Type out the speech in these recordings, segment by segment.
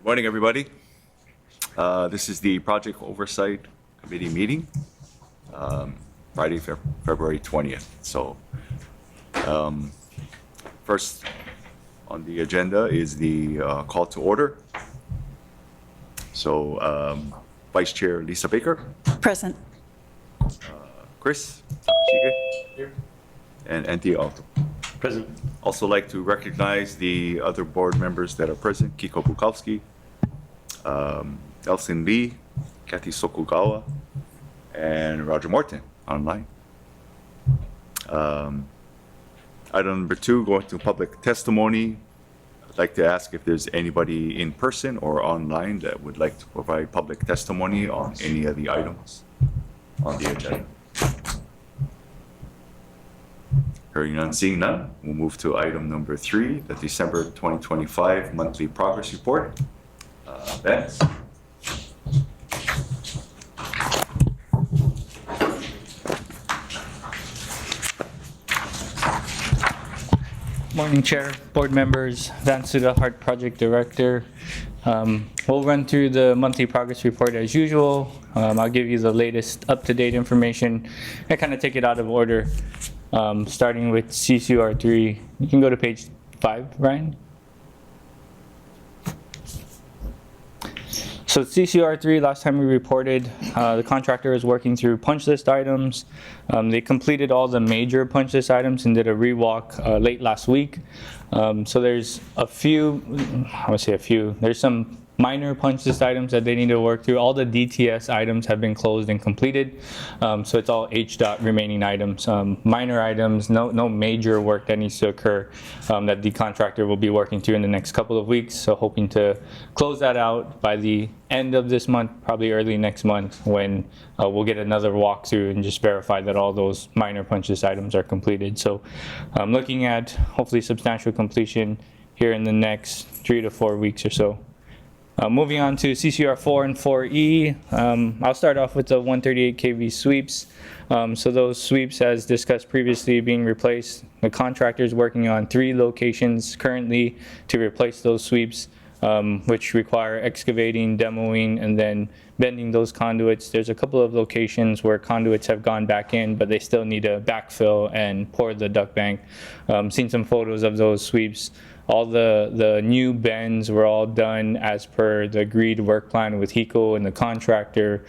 Morning, everybody. This is the Project Oversight Committee meeting, Friday, February 20th. So first on the agenda is the call to order. So Vice Chair Lisa Baker. Present. Chris Shige. Here. And Anthea Alto. Present. Also like to recognize the other board members that are present: Kiko Bukowski, Elson Lee, Kathy Sokugawa, and Roger Morton online. Item number 2, going to public testimony. I'd like to ask if there's anybody in person or online that would like to provide public testimony on any of the items on the agenda. Hearing none, seeing none, we'll move to item number 3, the December 2025 monthly progress report. Ben? Morning, Chair, board members, Van Suda, Heart Project Director. We'll run through the monthly progress report as usual. I'll give you the latest up-to-date information and kind of take it out of order, starting with CCR3. You can go to page 5, Ryan. So CCR3, last time we reported, the contractor is working through punch list items. They completed all the major punch list items and did a rewalk late last week. So there's a few, I would say a few, there's some minor punch list items that they need to work through. All the DTS items have been closed and completed. So it's all HDOT remaining items. Minor items, no major work that needs to occur that the contractor will be working through in the next couple of weeks. So hoping to close that out by the end of this month, probably early next month, when we'll get another walkthrough and just verify that all those minor punch list items are completed. So I'm looking at hopefully substantial completion here in the next 3 to 4 weeks or so. Moving on to CCR 4 and 4E, I'll start off with the 138 kV sweeps. So those sweeps, as discussed previously, being replaced. The contractor is working on 3 locations currently to replace those sweeps, which require excavating, demoing, and then bending those conduits. There's a couple of locations where conduits have gone back in, but they still need to backfill and pour the duct bank. Seen some photos of those sweeps. All the new bends were all done as per the agreed work plan with HECO and the contractor,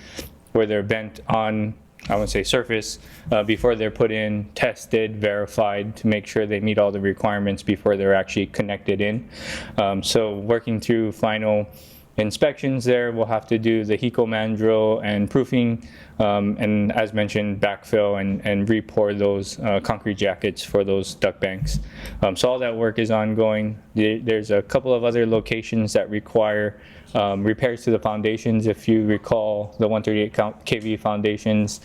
where they're bent on, I wouldn't say surface, before they're put in, tested, verified to make sure they meet all the requirements before they're actually connected in. So working through final inspections there, we'll have to do the HECO mandrel and proofing, and as mentioned, backfill and re-pour those concrete jackets for those duct banks. So all that work is ongoing. There's a couple of other locations that require repairs to the foundations. If you recall, the 138 kV foundations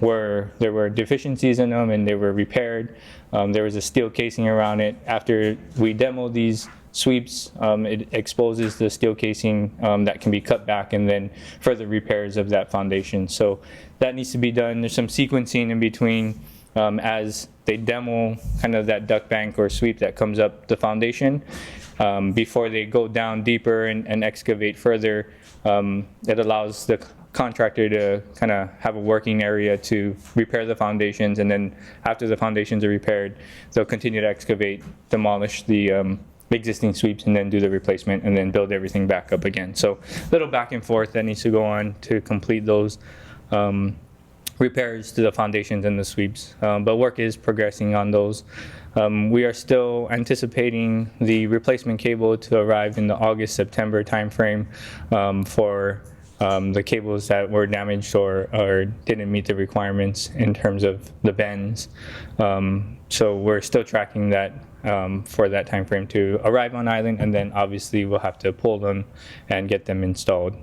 where there were deficiencies in them and they were repaired. There was a steel casing around it. After we demoed these sweeps, it exposes the steel casing that can be cut back, and then further repairs of that foundation. So that needs to be done. There's some sequencing in between as they demo kind of that duct bank or sweep that comes up the foundation. Before they go down deeper and excavate further, it allows the contractor to kind of have a working area to repair the foundations, and then after the foundations are repaired, they'll continue to excavate, demolish the existing sweeps, and then do the replacement, and then build everything back up again. So a little back and forth that needs to go on to complete those repairs to the foundations and the sweeps, but work is progressing on those. We are still anticipating the replacement cable to arrive in the August-September timeframe for the cables that were damaged or didn't meet the requirements in terms of the bends. So we're still tracking that for that time frame to arrive on island, and then obviously we'll have to pull them and get them installed.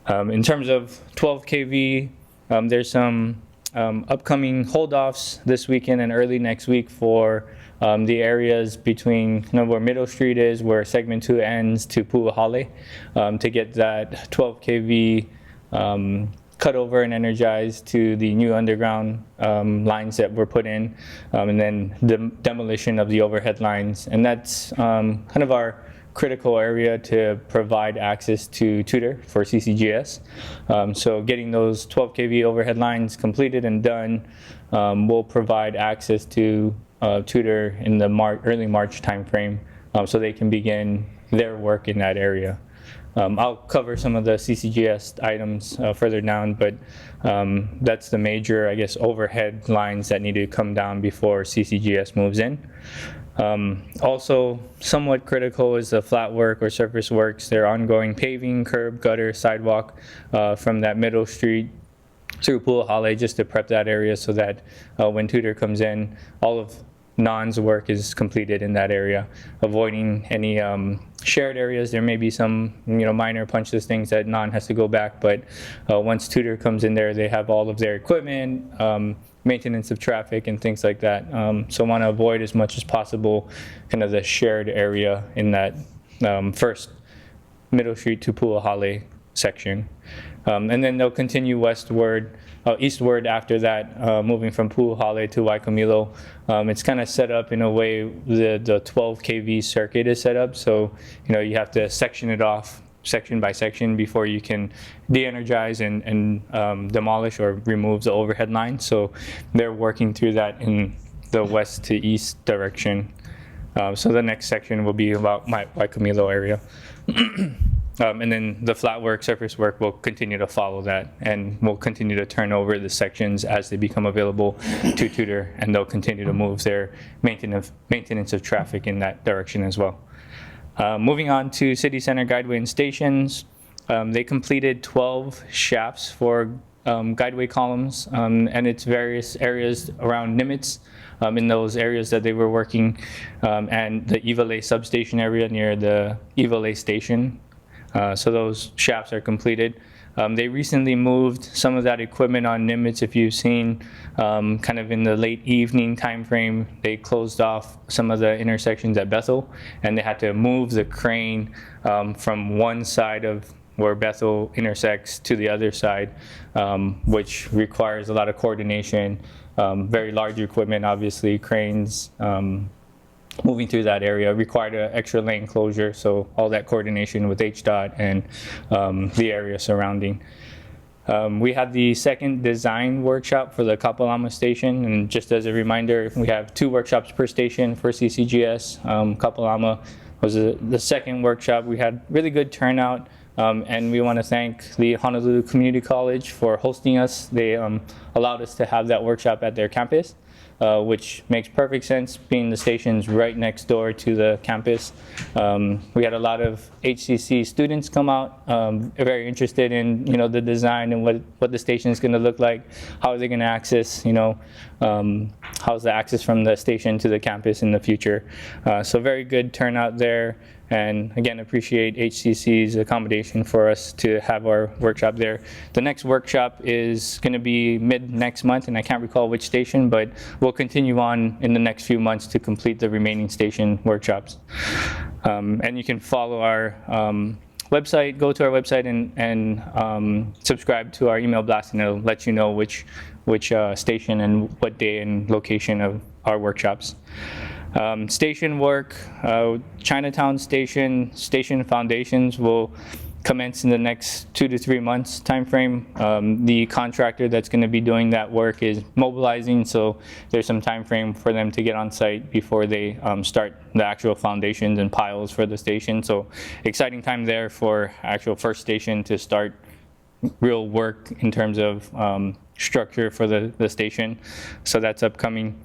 In terms of 12 kV, there's some upcoming hold-offs this weekend and early next week for the areas between where Middle Street is, where segment 2 ends, to Pu'ahale, to get that 12 kV cut over and energized to the new underground lines that were put in, and then the demolition of the overhead lines. And that's kind of our critical area to provide access to Tudor for CCGS. So getting those 12 kV overhead lines completed and done will provide access to Tudor in the early March timeframe, so they can begin their work in that area. I'll cover some of the CCGS items further down, but that's the major, I guess, overhead lines that need to come down before CCGS moves in. Also, somewhat critical is the flat work or surface works. They're ongoing paving, curb, gutter, sidewalk from that Middle Street through Pool Holly, just to prep that area so that when Tudor comes in, all of NON's work is completed in that area, avoiding any shared areas. There may be some minor punch list things that NON has to go back, but once Tudor comes in there, they have all of their equipment, maintenance of traffic and things like that. So want to avoid as much as possible kind of the shared area in that first Middle Street to Pool Holly section. And then they'll continue eastward after that, moving from Pool Holly to Waikimilo. It's kind of set up in a way the 12 kV circuit is set up, so you have to section it off section by section before you can de-energize and demolish or remove the overhead line. So they're working through that in the west to east direction. So the next section will be about my Waikimilo area. And then the flat work, surface work will continue to follow that, and we'll continue to turn over the sections as they become available to Tudor, and they'll continue to move their maintenance of traffic in that direction as well. Moving on to City Center Guideway and Stations, they completed 12 shafts for guideway columns and its various areas around Nimitz. In those areas that they were working, and the Ivalai substation area near the Ivalai station. So those shafts are completed. They recently moved some of that equipment on Nimitz. If you've seen, kind of in the late evening time frame, they closed off some of the intersections at Bethel, and they had to move the crane from one side of where Bethel intersects to the other side, which requires a lot of coordination. Very large equipment, obviously, cranes moving through that area required an extra lane closure, so all that coordination with HDOT and the area surrounding. We had the second design workshop for the Kapalama station, and just as a reminder, we have 2 workshops per station for CCGS. Kapalama was the second workshop. We had really good turnout. And we want to thank the Honolulu Community College for hosting us. They allowed us to have that workshop at their campus, which makes perfect sense, being the station's right next door to the campus. We had a lot of HCC students come out, very interested in the design and what the station is going to look like. How are they going to access, how's the access from the station to the campus in the future. So very good turnout there. And again, appreciate HCC's accommodation for us to have our workshop there. The next workshop is going to be mid next month, and I can't recall which station, but we'll continue on in the next few months to complete the remaining station workshops. And you can follow our website, go to our website and subscribe to our email blast, and it'll let you know which station and what day and location of our workshops. Station work, Chinatown station foundations will commence in the next 2 to 3 months timeframe. The contractor that's going to be doing that work is mobilizing, so there's some time frame for them to get on site before they start the actual foundations and piles for the station. So exciting time there for actual first station to start real work in terms of structure for the station. So that's upcoming.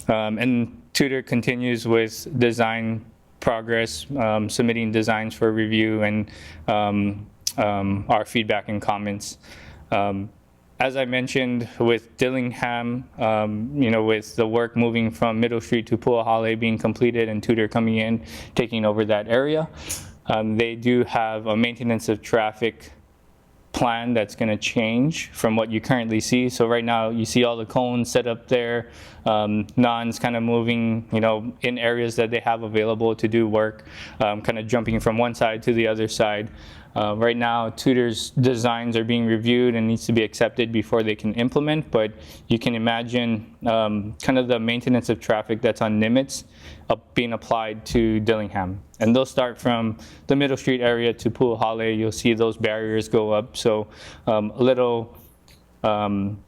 And Tudor continues with design progress, submitting designs for review and our feedback and comments. As I mentioned with Dillingham, with the work moving from Middle Street to Puahale being completed and Tudor coming in, taking over that area, they do have a maintenance of traffic plan that's going to change from what you currently see. So right now you see all the cones set up there. NON's kind of moving, in areas that they have available to do work, kind of jumping from one side to the other side. Right now, Tudor's designs are being reviewed and needs to be accepted before they can implement, but you can imagine kind of the maintenance of traffic that's on Nimitz being applied to Dillingham. And they'll start from the Middle Street area to Pool Hale. You'll see those barriers go up. So a little kind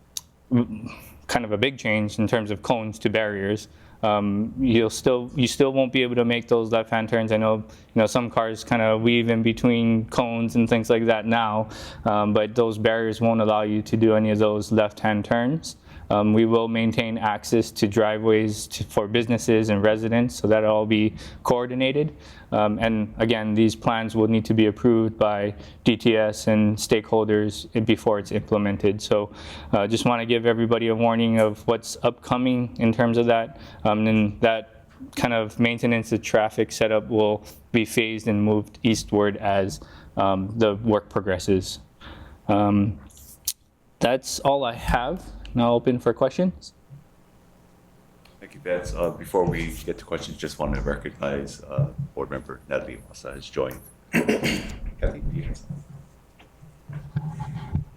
of a big change in terms of cones to barriers. You still won't be able to make those left-hand turns. I know, some cars kind of weave in between cones and things like that now, but those barriers won't allow you to do any of those left-hand turns. We will maintain access to driveways for businesses and residents, so that'll all be coordinated. And again, these plans will need to be approved by DTS and stakeholders before it's implemented. So just want to give everybody a warning of what's upcoming in terms of that. And that kind of maintenance of traffic setup will be phased and moved eastward as the work progresses. That's all I have. Now open for questions. Thank you, Vance. Before we get to questions, just want to recognize Board Member Natalie Massa has joined. Kathy, Peters.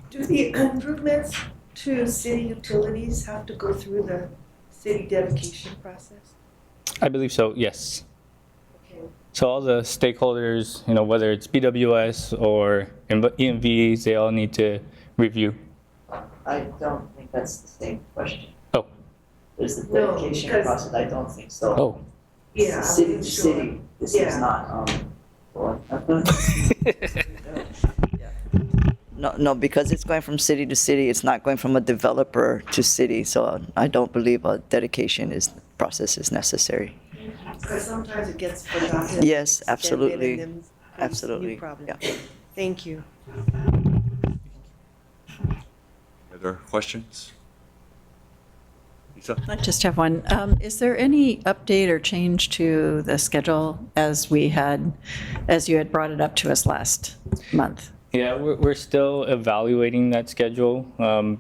Do the improvements to city utilities have to go through the city dedication process? I believe so, yes. Okay. So all the stakeholders, whether it's BWS or EMVs, they all need to review. I don't think that's the same question. Oh. There's the No, dedication because- process, I don't think so. Oh. Yeah. I City to wasn't sure. city, this Yeah. is not, No, because it's going from city to city, it's not going from a developer to city, so I don't believe a dedication process is necessary. Because sometimes it gets forgotten. Yes, extended, absolutely. and then there's a Absolutely, new problem. yeah. Thank you. Other questions? Lisa? I just have one. Is there any update or change to the schedule as you had brought it up to us last month? Yeah, we're still evaluating that schedule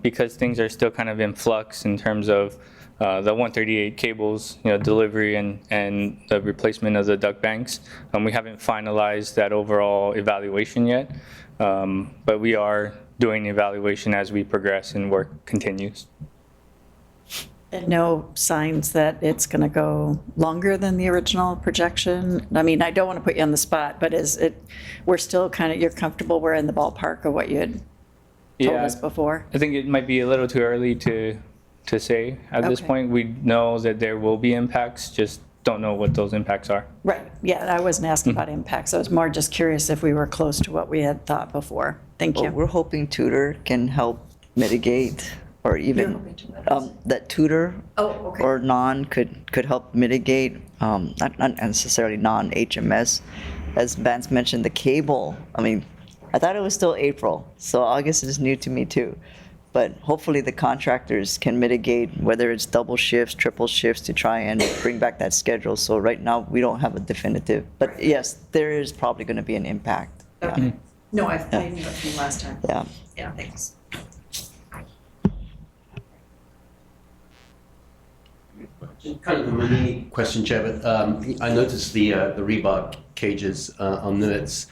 because things are still kind of in flux in terms of the 138 cables, delivery and the replacement of the duct banks. We haven't finalized that overall evaluation yet, but we are doing evaluation as we progress and work continues. And no signs that it's going to go longer than the original projection? I mean, I don't want to put you on the spot, but we're still you're comfortable we're in the ballpark of what you had told us before? I think it might be a little too early to say at this Okay. point. We know that there will be impacts, just don't know what those impacts are. Right, yeah, I wasn't asking about impacts. I was more just curious if we were close to what we had thought before. Thank Well, you. we're hoping Tudor can help mitigate, or even, that Tudor Oh, okay. or non could help mitigate, not necessarily non-HMS. As Vance mentioned, the cable, I thought it was still April, so August is new to me too. But hopefully the contractors can mitigate, whether it's double shifts, triple shifts, to try and bring back that schedule. So right now, we don't have a definitive, but yes, there is probably going to be an impact. Yeah. Okay. No, I knew it from last time. Yeah. Yeah, thanks. Kind of a mini question, Chair, but I noticed the rebar cages on Nimitz.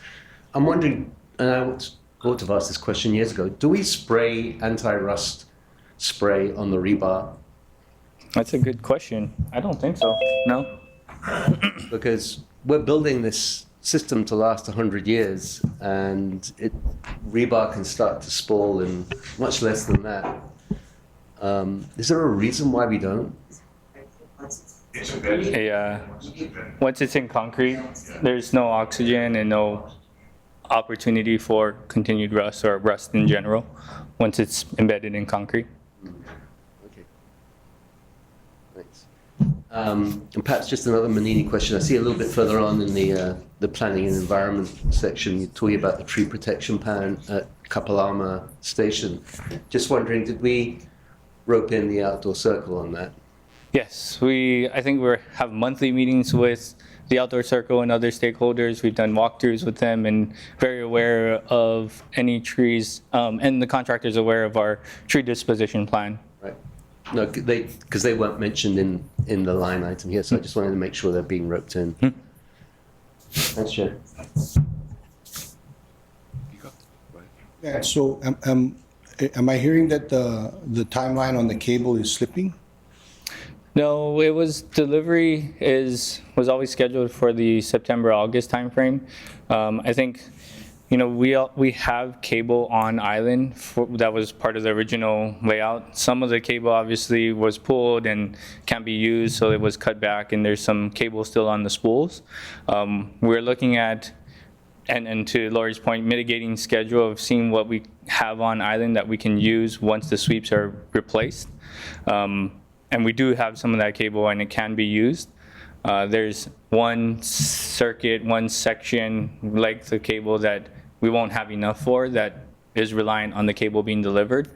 I'm wondering, and I ought to have asked this question years ago, do we spray anti-rust spray on the rebar? That's a good question. I don't think so. No? Because we're building this system to last 100 years, and rebar can start to spoil in much less than that. Is there a reason why we don't? Once it's in concrete, there's no oxygen and no opportunity for continued rust or rust in general once it's embedded in concrete. Okay. Thanks. And perhaps just another Manini question. I see a little bit further on in the planning and environment section, you're talking about the tree protection plan at Kapalama Station. Just wondering, did we rope in the outdoor circle on that? Yes, I think we have monthly meetings with the Outdoor Circle and other stakeholders. We've done walkthroughs with them and very aware of any trees, and the contractor's aware of our tree disposition plan. Right. No, because they weren't mentioned in the line item here, so I just wanted to make sure they're being roped in. Thanks, Chair. Yeah, so am I hearing that the timeline on the cable is slipping? No, it was delivery was always scheduled for the September-August timeframe. I think, we have cable on island that was part of the original layout. Some of the cable obviously was pulled and can't be used, so it was cut back, and there's some cable still on the spools. We're looking at, and to Lori's point, mitigating schedule of seeing what we have on island that we can use once the sweeps are replaced. And we do have some of that cable, and it can be used. There's one circuit, one section length of cable that we won't have enough for that is reliant on the cable being delivered.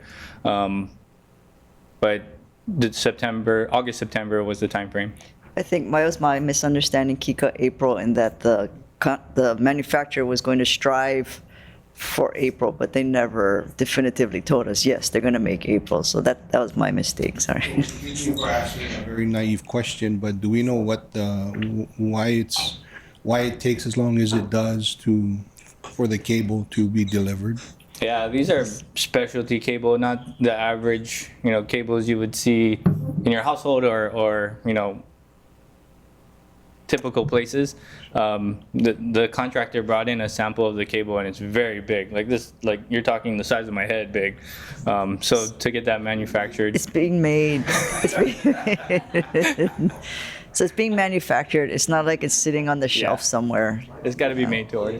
But August, September was the time frame. I think was my misunderstanding, Kika, April, in that the manufacturer was going to strive for April, but they never definitively told us, yes, they're going to make April. So that was my mistake, sorry. Forgive me for asking a very naive question, but do we know why it takes as long as it does for the cable to be delivered? Yeah, these are specialty cable, not the average, cables you would see in your household or typical places. The contractor brought in a sample of the cable, and it's very big, like this, like you're talking the size of my head big. So to get that manufactured, It's being made. So it's being manufactured. It's not like it's sitting on the shelf Yeah. somewhere. it's got to be made to order.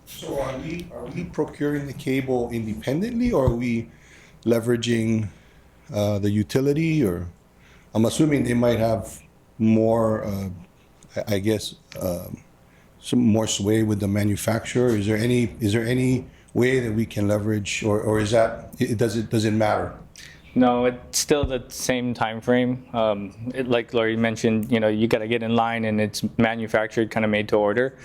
So are we procuring the cable independently, or are we leveraging the utility? Or I'm assuming they might have more, I guess, some more sway with the manufacturer. Is there any way that we can leverage, or is that does it matter? No, it's still the same time frame. Like Lori mentioned, you got to get in line, and it's manufactured, kind of made to order.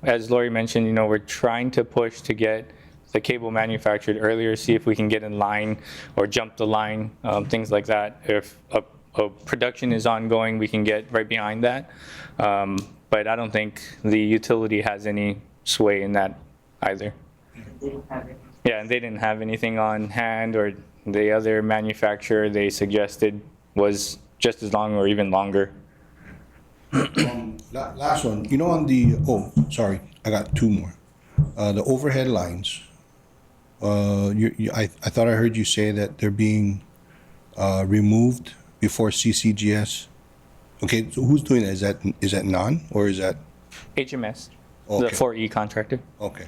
As Lori mentioned, we're trying to push to get the cable manufactured earlier, see if we can get in line or jump the line, things like that. If a production is ongoing, we can get right behind that. But I don't think the utility has any sway in that either. Yeah, and they didn't have anything on hand, or the other manufacturer they suggested was just as long or even longer. Last one, sorry, I got two more. The overhead lines. I thought I heard you say that they're being removed before CCGS. Okay, so who's doing that? Is that NON, or is that? HMS, Okay. the 4E contractor. Okay.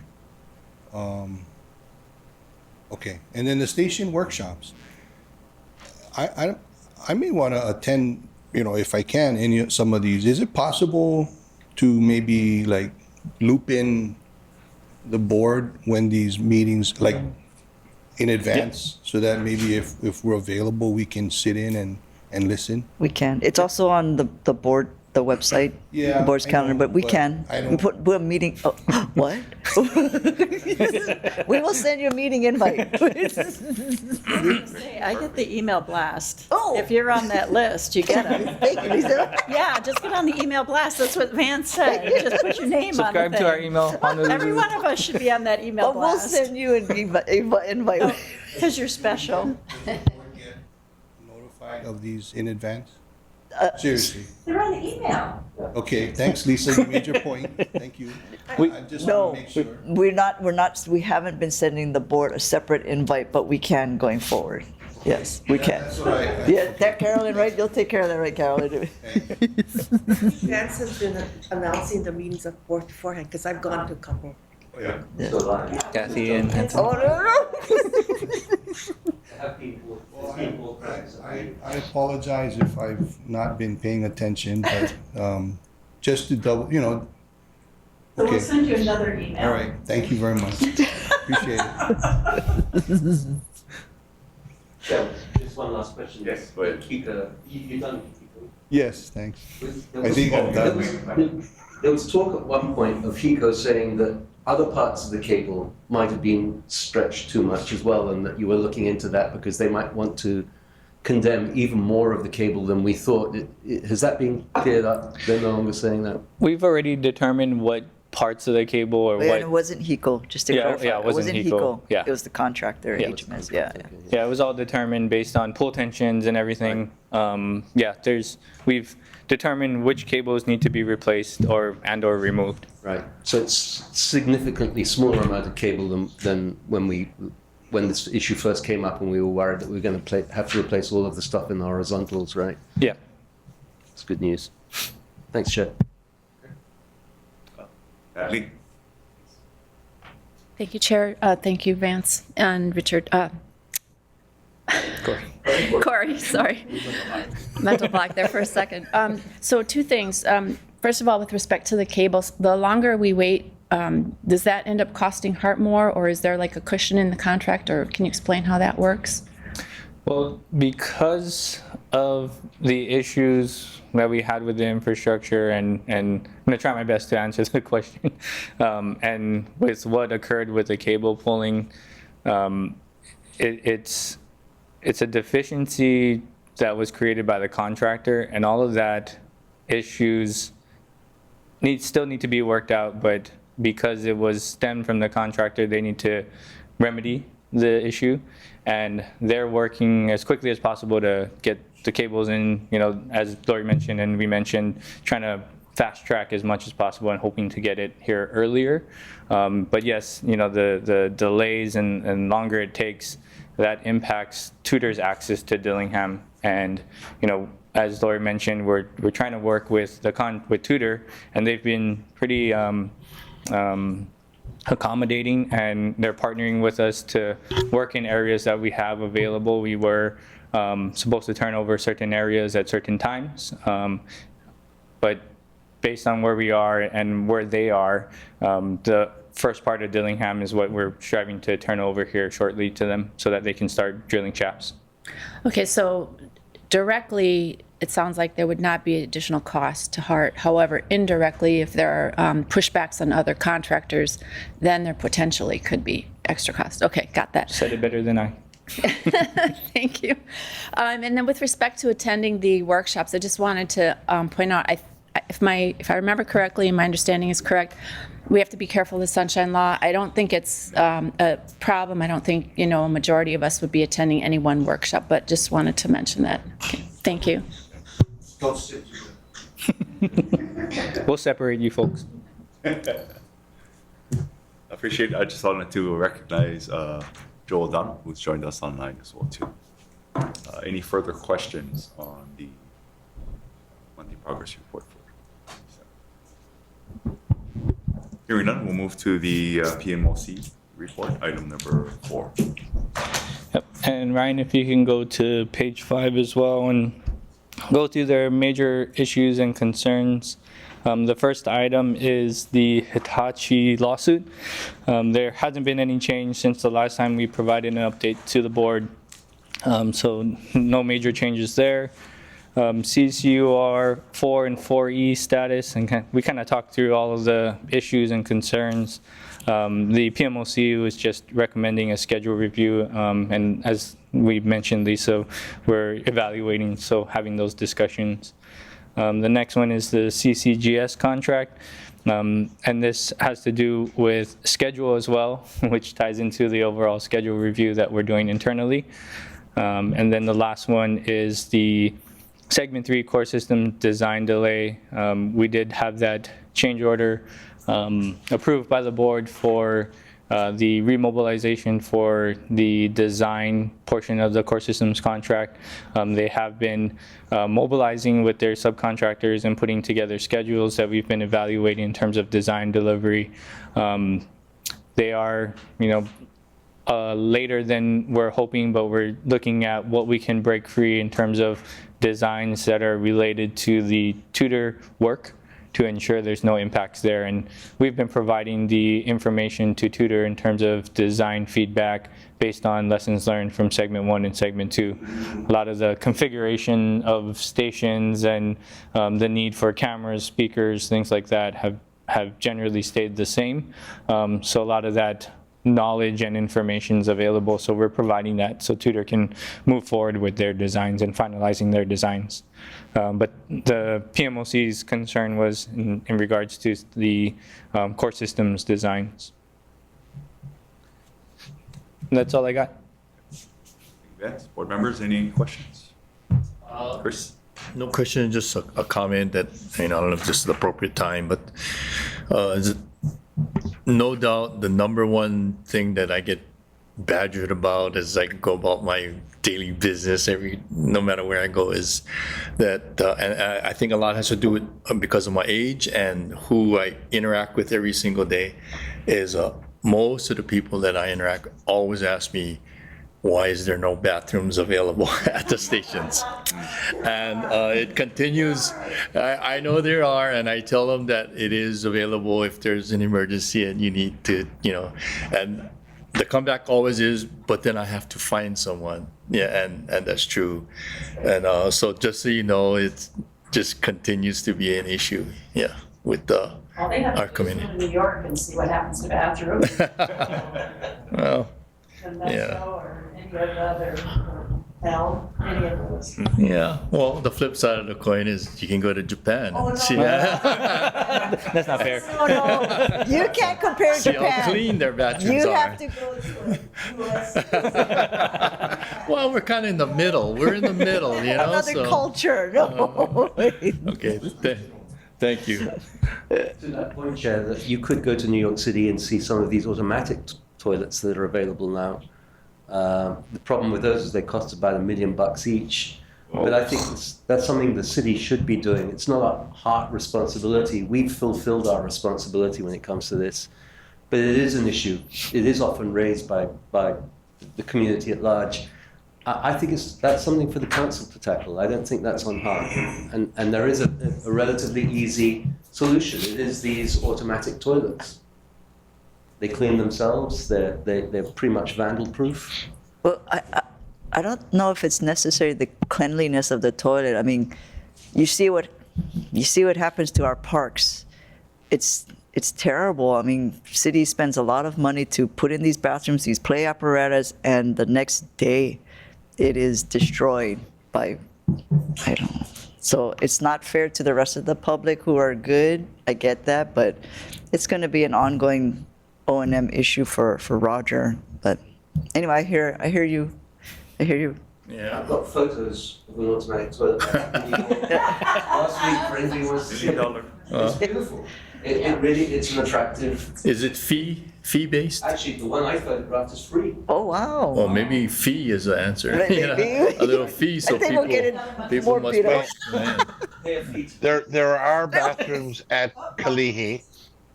Okay, and then the station workshops. I may want to attend, if I can, some of these. Is it possible to maybe like loop in the board when these meetings, like in advance, so that maybe if we're available, we can sit in and listen? We can. It's also on the board, the website, Yeah, the board's I calendar, know, but we but can. I We don't- put a meeting. Oh, what? We will send you a meeting invite. Hey, I get the email blast. Oh. If you're on that list, you get it. Thank you, Lisa. Yeah, just get on the email blast. That's what Vance said. Just put your name on the Subscribe thing. to our email. Every one of us should be on that email Oh, we'll blast. send you an invite. Because you're special. Get notified of these in advance? Seriously? They're on the email. Okay, thanks, Lisa, you made your point, thank you. I just No, want to make sure. we haven't been sending the board a separate invite, but we can going forward. Yes, we can. That's what I. Yeah, that Carolyn, right? You'll take care of that, right, Carolyn? Vance has been announcing the meetings beforehand, because I've gone to a couple. Yeah. Kathy and Anthony. Oh, no. I apologize if I've not been paying attention, but just to double, So okay. we'll send you another email. All right, thank you very much. Appreciate it. Just one last question. Yes, go ahead. Kika, you done, Kika? Yes, thanks. There I was- think I'm done. There was talk at one point of HECO saying that other parts of the cable might have been stretched too much as well, and that you were looking into that because they might want to condemn even more of the cable than we thought. Has that been cleared up? They're no longer saying that? We've already determined what parts of the cable or And what. it wasn't HECO, just to Yeah, clarify. yeah, it wasn't HECO. Yeah. It was the contractor, Yeah. HMS, yeah. Yeah, it was all determined based on pull tensions and everything. Yeah, we've determined which cables need to be replaced or removed. Right. So it's significantly smaller amount of cable than when this issue first came up and we were worried that we were going to have to replace all of the stuff in the horizontals, right? Yeah. It's good news. Thanks, Chair. Lee? Thank you, Chair. Thank you, Vance and Richard. Corey, sorry. Mental block there for a second. So two things. First of all, with respect to the cables, the longer we wait, does that end up costing Hart more, or is there like a cushion in the contract, or can you explain how that works? Well, because of the issues that we had with the infrastructure, and I'm going to try my best to answer the question, and with what occurred with the cable pulling, it's a deficiency that was created by the contractor, and all of that issues still need to be worked out, but because it was stemmed from the contractor, they need to remedy the issue, and they're working as quickly as possible to get the cables in, as Lori mentioned and we mentioned, trying to fast track as much as possible and hoping to get it here earlier. But yes, the delays and longer it takes, that impacts Tudor's access to Dillingham. And as Lori mentioned, we're trying to work with with Tudor, and they've been pretty accommodating, and they're partnering with us to work in areas that we have available. We were supposed to turn over certain areas at certain times, but based on where we are and where they are, the first part of Dillingham is what we're striving to turn over here shortly to them so that they can start drilling shafts. Okay, so directly, it sounds like there would not be additional cost to Hart. However, indirectly, if there are pushbacks on other contractors, then there potentially could be extra cost. Okay, got that. Said it better than I. Thank you. And then with respect to attending the workshops, I just wanted to point out, if I remember correctly and my understanding is correct, we have to be careful of the Sunshine Law. I don't think it's a problem. I don't think, a majority of us would be attending any one workshop, but just wanted to mention that. Okay, thank you. We'll separate you folks. Appreciate it. I just wanted to recognize Joel Dunn, who's joined us online as well too. Any further questions on the monthly progress report? Hearing none, we'll move to the PMOC report, item number 4. Yep. And Ryan, if you can go to page 5 as well and go through their major issues and concerns. The first item is the Hitachi lawsuit. There hasn't been any change since the last time we provided an update to the board, so no major changes there. CCUR 4 and 4E status, and we kind of talked through all of the issues and concerns. The PMOC was just recommending a schedule review, and as we mentioned, Lisa, we're evaluating, so having those discussions. The next one is the CCGS contract, and this has to do with schedule as well, which ties into the overall schedule review that we're doing internally. And then the last one is the Segment 3 core system design delay. We did have that change order approved by the board for the remobilization for the design portion of the core systems contract. They have been mobilizing with their subcontractors and putting together schedules that we've been evaluating in terms of design delivery. They are, later than we're hoping, but we're looking at what we can break free in terms of designs that are related to the Tudor work to ensure there's no impacts there. And we've been providing the information to Tudor in terms of design feedback based on lessons learned from segment 1 and segment 2. A lot of the configuration of stations and the need for cameras, speakers, things like that have generally stayed the same. So a lot of that knowledge and information is available. So we're providing that so Tudor can move forward with their designs and finalizing their designs. But the PMOC's concern was in regards to the core systems designs. And that's all I got. Yes, board members, any questions? Chris? No question, just a comment that, I don't know if this is the appropriate time, but is it, no doubt the number one thing that I get badgered about as I go about my daily business no matter where I go is that, and I think a lot has to do with, because of my age and who I interact with every single day, is most of the people that I interact with always ask me, why is there no bathrooms available at the stations? And it continues. I know there are, and I tell them that it is available if there's an emergency and you need to, and the comeback always is, but then I have to find someone. Yeah, and that's true. And so just so you know, it just continues to be an issue, yeah, with our community. New York and see what happens to bathrooms. Well, And Yeah. or any of the other, Bell, any of those. yeah, well, the flip side of the coin is you can go to Japan and see, That's not fair. Oh, no, you can't compare see how Japan. clean their bathrooms You are. have to go to US. Well, we're kind of in the middle. We're in the middle, Another so. culture. No. Okay, thank you. To that point, Chair, that you could go to New York City and see some of these automatic toilets that are available now. The problem with those is they cost about $1 million each. But I think that's something the city should be doing. It's not a heart responsibility. We've fulfilled our responsibility when it comes to this. But it is an issue. It is often raised by the community at large. I think that's something for the council to tackle. I don't think that's on heart. And there is a relatively easy solution. It is these automatic toilets. They clean themselves. They're pretty much vandal-proof. Well, I don't know if it's necessarily the cleanliness of the toilet. I mean, you see what happens to our parks. It's terrible. I mean, city spends a lot of money to put in these bathrooms, these play apparatus, and the next day it is destroyed by, I don't know. So it's not fair to the rest of the public who are good. I get that, but it's going to be an ongoing O&M issue for Roger. But anyway, I hear you. Yeah. I've got photos of an automatic toilet last week for anybody who wants to see it. It's beautiful. It really, it's an attractive. Is it fee-based? Actually, the one I photographed is free. Oh, wow. Well, maybe fee is the answer. Maybe. A little fee so I think we'll get it people more must beautiful. pay. Man. Pay a fee. There are bathrooms at Kalihi.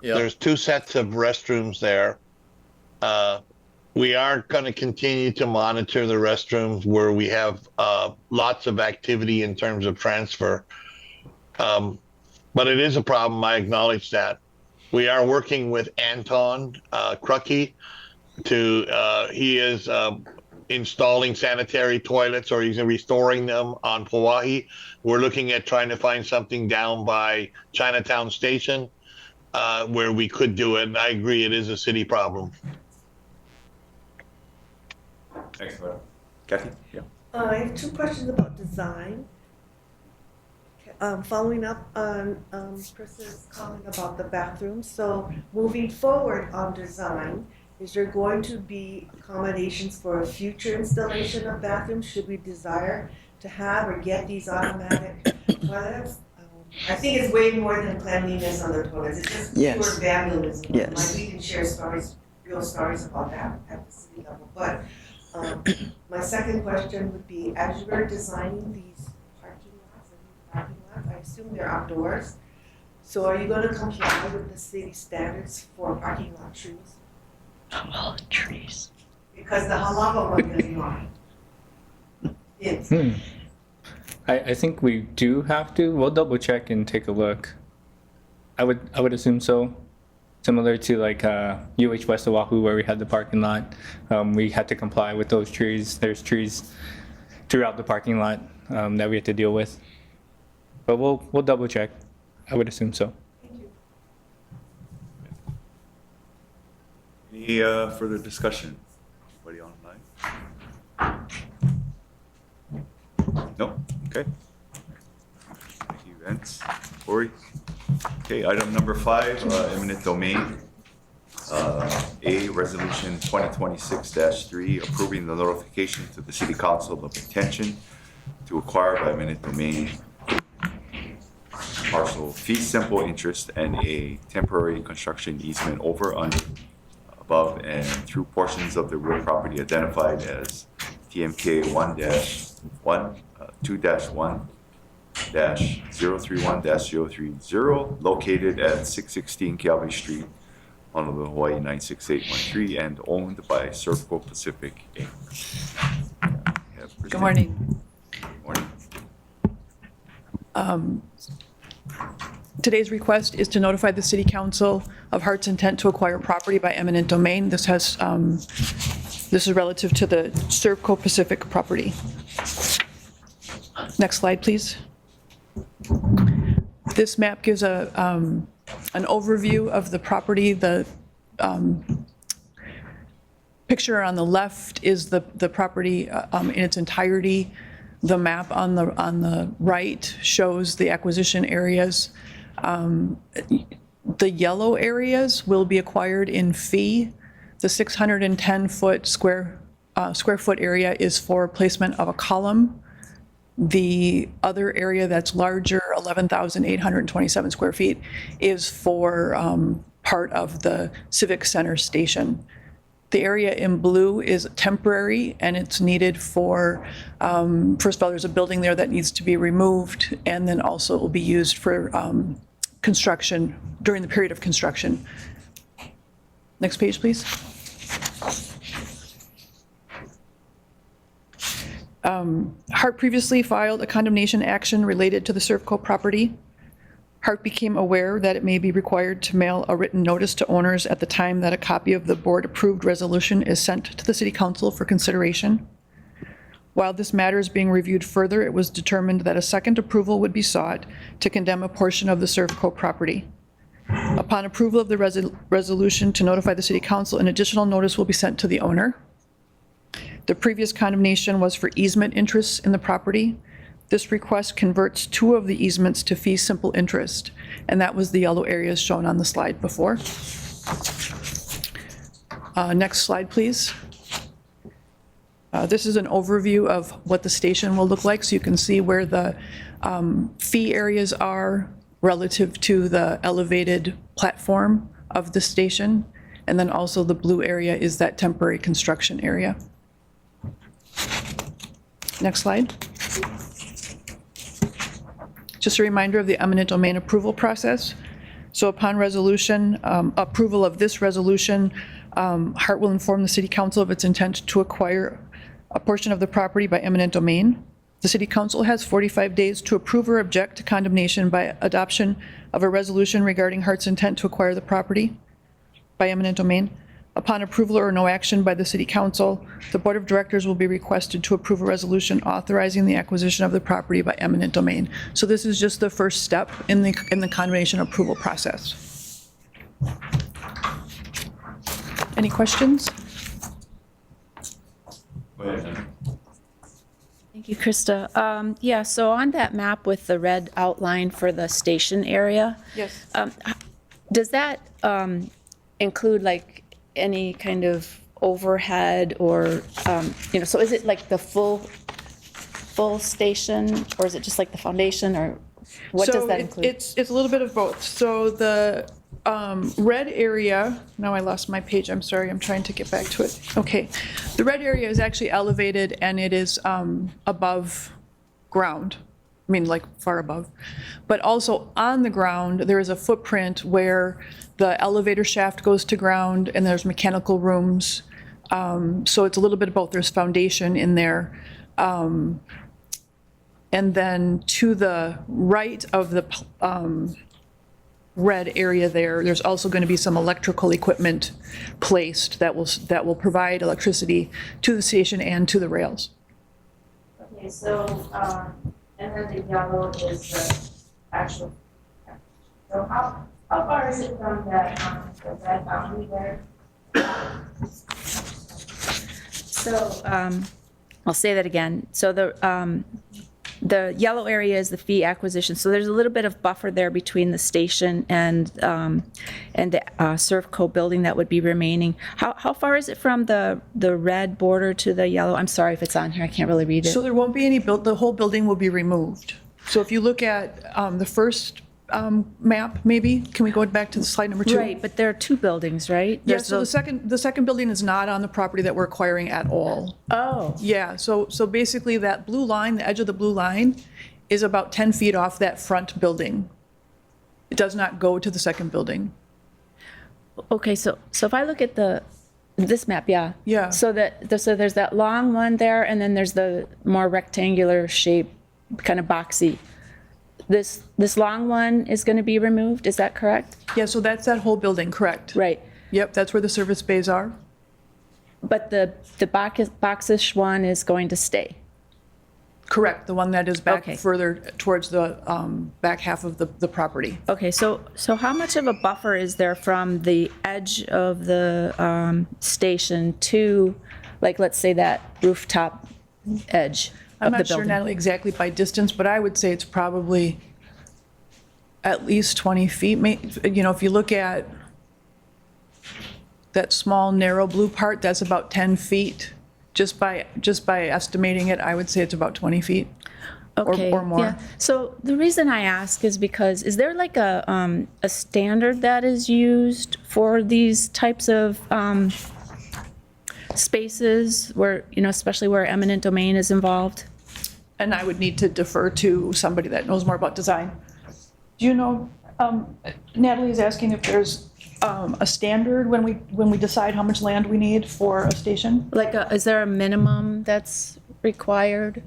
Yeah. There's 2 sets of restrooms there. We are going to continue to monitor the restrooms where we have lots of activity in terms of transfer. But it is a problem. I acknowledge that. We are working with Anton Krucky he is installing sanitary toilets, or he's restoring them on Hawaii. We're looking at trying to find something down by Chinatown Station where we could do it. And I agree, it is a city problem. Thanks, madam. Kathy? Yeah. I have 2 questions about design. Following up on Chris's comment about the bathrooms. So moving forward on design, is there going to be accommodations for a future installation of bathrooms? Should we desire to have or get these automatic toilets? I think it's way more than cleanliness on the toilets. It's just Yes. pure vandalism. Yes. Like we can share stories, real stories about that at the city level. But my second question would be, as you're designing these parking lots, I assume they're outdoors. So are you going to comply with the city standards for parking lot trees? Oh, trees. Because the Halawa one is not. It's, I think we do have to. We'll double check and take a look. I would assume so. Similar to like UH West Oahu where we had the parking lot. We had to comply with those trees. There's trees throughout the parking lot that we had to deal with. But we'll double check. I would assume so. Any Any further discussion? Anybody online? No? Okay. Thank you, Vince. Corey? Okay, item number 5, eminent domain. A, Resolution 2026-3, approving the notification to the City Council of intention to acquire by eminent domain parcel fee simple interest and a temporary construction easement over, under, above, and through portions of the real property identified as TMK 1-1, 2-1-031-030, located at 616 Calvary Street, Honolulu, Hawaii 96813, and owned by Servco Pacific Inc. Good morning. Morning. Today's request is to notify the City Council of Hart's intent to acquire property by eminent domain. This has, this is relative to the Servco Pacific property. Next slide, please. This map gives an overview of the property. The picture on the left is the property in its entirety. The map on the right shows the acquisition areas. The yellow areas will be acquired in fee. The 610 square foot area is for placement of a column. The other area that's larger, 11,827 square feet, is for part of the Civic Center station. The area in blue is temporary, and it's needed for, first of all, there's a building there that needs to be removed, and then also it will be used for construction, during the period of construction. Next page, please. Hart previously filed a condemnation action related to the Servco property. Hart became aware that it may be required to mail a written notice to owners at the time that a copy of the board-approved resolution is sent to the City Council for consideration. While this matter is being reviewed further, it was determined that a second approval would be sought to condemn a portion of the Servco property. Upon approval of the resolution to notify the City Council, an additional notice will be sent to the owner. The previous condemnation was for easement interests in the property. This request converts 2 of the easements to fee simple interest, and that was the yellow areas shown on the slide before. Next slide, please. This is an overview of what the station will look like, so you can see where the fee areas are relative to the elevated platform of the station, and then also the blue area is that temporary construction area. Next slide. Just a reminder of the eminent domain approval process. So upon resolution, approval of this resolution, Hart will inform the City Council of its intent to acquire a portion of the property by eminent domain. The City Council has 45 days to approve or object to condemnation by adoption of a resolution regarding Hart's intent to acquire the property by eminent domain. Upon approval or no action by the City Council, the Board of Directors will be requested to approve a resolution authorizing the acquisition of the property by eminent domain. So this is just the first step in the condemnation approval process. Any questions? Go ahead. Thank you, Krista. Yeah, so on that map with the red outline for the station area, Yes. does that include like any kind of overhead or, so is it like the full station, or is it just like the foundation, or what does that include? It's a little bit of both. So the red area, now I lost my page, I'm sorry, I'm trying to get back to it. Okay, the red area is actually elevated and it is above ground. I mean, like far above. But also on the ground, there is a footprint where the elevator shaft goes to ground and there's mechanical rooms. So it's a little bit of both. There's foundation in there. And then to the right of the red area there's also going to be some electrical equipment placed that will provide electricity to the station and to the rails. Okay, so, and then the yellow is the actual. So how far is it from that, the red boundary there? So, I'll say that again. So the yellow area is the fee acquisition. So there's a little bit of buffer there between the station and the Servco building that would be remaining. How far is it from the red border to the yellow? I'm sorry if it's on here, I can't really read it. So there won't be any the whole building will be removed. So if you look at the first map, maybe, can we go back to the slide number 2? Right, but there are 2 buildings, right? Yeah, There's so the second building is not on the property that we're acquiring at all. Oh, Yeah, so basically that blue line, the edge of the blue line, is about 10 feet off that front building. It does not go to the second building. okay, so if I look at this map, yeah. Yeah. So there's that long one there, and then there's the more rectangular shape, kind of boxy. This long one is going to be removed, is that correct? Yeah, so that's that whole building, correct? Right. Yep, that's where the service bays are. But the boxish one is going to stay? Correct, the one that is back Okay. further towards the back half of the property. Okay, so how much of a buffer is there from the edge of the station to, like, let's say that rooftop edge I'm of the not sure, building? Natalie, exactly by distance, but I would say it's probably at least 20 feet. You know, if you look at that small, narrow blue part, that's about 10 feet. Just by estimating it, I would say it's about 20 feet Okay, or more. yeah. So the reason I ask is because, is there like a standard that is used for these types of spaces where, you know, especially where eminent domain is involved? And I would need to defer to somebody that knows more about design. Do you know, Natalie is asking if there's a standard when we decide how much land we need for a station? Like, is there a minimum that's required?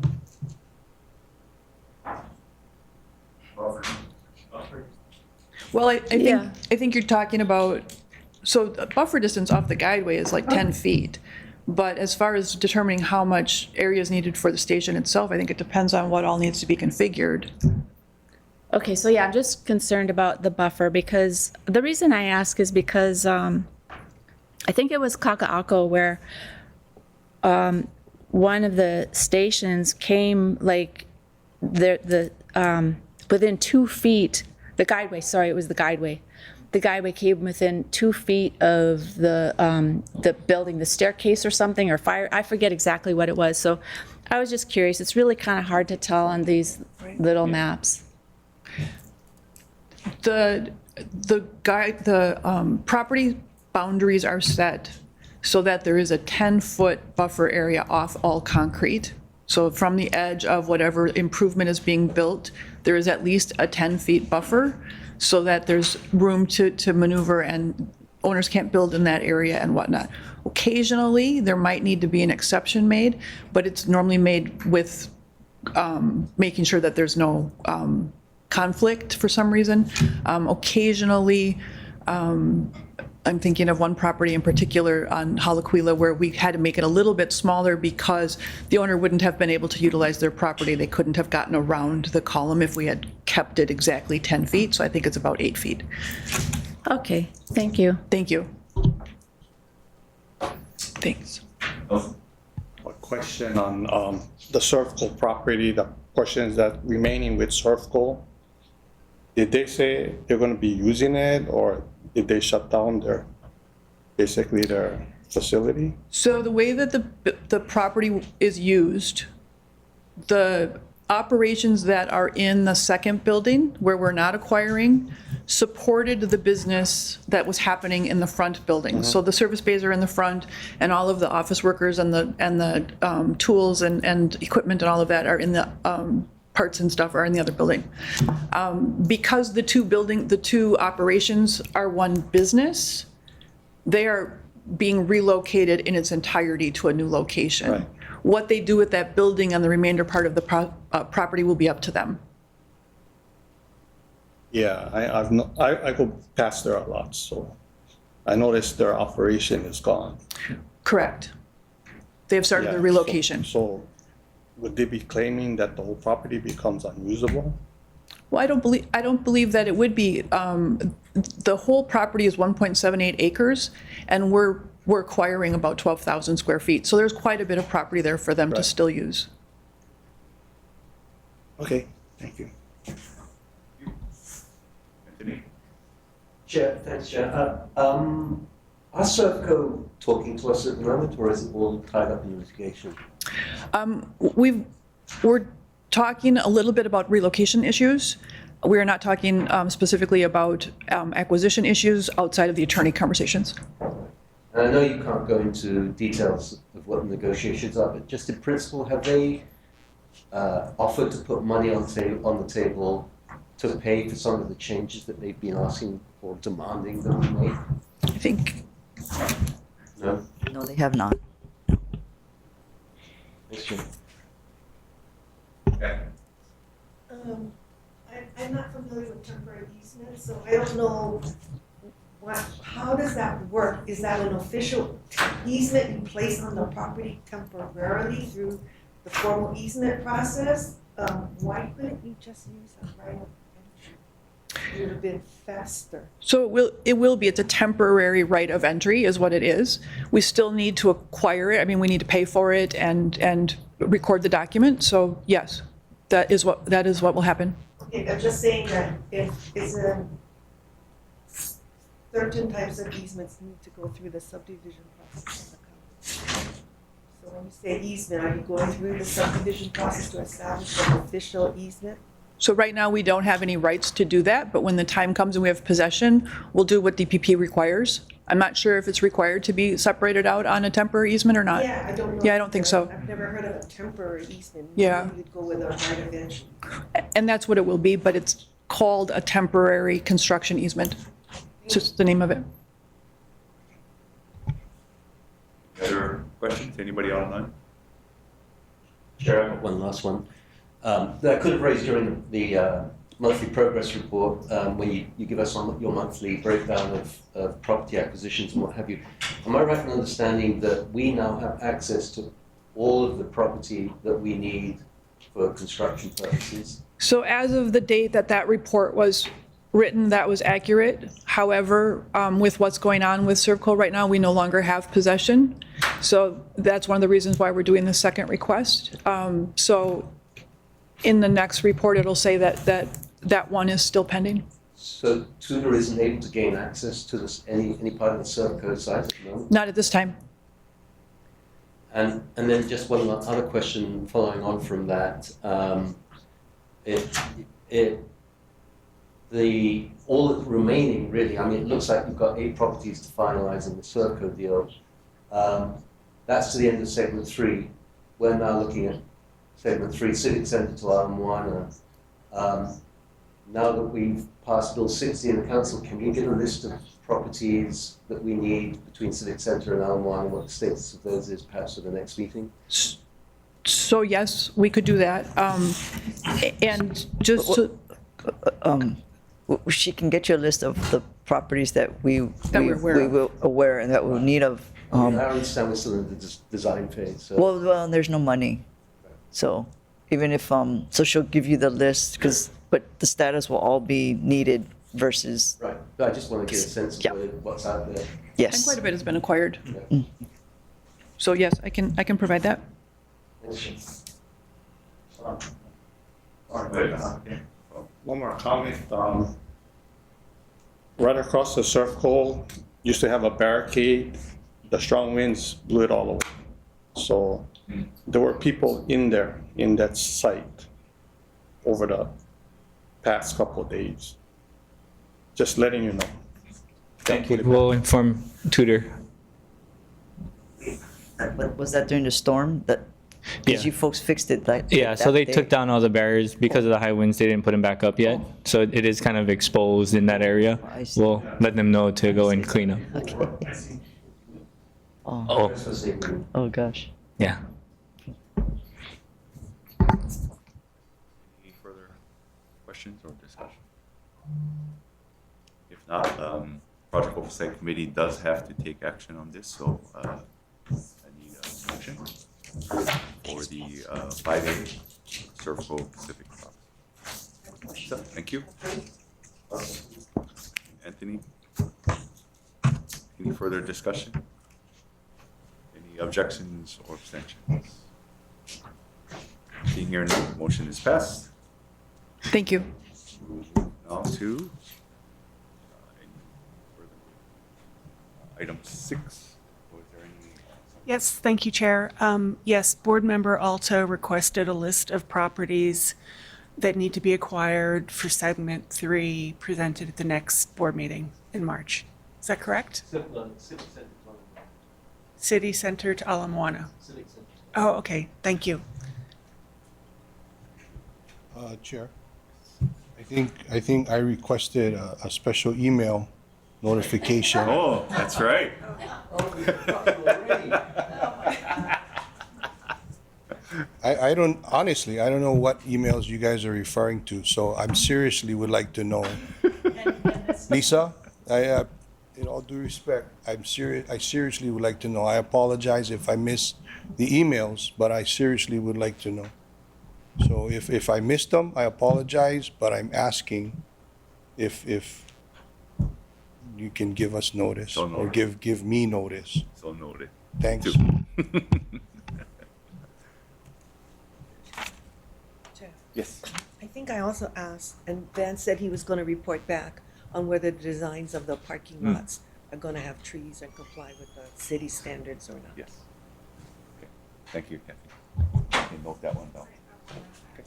Well, Yeah. I think you're talking about, so the buffer distance off the guideway is like 10 feet. But as far as determining how much area is needed for the station itself, I think it depends on what all needs to be configured. Okay, so yeah, I'm just concerned about the buffer because the reason I ask is because I think it was Kaka'ako where one of the stations came like within 2 feet, the guideway, sorry, it was the guideway. The guideway came within 2 feet of the building, the staircase or something, or fire, I forget exactly what it was. So I was just curious. It's really kind of hard to tell on these little maps. The property boundaries are set so that there is a 10-foot buffer area off all concrete. So from the edge of whatever improvement is being built, there is at least a 10-feet buffer so that there's room to maneuver and owners can't build in that area and whatnot. Occasionally, there might need to be an exception made, but it's normally made with making sure that there's no conflict for some reason. Occasionally, I'm thinking of one property in particular on Halaquila where we had to make it a little bit smaller because the owner wouldn't have been able to utilize their property. They couldn't have gotten around the column if we had kept it exactly 10 feet. So I think it's about 8 feet. Okay, thank you. Thank you. Thanks. A question on the Servco property. The question is that remaining with Servco, did they say they're going to be using it or did they shut down their facility? So the way that the property is used, the operations that are in the second building where we're not acquiring supported the business that was happening in the front building. So the service bays are in the front and all of the office workers and the tools and equipment and all of that are in the parts and stuff are in the other building. Because the two operations are one business, they are being relocated in its entirety to a new location. Right. What they do with that building and the remainder part of the property will be up to them. Yeah, I go past there a lot, so I noticed their operation is gone. Correct. They have started Yeah, the relocation. So would they be claiming that the whole property becomes unusable? Well, I don't believe that it would be. The whole property is 1.78 acres, and we're we're acquiring about 12,000 square feet. So there's quite a bit of property there for them to Right. still use. Okay, thank you. Anthony? Chair, thanks, Chair. Are Servco talking to us at the moment, or is it all tied up in litigation? We're talking a little bit about relocation issues. We are not talking specifically about acquisition issues outside of the attorney conversations. And I know you can't go into details of what the negotiations are, but just in principle, have they offered to put money on the table to pay for some of the changes that they've been asking or demanding that we make? I think, No? No, they have not. Thanks, Chair. I'm not familiar with temporary easement, so I don't know how does that work? Is that an official easement you place on the property temporarily through the formal easement process? Why couldn't you just use a right of entry? It would have been faster. so it's a temporary right of entry is what it is. We still need to acquire it. I mean, we need to pay for it and record the document. So yes, that is what will happen. Okay, I'm just saying that if it's certain types of easements need to go through the subdivision process. So when you say easement, are you going through the subdivision process to establish an official easement? So right now, we don't have any rights to do that, but when the time comes and we have possession, we'll do what DPP requires. I'm not sure if it's required to be separated out on a temporary easement or not. Yeah, I don't know. Yeah, I don't think so. I've never heard of a temporary easement. Yeah. Maybe you'd go with a right of entry. And that's what it will be, but it's called a temporary construction easement. It's just the name of it. Other questions? Anybody online? Chair, I've got one last one. That I could have raised during the monthly progress report, when you give us your monthly breakdown of property acquisitions and what have you. Am I right in understanding that we now have access to all of the property that we need for construction purposes? So as of the date that report was written, that was accurate. However, with what's going on with Servco right now, we no longer have possession. So that's one of the reasons why we're doing the second request. So in the next report, it'll say that one is still pending. So Tudor isn't able to gain access to any part of the Servco site at the moment? Not at this time. And then just one other question following on from that. All that's remaining really, I mean, it looks like you've got 8 properties to finalize in the Servco deal. That's to the end of segment 3. We're now looking at segment 3, Civic Centre to Al Moana. Now that we've passed Bill 60 in the council, can we get a list of properties that we need between Civic Centre and Al Moana, what the status of those is perhaps at the next meeting? So yes, we could do that. And just to, She can get you a list of the properties that we're aware and that we need of. I understand we're still in the design phase. So. Well, there's no money. So even if, so she'll give you the list, but the status will all be needed versus. Right, but I just want to get a sense of what's out there. and quite a bit has been acquired. Yeah. So yes, I can provide that. One more comment. Right across the Servco used to have a barricade. The strong winds blew it all away. So there were people in there, in that site, over the past couple of days. Just letting you know. Thank you. We'll inform Tudor. Was that during the storm? Because Yeah. you folks fixed it Yeah, so they took down all the barriers because of the high winds. They didn't put them back up yet. So it is kind of exposed in that area. I see. We'll let them know to go and clean up. Okay. Oh, Oh, gosh. yeah. Any further questions or discussion? If not, Project Oversight Committee does have to take action on this, so I need a motion for the 5A Servco Pacific Property. So, thank you. Anthony? Any further discussion? Any objections or abstentions? Seeing here none, motion is passed. Thank you. Now to any further- item 6. Was there any? Yes, thank you, Chair. Yes, Board Member Alto requested a list of properties that need to be acquired for Segment 3 presented at the next board meeting in March. Is that correct? City Center to Ala Moana. Oh, okay, thank you. Chair, I think I requested a special email notification. Oh, that's right. I don't, honestly, I don't know what emails you guys are referring to, so I'm seriously would like to know. Lisa, in all due respect, I seriously would like to know. I apologize if I missed the emails, but I seriously would like to know. So if I missed them, I apologize, but I'm asking if you can give us notice So or noted. give me notice. So noted. Thanks. Yes. I think I also asked, and Van said he was going to report back on whether the designs of the parking lots are going to have trees and comply with the city standards or not. Yes. Okay. Thank you, Kathy. You note that one down. Okay.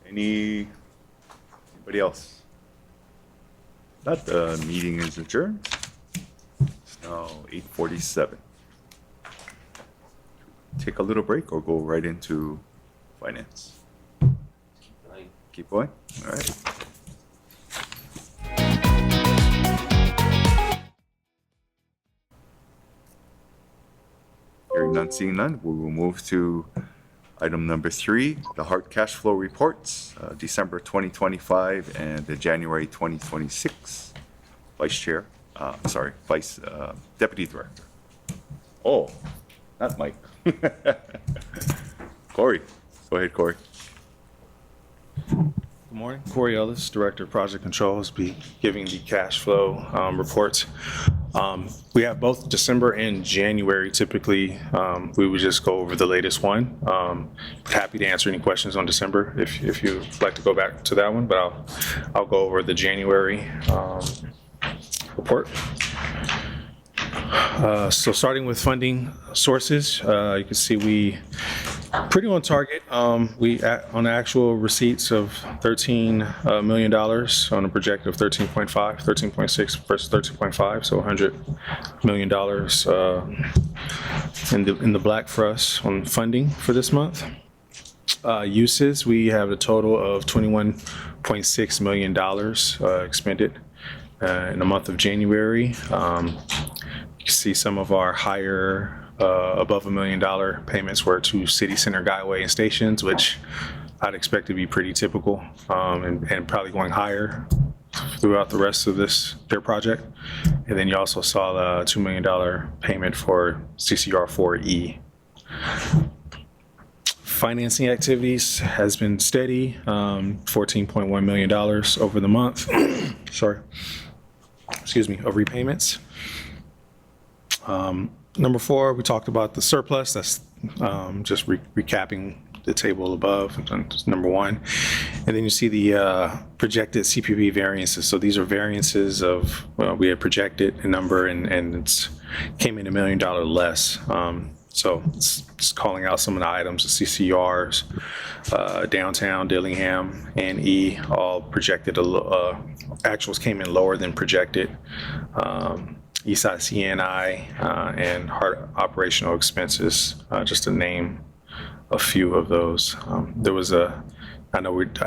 Anybody else? Not, the meeting is adjourned. It's now 8:47. Take a little break or go right into finance? Keep going? All right. Hearing none, seeing none, we will move to item number 3, the hard cash flow reports, December 2025 and the January 2026. Vice Deputy Director. Oh, not Mike. Corey. Go ahead, Corey. Good morning. Corey Ellis, Director of Project Controls, be giving the cash flow reports. We have both December and January. Typically, we would just go over the latest one. Happy to answer any questions on December if you'd like to go back to that one, but I'll go over the January report. So starting with funding sources, you can see we pretty on target. On actual receipts of $13 million on a project of 13.6 versus 13.5, so $100 million in the black for us on funding for this month. Uses, we have a total of $21.6 million expended in the month of January. You can see some of our higher above $1 million payments were to City Center, Guyway, and stations, which I'd expect to be pretty typical and probably going higher throughout the rest of their project. And then you also saw the $2 million payment for CCR 4E. Financing activities has been steady, $14.1 million over the month. Of repayments. Number 4, we talked about the surplus. That's just recapping the table above, number 1. And then you see the projected CPP variances. So these are variances of, we had projected a number and it came in $1 million less. So it's just calling out some of the items, the CCRs, downtown, Dillingham, and E, all projected, actuals came in lower than projected. Eastside CNI and hard operational expenses, just to name a few of those. There was I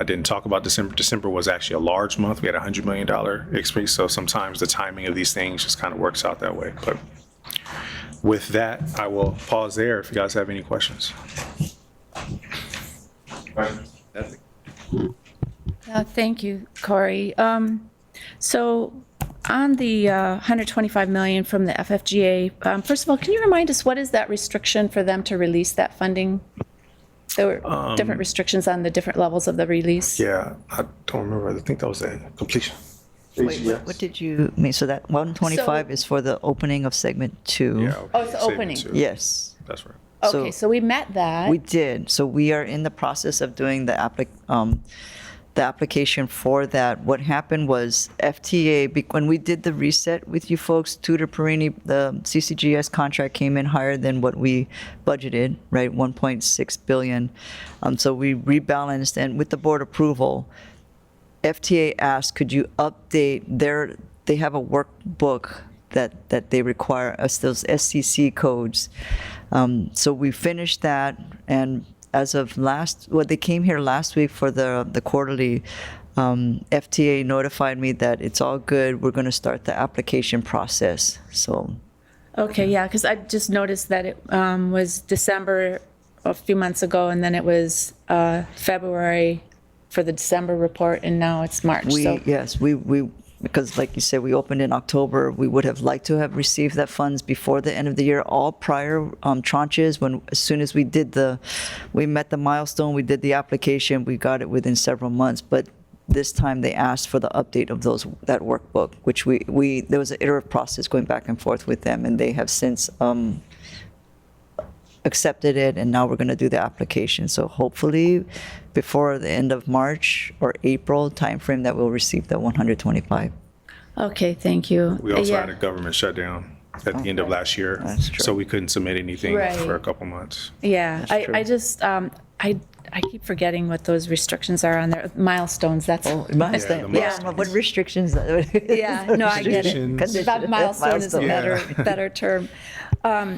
didn't talk about December. December was actually a large month. We had a $100 million increase, so sometimes the timing of these things just kind of works out that way. But with that, I will pause there if you guys have any questions. Thank you, Corey. So on the $125 million from the FFGA, first of all, can you remind us what is that restriction for them to release that funding? There were different restrictions on the different levels of the release. Yeah, I don't remember. I think that was a completion. Wait, what did you mean? So that 125 is for the opening of segment 2? Yeah. Oh, it's the segment opening. 2. Yes. That's right. Okay, so we met that. We did. So we are in the process of doing the application for that. What happened was FTA, when we did the reset with you folks, Tudor Perini, the CCGS contract came in higher than what we budgeted, right? 1.6 billion. So we rebalanced, and with the board approval, FTA asked, could you update they have a workbook that they require us, those SCC codes. So we finished that, and as of they came here last week for the quarterly, FTA notified me that it's all good. We're going to start the application process. So, Okay, yeah, because I just noticed that it was December a few months ago, and then it was February for the December report, and now it's March. So we because like you said, we opened in October. We would have liked to have received that funds before the end of the year. All prior tranches, as soon as we met the milestone, we did the application, we got it within several months. But this time they asked for the update of that workbook, which there was an iterative process going back and forth with them, and they have since accepted it, and now we're going to do the application. So hopefully before the end of March or April timeframe that we'll receive the 125. Okay, thank you. We also had a government shutdown at the end of last year, so we couldn't submit anything Right. for a couple months. Yeah, I just, I keep forgetting what those restrictions are on there. Milestones, that's. Milestone. Yeah, what restrictions? Yeah, no, I get it. Conditions. That milestone is a better term.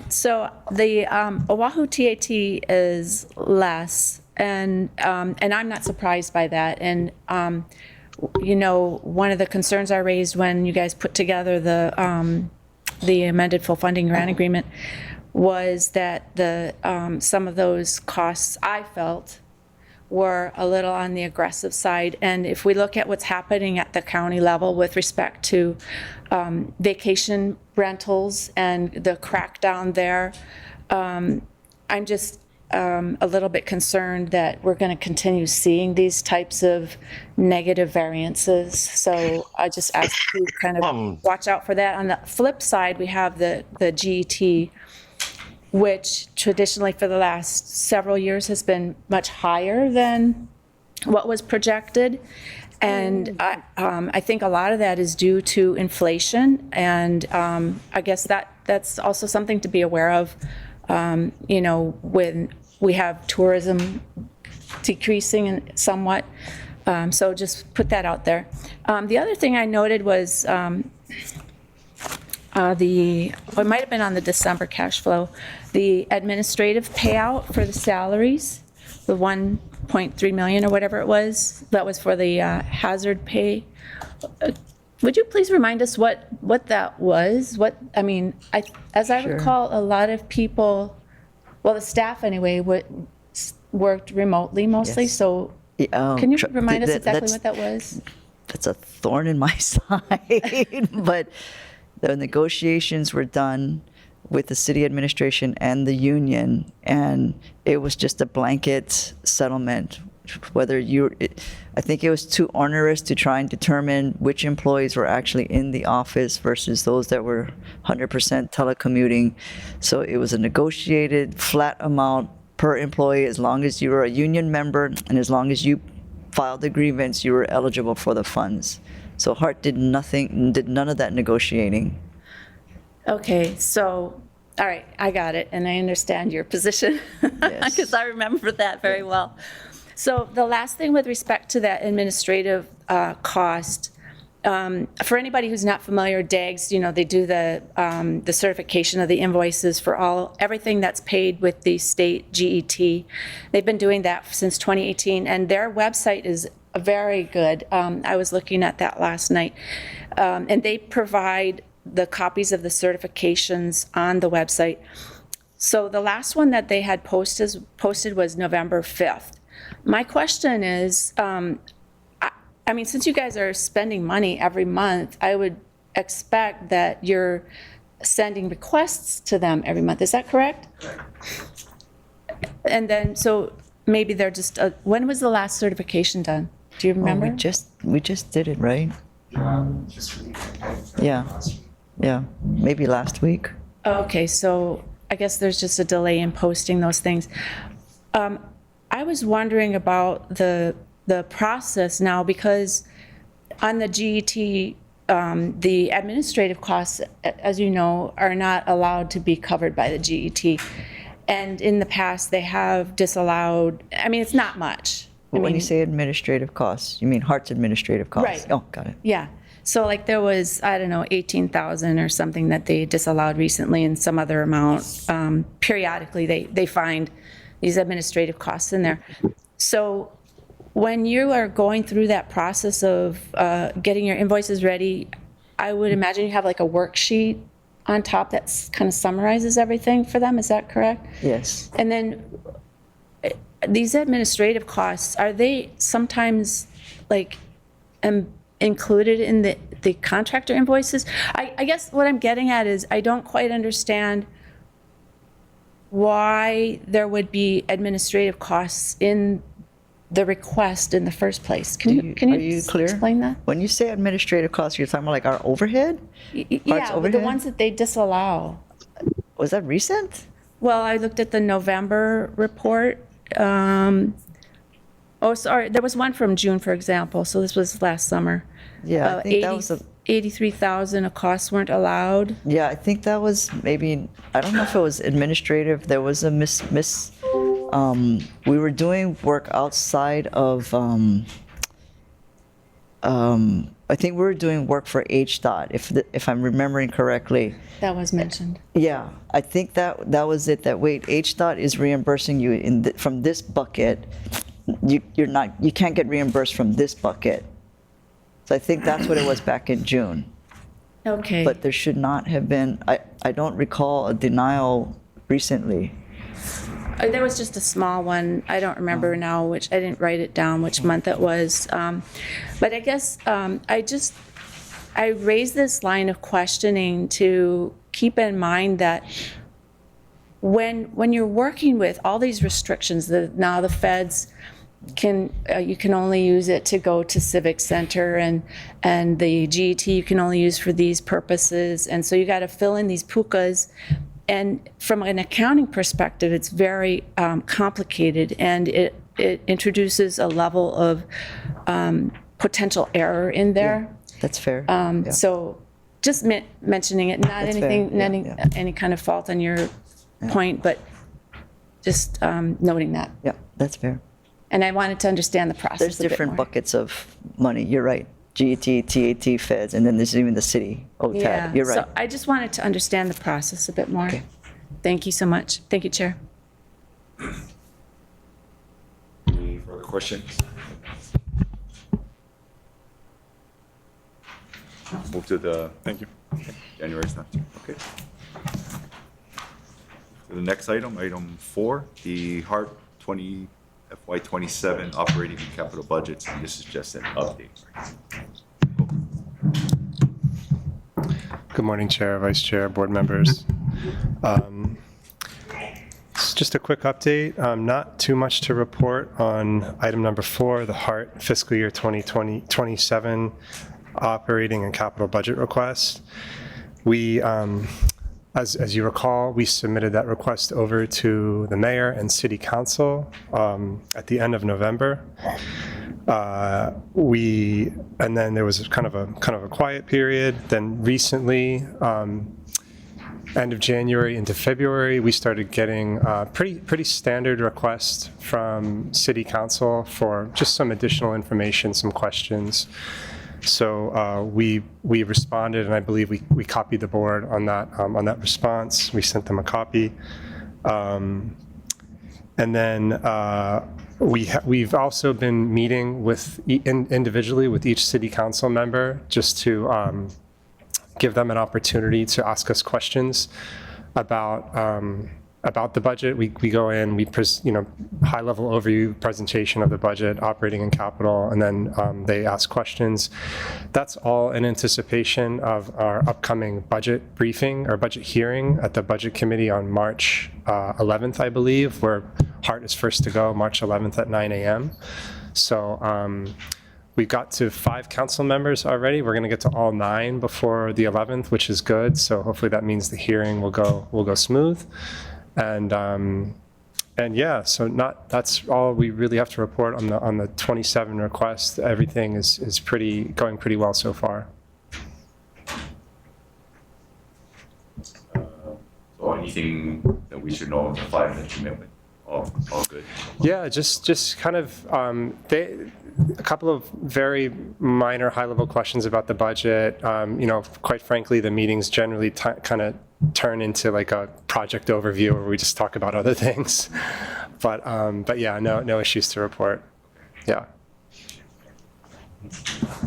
So the Oahu TAT is less, and I'm not surprised by that. And one of the concerns I raised when you guys put together the amended full funding grant agreement was that some of those costs I felt were a little on the aggressive side. And if we look at what's happening at the county level with respect to vacation rentals and the crackdown there, I'm just a little bit concerned that we're going to continue seeing these types of negative variances. So I just ask you to kind of watch out for that. On the flip side, we have the GET, which traditionally for the last several years has been much higher than what was projected. And I think a lot of that is due to inflation. And I guess that's also something to be aware of, when we have tourism decreasing somewhat. So just put that out there. The other thing I noted was it might have been on the December cash flow, the administrative payout for the salaries, the 1.3 million or whatever it was, that was for the hazard pay. Would you please remind us what that was? As I recall, a lot of people, well, the staff anyway, worked remotely mostly. Yes. So can you remind us exactly what that was? That's a thorn in my side, but the negotiations were done with the city administration and the union, and it was just a blanket settlement. I think it was too onerous to try and determine which employees were actually in the office versus those that were 100% telecommuting. So it was a negotiated flat amount per employee. As long as you were a union member and as long as you filed the grievance, you were eligible for the funds. So Hart did none of that negotiating. Okay, so, all right, I got it, and I understand your position, because I remember that very well. So the last thing with respect to that administrative cost, for anybody who's not familiar, DAGS, they do the certification of the invoices for everything that's paid with the state GET. They've been doing that since 2018, and their website is very good. I was looking at that last night, and they provide the copies of the certifications on the website. So the last one that they had posted was November 5th. My question is, since you guys are spending money every month, I would expect that you're sending requests to them every month. Is that correct? And then, so maybe they're just, when was the last certification done? Do you remember? We just did it, right? Yeah, maybe last week. Okay, so I guess there's just a delay in posting those things. I was wondering about the process now, because on the GET, the administrative costs, as you know, are not allowed to be covered by the GET. And in the past, they have disallowed, I mean, it's not much. When you say administrative costs, you mean Hart's administrative costs? Right. Oh, got it. Yeah. So like there was, I don't know, 18,000 or something that they disallowed recently, and some other amount. Periodically, they find these administrative costs in there. So when you are going through that process of getting your invoices ready, I would imagine you have like a worksheet on top that kind of summarizes everything for them. Is that correct? Yes. And then these administrative costs, are they sometimes like included in the contractor invoices? I guess what I'm getting at is I don't quite understand why there would be administrative costs in the request in the first place. Can you Are you clear? explain that? When you say administrative costs, you're talking about like our overhead? Hart's Yeah, the overhead? ones that they disallow. Was that recent? Well, I looked at the November report. Oh, sorry, there was one from June, for example, so this was last summer. Yeah, I think that was 83,000 of costs weren't allowed. Yeah, I think that was maybe, I don't know if it was administrative. There was a we were doing work outside of, I think we were doing work for HDOT, if I'm remembering correctly. That was mentioned. Yeah, I think that was it, that wait, HDOT is reimbursing you from this bucket. You can't get reimbursed from this bucket. So I think that's what it was back in June. Okay. But there should not have been, I don't recall a denial recently. There was just a small one. I don't remember now which, I didn't write it down which month it was. But I guess I raised this line of questioning to keep in mind that when you're working with all these restrictions, now the feds you can only use it to go to Civic Center, and the GET you can only use for these purposes. And so you got to fill in these pukas. And from an accounting perspective, it's very complicated, and it introduces a level of potential error in there. That's fair. So just mentioning it, not That's anything, fair. Yeah. any kind of fault on your point, but just noting that. Yeah, that's fair. And I wanted to understand the process There's a bit different more. buckets of money, you're right. GET, TAT, feds, and then there's even the city, OTAD, Yeah, you're right. so I just wanted to understand the process a bit more. Okay. Thank you so much. Thank you, Chair. Any further questions? Move to the. Thank you. January 17th, okay. To the next item, item 4, the HART FY27 operating and capital budgets, and this is just an update. Good morning, Chair, Vice Chair, board members. It's just a quick update. Not too much to report on item number 4, the HART fiscal year 2027 operating and capital budget request. We, as you recall, we submitted that request over to the mayor and city council at the end of November. And then there was kind of a quiet period. Then recently, end of January into February, we started getting pretty standard requests from city council for just some additional information, some questions. So we responded, and I believe we copied the board on that response. We sent them a copy, and then we've also been meeting with individually with each city council member just to give them an opportunity to ask us questions about the budget. We go in, high-level overview presentation of the budget, operating and capital, and then they ask questions. That's all in anticipation of our upcoming budget briefing or budget hearing at the Budget Committee on March 11th, I believe, where HART is first to go, March 11th at 9 a.m. So we got to 5 council members already. We're going to get to all 9 before the 11th, which is good. So hopefully that means the hearing will go smooth. And yeah, so that's all we really have to report on the 27 requests. Everything is going pretty well so far. So anything that we should know of the 5 that you met with? All good? Yeah, just kind of a couple of very minor high-level questions about the budget. Quite frankly, the meetings generally kind of turn into like a project overview where we just talk about other things. But yeah, no issues to report. Yeah.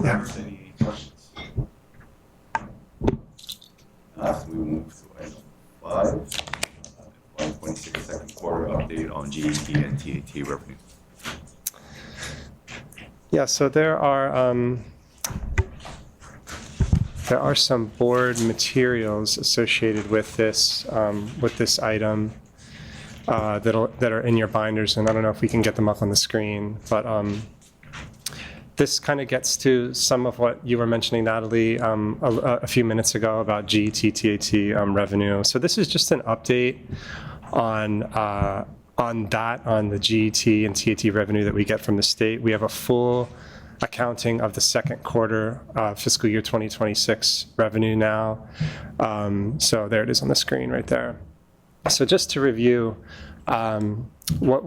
Any questions? We move to item 5. 1.6 second quarter update on GET and TAT revenue. Yeah, so there are some board materials associated with this item that are in your binders, and I don't know if we can get them up on the screen, but this kind of gets to some of what you were mentioning, Natalie, a few minutes ago about GET, TAT revenue. So this is just an update on the GET and TAT revenue that we get from the state. We have a full accounting of the second quarter fiscal year 2026 revenue now. So there it is on the screen right there. So just to review, what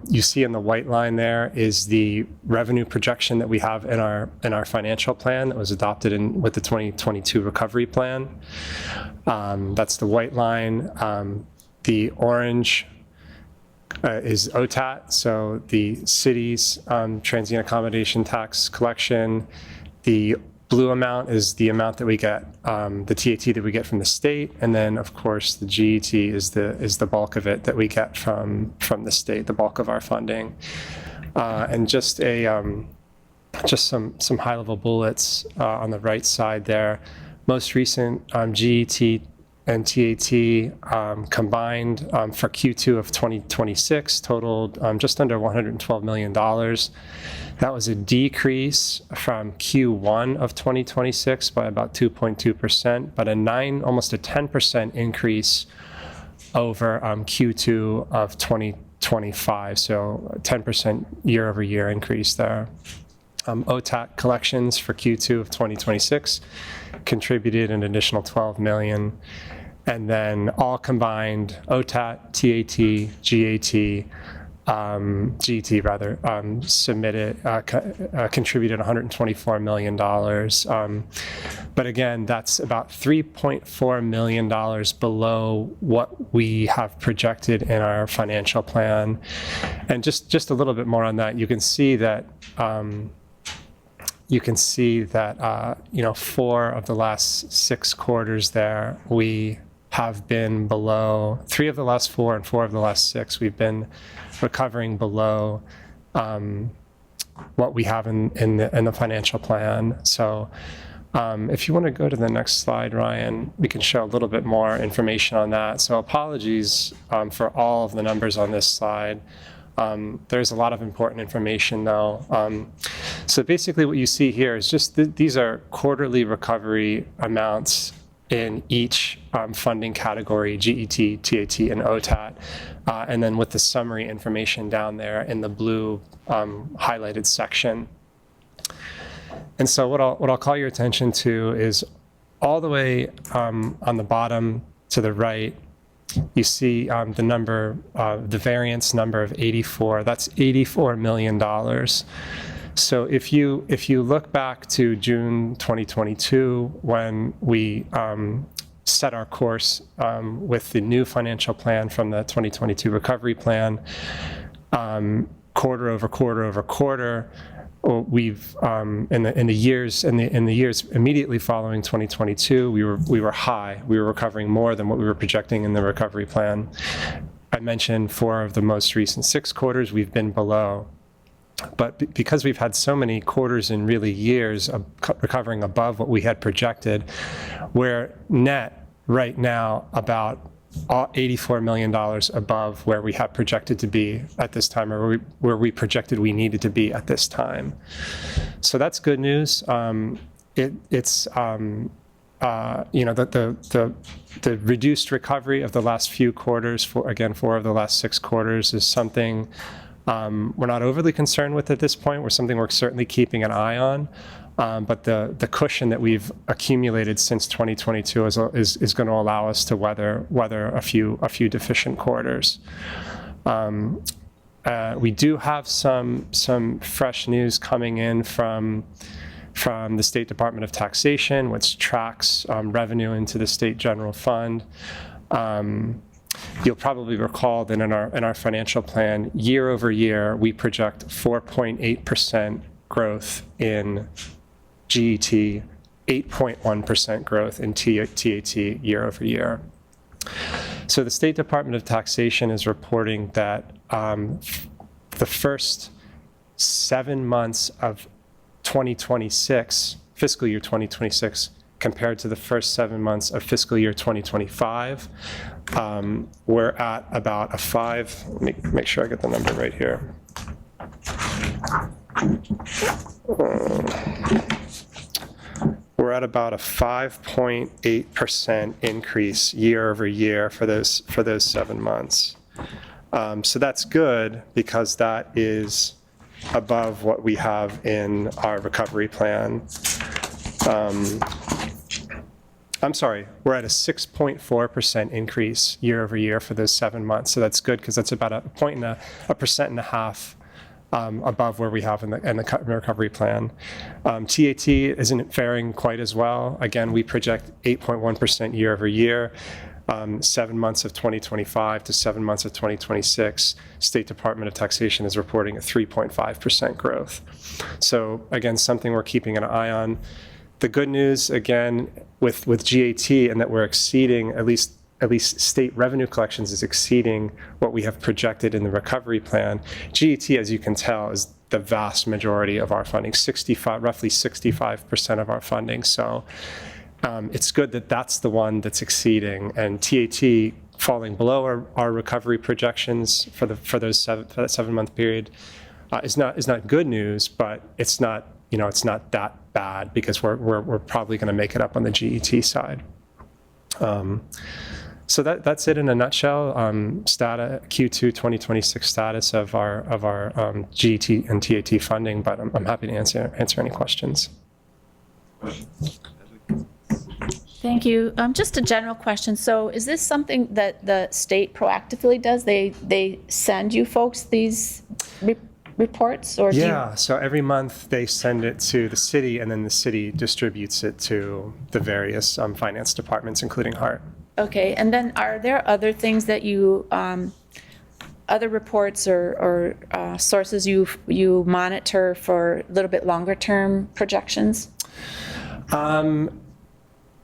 you see in the white line there is the revenue projection that we have in our financial plan that was adopted with the 2022 recovery plan. That's the white line. The orange is OTAT, so the city's transient accommodation tax collection. The blue amount is the amount that we get, the TAT that we get from the state, and then of course the GET is the bulk of it that we get from the state, the bulk of our funding. And just some high-level bullets on the right side there. Most recent GET and TAT combined for Q2 of 2026 totaled just under $112 million. That was a decrease from Q1 of 2026 by about 2.2%, but almost a 10% increase over Q2 of 2025, so a 10% year-over-year increase there. OTAT collections for Q2 of 2026 contributed an additional $12 million. And then all combined, OTAT, TAT, contributed $124 million. But again, that's about $3.4 million below what we have projected in our financial plan. And just a little bit more on that, you can see that 4 of the last 6 quarters there, we have been below 3 of the last 4 and 4 of the last 6. We've been recovering below what we have in the financial plan. So if you want to go to the next slide, Ryan, we can show a little bit more information on that. So apologies for all of the numbers on this slide. There's a lot of important information though. So basically what you see here is just these are quarterly recovery amounts in each funding category, GET, TAT, and OTAT, and then with the summary information down there in the blue highlighted section. And so what I'll call your attention to is all the way on the bottom to the right, you see the number, the variance number of 84. That's $84 million. So if you look back to June 2022, when we set our course with the new financial plan from the 2022 recovery plan, quarter over quarter over quarter, we've in the years immediately following 2022, we were high. We were recovering more than what we were projecting in the recovery plan. I mentioned 4 of the most recent 6 quarters we've been below. But because we've had so many quarters and really years of recovering above what we had projected, we're net right now about $84 million above where we had projected to be at this time, or where we projected we needed to be at this time. So that's good news. It's you know, the reduced recovery of the last few quarters, 4 of the last 6 quarters, is something we're not overly concerned with at this point. We're certainly keeping an eye on. But the cushion that we've accumulated since 2022 is going to allow us to weather a few deficient quarters. We do have some fresh news coming in from the State Department of Taxation, which tracks revenue into the state general fund. You'll probably recall that in our financial plan, year over year, we project 4.8% growth in GET, 8.1% growth in TAT year over year. So the State Department of Taxation is reporting that the first 7 months of 2026, fiscal year 2026, compared to the first 7 months of fiscal year 2025, we're at about a 5, let me make sure I get the number right here. We're at about a 5.8% increase year over year for those 7 months. So that's good because that is above what we have in our recovery plan. I'm sorry, we're at a 6.4% increase year over year for those 7 months. So that's good because that's about a 1.5% above where we have in the recovery plan. TAT isn't faring quite as well. Again, we project 8.1% year over year. 7 months of 2025 to 7 months of 2026, State Department of Taxation is reporting a 3.5% growth. So again, something we're keeping an eye on. The good news, again, with GAT, and that we're exceeding, at least state revenue collections is exceeding what we have projected in the recovery plan. GAT, as you can tell, is the vast majority of our funding, roughly 65% of our funding. So it's good that that's the one that's exceeding, and TAT falling below our recovery projections for that 7-month period is not good news, but it's not that bad because we're probably going to make it up on the GET side. So that's it in a nutshell. Q2 2026 status of our GET and TAT funding, but I'm happy to answer any questions. Thank you. Just a general question. So is this something that the state proactively does? They send you folks these reports, or yeah, so every month they send it to the city, and then the city distributes it to the various finance departments, including HART. Okay, and then are there other things that you, other reports or sources you monitor for a little bit longer term projections?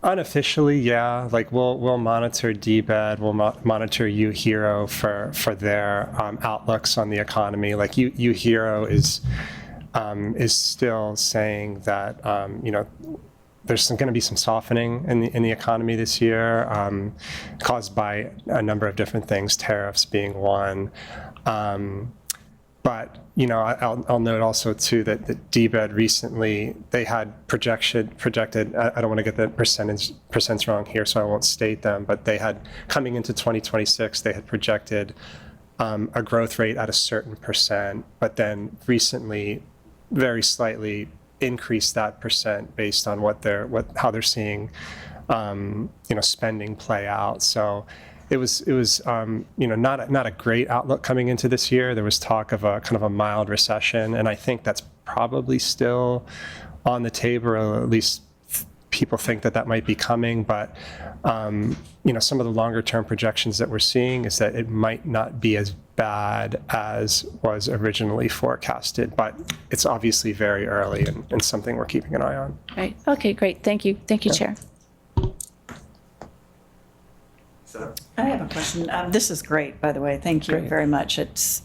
Unofficially, yeah. Like we'll monitor DBED, we'll monitor UHERO for their outlooks on the economy. Like UHERO is still saying that there's going to be some softening in the economy this year, caused by a number of different things, tariffs being one. But I'll note also too that DBED recently, they had projected. I don't want to get the percents wrong here, so I won't state them. But they had, coming into 2026, they had projected a growth rate at a certain percent, but then recently, very slightly increased that percent based on how they're seeing spending play out. So it was not a great outlook coming into this year. There was talk of a kind of a mild recession, and I think that's probably still on the table, or at least people think that might be coming. But some of the longer term projections that we're seeing is that it might not be as bad as was originally forecasted, but it's obviously very early and something we're keeping an eye on. Right. Okay, great. Thank you. Thank you, Chair. I have a question. This is great, by the way. Thank you very much. It's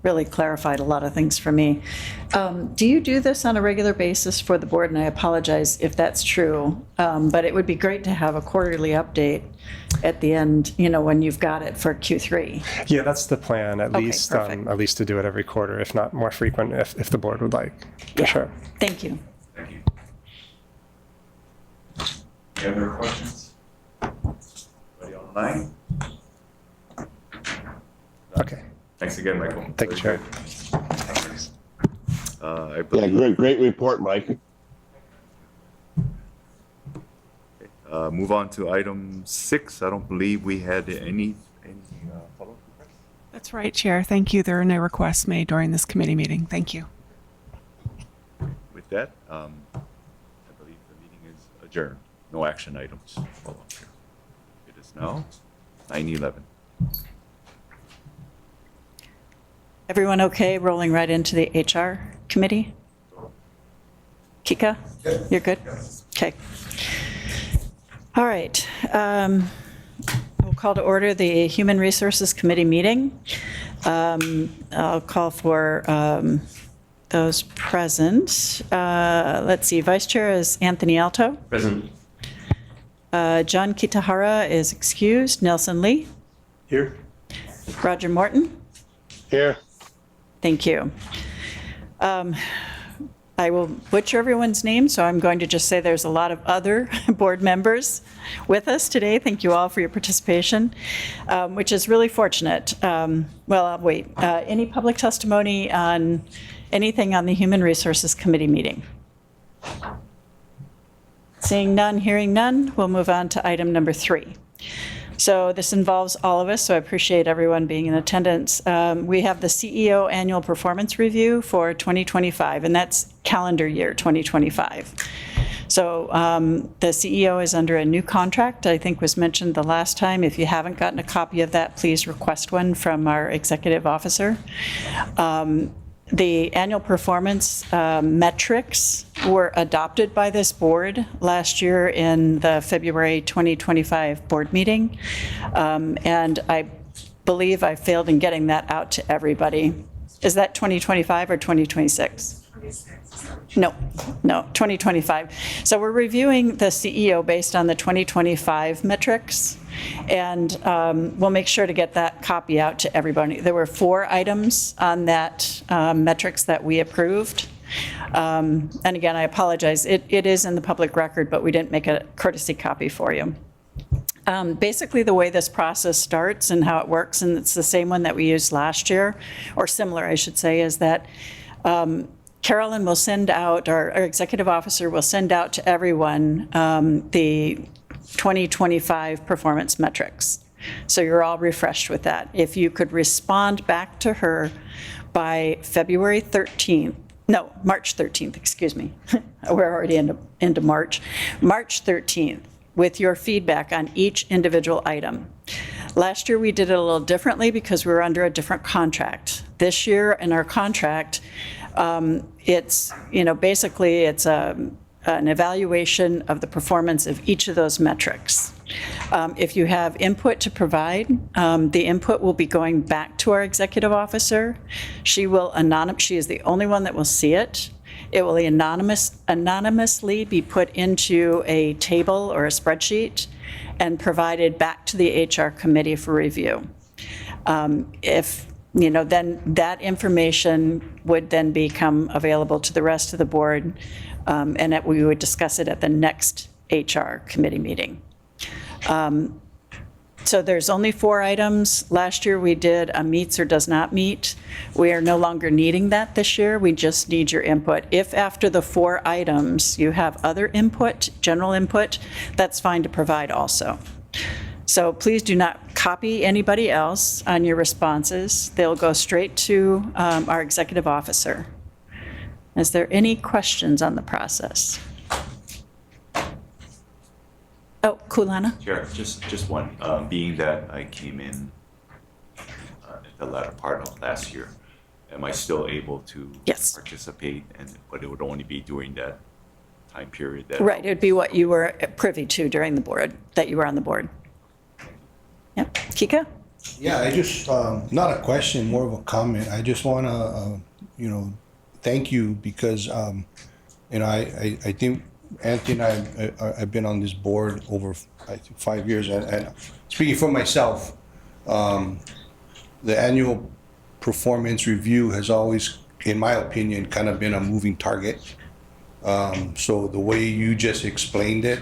really clarified a lot of things for me. Do you do this on a regular basis for the board? And I apologize if that's true, but it would be great to have a quarterly update at the end, you know, when you've got it for Q3. Yeah, that's the plan, Okay, perfect. at least to do it every quarter, if not more frequent, if the board would like, for sure. Thank you. Thank you. Any other questions? Anybody online? Okay. Thanks again, Michael. Thank you, Chair. I Yeah, believe, great report, Mike. move on to item 6. I don't believe we had any follow-up requests. That's right, Chair. Thank you. There are no requests made during this committee meeting. Thank you. With that, I believe the meeting is adjourned. No action items. It is now 9:11. Everyone okay rolling right into the HR committee? Kika? You're good? Okay. All right. We'll call to order the Human Resources Committee meeting. I'll call for those present. Let's see, Vice Chair is Anthony Alto. Present. John Kitahara is excused. Nelson Lee. Here. Roger Morton. Here. Thank you. I will butcher everyone's name, so I'm going to just say there's a lot of other board members with us today. Thank you all for your participation, which is really fortunate. Well, I'll wait. Any public testimony on anything on the Human Resources Committee meeting? Seeing none, hearing none, we'll move on to item number 3. So this involves all of us, so I appreciate everyone being in attendance. We have the CEO Annual Performance Review for 2025, and that's calendar year 2025. So the CEO is under a new contract, I think was mentioned the last time. If you haven't gotten a copy of that, please request one from our executive officer. The annual performance metrics were adopted by this board last year in the February 2025 board meeting. And I believe I failed in getting that out to everybody. Is that 2025 or 2026? No, 2025. So we're reviewing the CEO based on the 2025 metrics, and we'll make sure to get that copy out to everybody. There were 4 items on that metrics that we approved. And again, I apologize. It is in the public record, but we didn't make a courtesy copy for you. Basically, the way this process starts and how it works, and it's the same one that we used last year, or similar, I should say, is that Carolyn will send out, our executive officer will send out to everyone the 2025 performance metrics. So you're all refreshed with that. If you could respond back to her by March 13th, excuse me. We're already into March. March 13th, with your feedback on each individual item. Last year, we did it a little differently because we were under a different contract. This year, in our contract, it's, basically it's an evaluation of the performance of each of those metrics. If you have input to provide, the input will be going back to our executive officer. She is the only one that will see it. It will anonymously be put into a table or a spreadsheet and provided back to the HR committee for review. Then that information would then become available to the rest of the board, and we would discuss it at the next HR committee meeting. So there's only 4 items. Last year we did a meets or does not meet. We are no longer needing that this year. We just need your input. If after the 4 items you have other input, general input, that's fine to provide also. So please do not copy anybody else on your responses. They'll go straight to our executive officer. Is there any questions on the process? Oh, Kulana? Chair, just one. Being that I came in at the latter part of last year, am I still able to participate? But it would only be during that time period. Right, it would be what you were privy to during the board, that you were on the board. Yep. Kika? Yeah, I just, not a question, more of a comment. I just want to, thank you because, I think Anthony and I've been on this board over, I think, 5 years, and speaking for myself, the annual performance review has always, in my opinion, kind of been a moving target. So the way you just explained it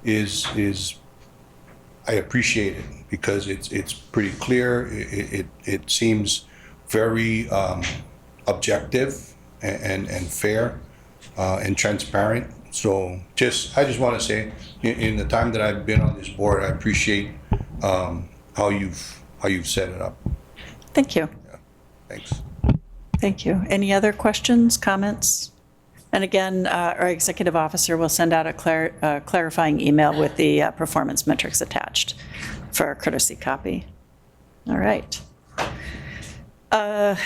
is I appreciate it because it's pretty clear. It seems very objective and fair and transparent. So I just want to say, in the time that I've been on this board, I appreciate how you've set it up. Thank you. Thanks. Thank you. Any other questions, comments? And again, our executive officer will send out a clarifying email with the performance metrics attached for a courtesy copy. All right. Then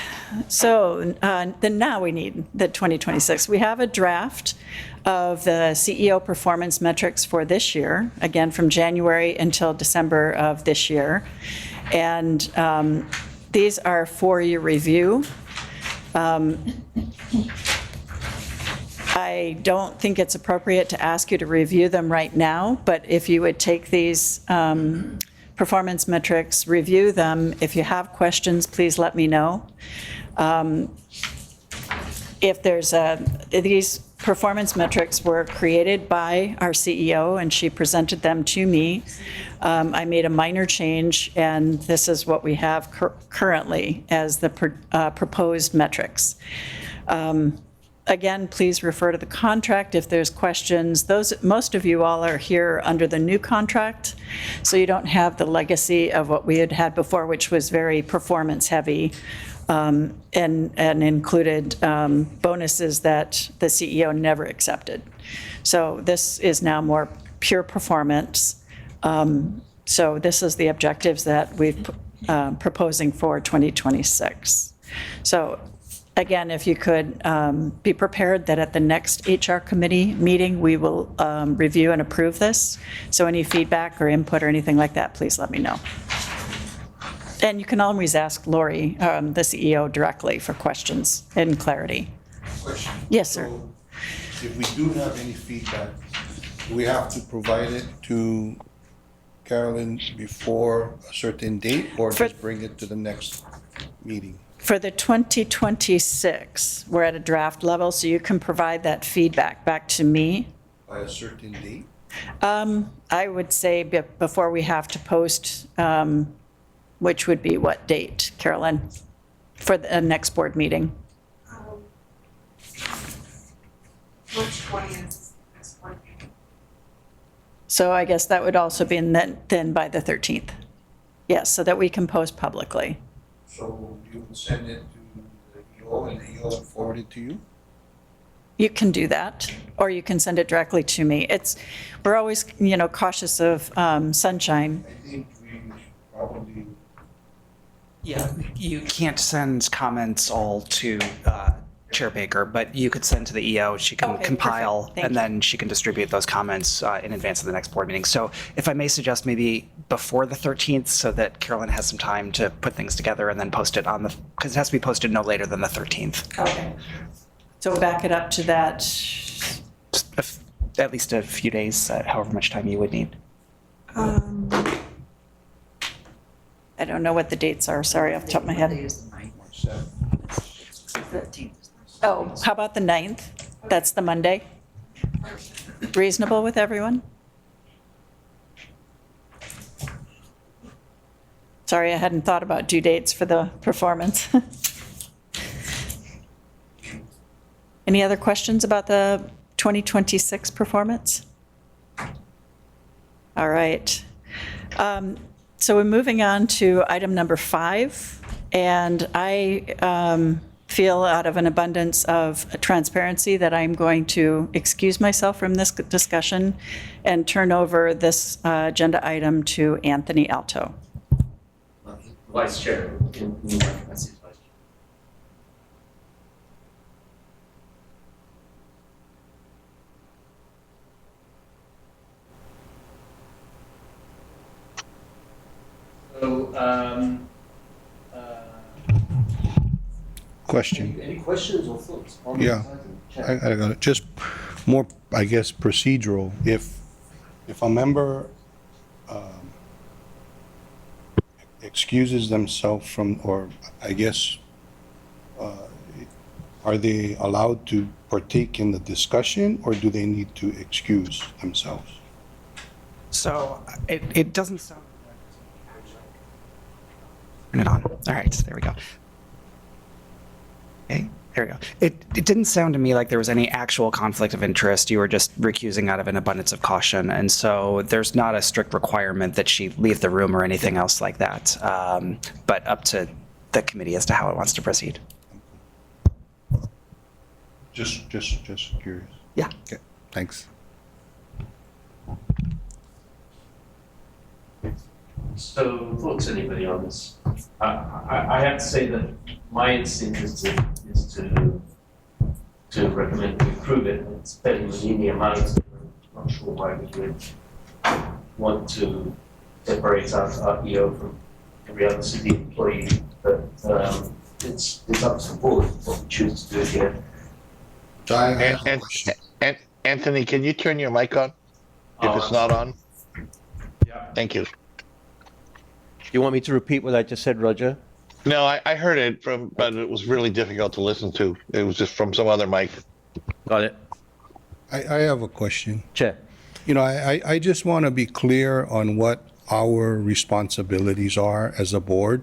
now we need the 2026. We have a draft of the CEO performance metrics for this year, again, from January until December of this year. And these are for your review. I don't think it's appropriate to ask you to review them right now, but if you would take these performance metrics, review them. If you have questions, please let me know. If there's these performance metrics were created by our CEO, and she presented them to me. I made a minor change, and this is what we have currently as the proposed metrics. Again, please refer to the contract if there's questions. Most of you all are here under the new contract, so you don't have the legacy of what we had before, which was very performance heavy and included bonuses that the CEO never accepted. So this is now more pure performance. So this is the objectives that we're proposing for 2026. So again, if you could be prepared that at the next HR committee meeting, we will review and approve this. So any feedback or input or anything like that, please let me know. And you can always ask Lori, the CEO, directly for questions and clarity. Question. Yes, sir. So if we do have any feedback, do we have to provide it to Carolyn before a certain date, or just bring it to the next meeting? For the 2026, we're at a draft level, so you can provide that feedback back to me. By a certain date? I would say before we have to post, which would be what date, Carolyn, for the next board meeting? March 20th, next board meeting. So I guess that would also be then by the 13th. Yes, so that we can post publicly. So you can send it to the EO and the EO will forward it to you? You can do that, or you can send it directly to me. We're always, cautious of sunshine. I think we should probably. Yeah, you can't send comments all to Chair Baker, but you could send to the EO. She can compile, and then she can distribute those comments in advance of the next board meeting. So if I may suggest maybe before the 13th, so that Carolyn has some time to put things together and then post it because it has to be posted no later than the 13th. Okay. So back it up to that. At least a few days, however much time you would need. I don't know what the dates are, sorry, off the top of my head. Oh, how about the 9th? That's the Monday? Reasonable with everyone? Sorry, I hadn't thought about due dates for the performance. Any other questions about the 2026 performance? All right. So we're moving on to item number 5, and I feel out of an abundance of transparency that I'm going to excuse myself from this discussion and turn over this agenda item to Anthony Alto. Vice Chair. So, Question. Any questions or thoughts on Yeah, this item? I got it. Just more, I guess, procedural. If a member excuses themselves from, or I guess, are they allowed to partake in the discussion, or do they need to excuse themselves? So it doesn't sound. Turn it on. All right, there we go. Okay, there we go. It didn't sound to me like there was any actual conflict of interest. You were just recusing out of an abundance of caution, and so there's not a strict requirement that she leave the room or anything else like that. But up to the committee as to how it wants to proceed. Just curious. Yeah. Okay, thanks. So, thoughts, anybody on this? I have to say that my instinct is to recommend we approve it. It's fairly linear amount. I'm not sure why we would want to separate our EO from every other city employee, but it's up to the board what we choose to do here. Anthony, can you turn your mic on if it's not on? Yeah. Thank you. You want me to repeat what I just said, Roger? No, I heard it but it was really difficult to listen to. It was just from some other mic. Got it. I have a question. Chair. You know, I just want to be clear on what our responsibilities are as a board.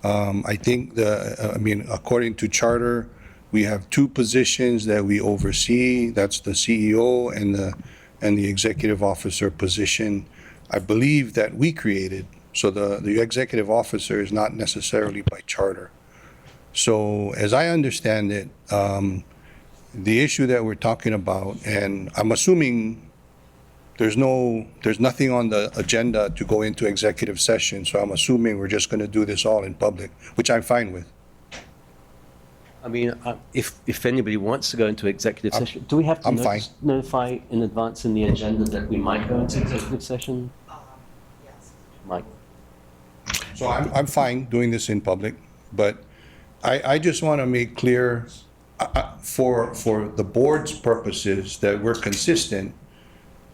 I think according to charter, we have two positions that we oversee. That's the CEO and the executive officer position. I believe that we created. So the executive officer is not necessarily by charter. So as I understand it, the issue that we're talking about, and I'm assuming there's nothing on the agenda to go into executive session, so I'm assuming we're just going to do this all in public, which I'm fine with. I mean, if anybody wants to go into executive session, do we have to notify in advance in the agenda that we might go into executive session? Yes. Mike. So I'm fine doing this in public, but I just want to make clear for the board's purposes that we're consistent.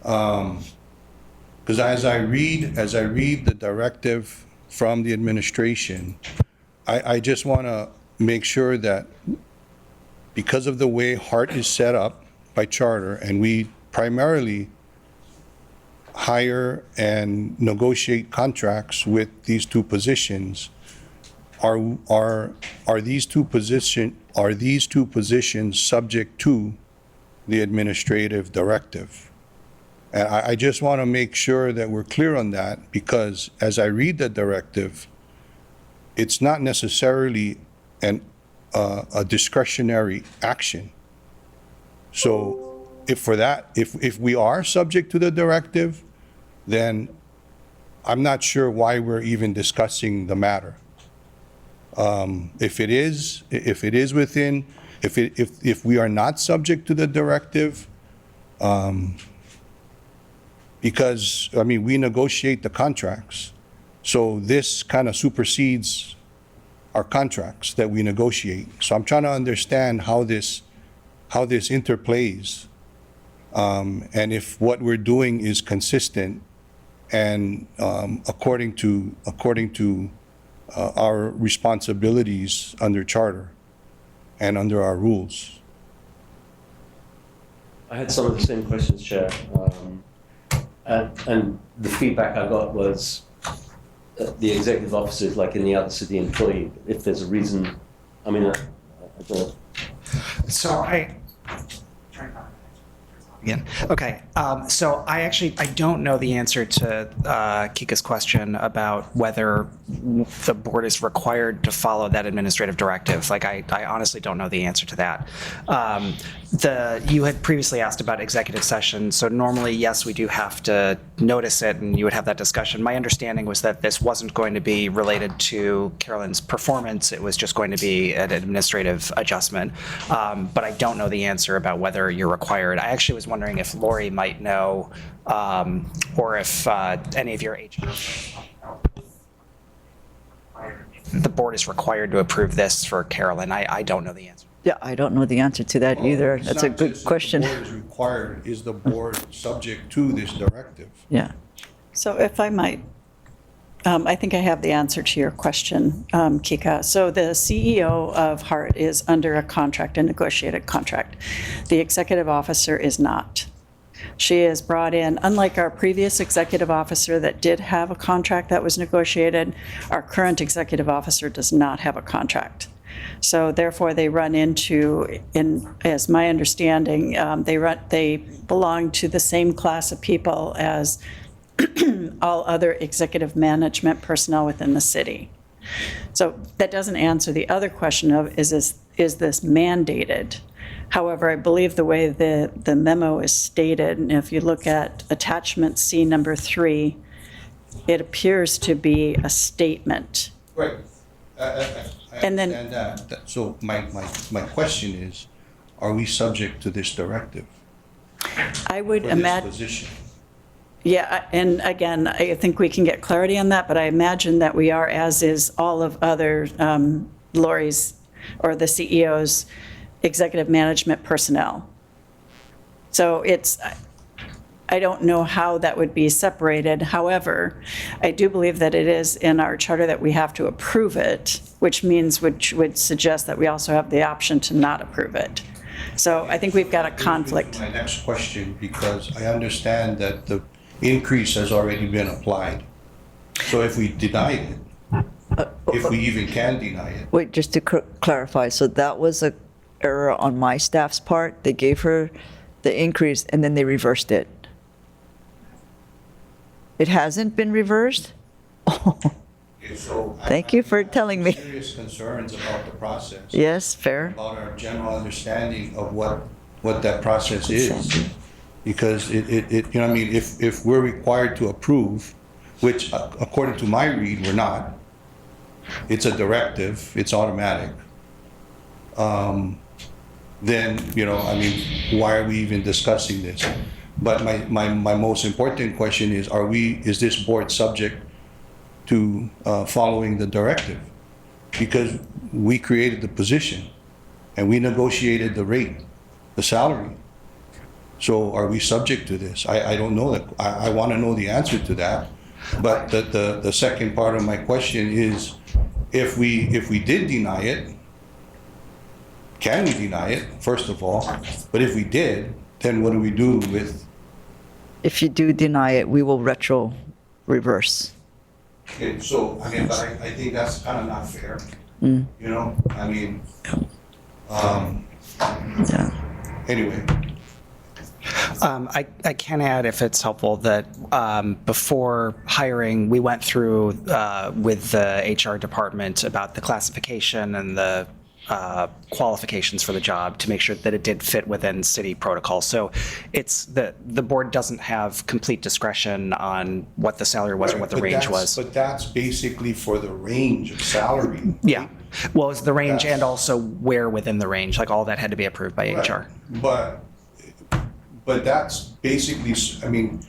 Because as I read the directive from the administration, I just want to make sure that because of the way HART is set up by charter, and we primarily hire and negotiate contracts with these two positions, are these two positions subject to the administrative directive? And I just want to make sure that we're clear on that, because as I read the directive, it's not necessarily a discretionary action. So if we are subject to the directive, then I'm not sure why we're even discussing the matter. If we are not subject to the directive, because I mean, we negotiate the contracts, so this kind of supersedes our contracts that we negotiate. So I'm trying to understand how this interplays, and if what we're doing is consistent and according to our responsibilities under charter and under our rules. I had some of the same questions, Chair. And the feedback I got was the executive officer is like any other city employee. If there's a reason, I mean, I don't know. So again. Okay, so I don't know the answer to Kika's question about whether the board is required to follow that administrative directive. Like, I honestly don't know the answer to that. You had previously asked about executive session, so normally, yes, we do have to notice it and you would have that discussion. My understanding was that this wasn't going to be related to Carolyn's performance, it was just going to be an administrative adjustment. But I don't know the answer about whether you're required. I actually was wondering if Lori might know, or if any of your agents, the board is required to approve this for Carolyn. I don't know the answer. Yeah, I don't know the answer to that either. It's That's a not good just that question. The board is required, is the board subject to this directive? Yeah. So if I might, I think I have the answer to your question, Kika. So the CEO of HART is under a contract, a negotiated contract. The executive officer is not. She is brought in, unlike our previous executive officer that did have a contract that was negotiated, our current executive officer does not have a contract. So therefore, they run into, as my understanding, they belong to the same class of people as all other executive management personnel within the city. So that doesn't answer the other question of, is this mandated? However, I believe the way the memo is stated, and if you look at attachment C number 3, it appears to be a statement. Right. And then- understand that. So my question is, are we subject to this directive? I would For this imagine. position? Yeah, and again, I think we can get clarity on that, but I imagine that we are, as is all of other Lori's or the CEO's executive management personnel. So I don't know how that would be separated. However, I do believe that it is in our charter that we have to approve it, which would suggest that we also have the option to not approve it. So I think we've got a conflict. My next question, because I understand that the increase has already been applied. So if we deny it, if we even can deny it, Wait, just to clarify, so that was a error on my staff's part? They gave her the increase and then they reversed it? It hasn't been reversed? so Thank you for telling me. serious concerns about the process. Yes, fair. About our general understanding of what that process is. Because it you know what I mean, if we're required to approve, which according to my read, we're not, it's a directive, it's automatic, then, you know, I mean, why are we even discussing this? But my most important question is, is this board subject to following the directive? Because we created the position and we negotiated the rate, the salary. So are we subject to this? I don't know that. I want to know the answer to that. But the second part of my question is, if we did deny it, can we deny it, first of all? But if we did, then what do we do with? If you do deny it, we will reverse. Okay, so, I mean, but I think that's kind of not fair. Mm. You know, I mean, anyway. I can add, if it's helpful, that before hiring, we went through with the HR department about the classification and the qualifications for the job to make sure that it did fit within city protocol. So it's the board doesn't have complete discretion on what the salary was or what the range was. But that's basically for the range of salary. Yeah. Well, it's the range and also where within the range, like all that had to be approved by Right. HR. But that's basically, I mean,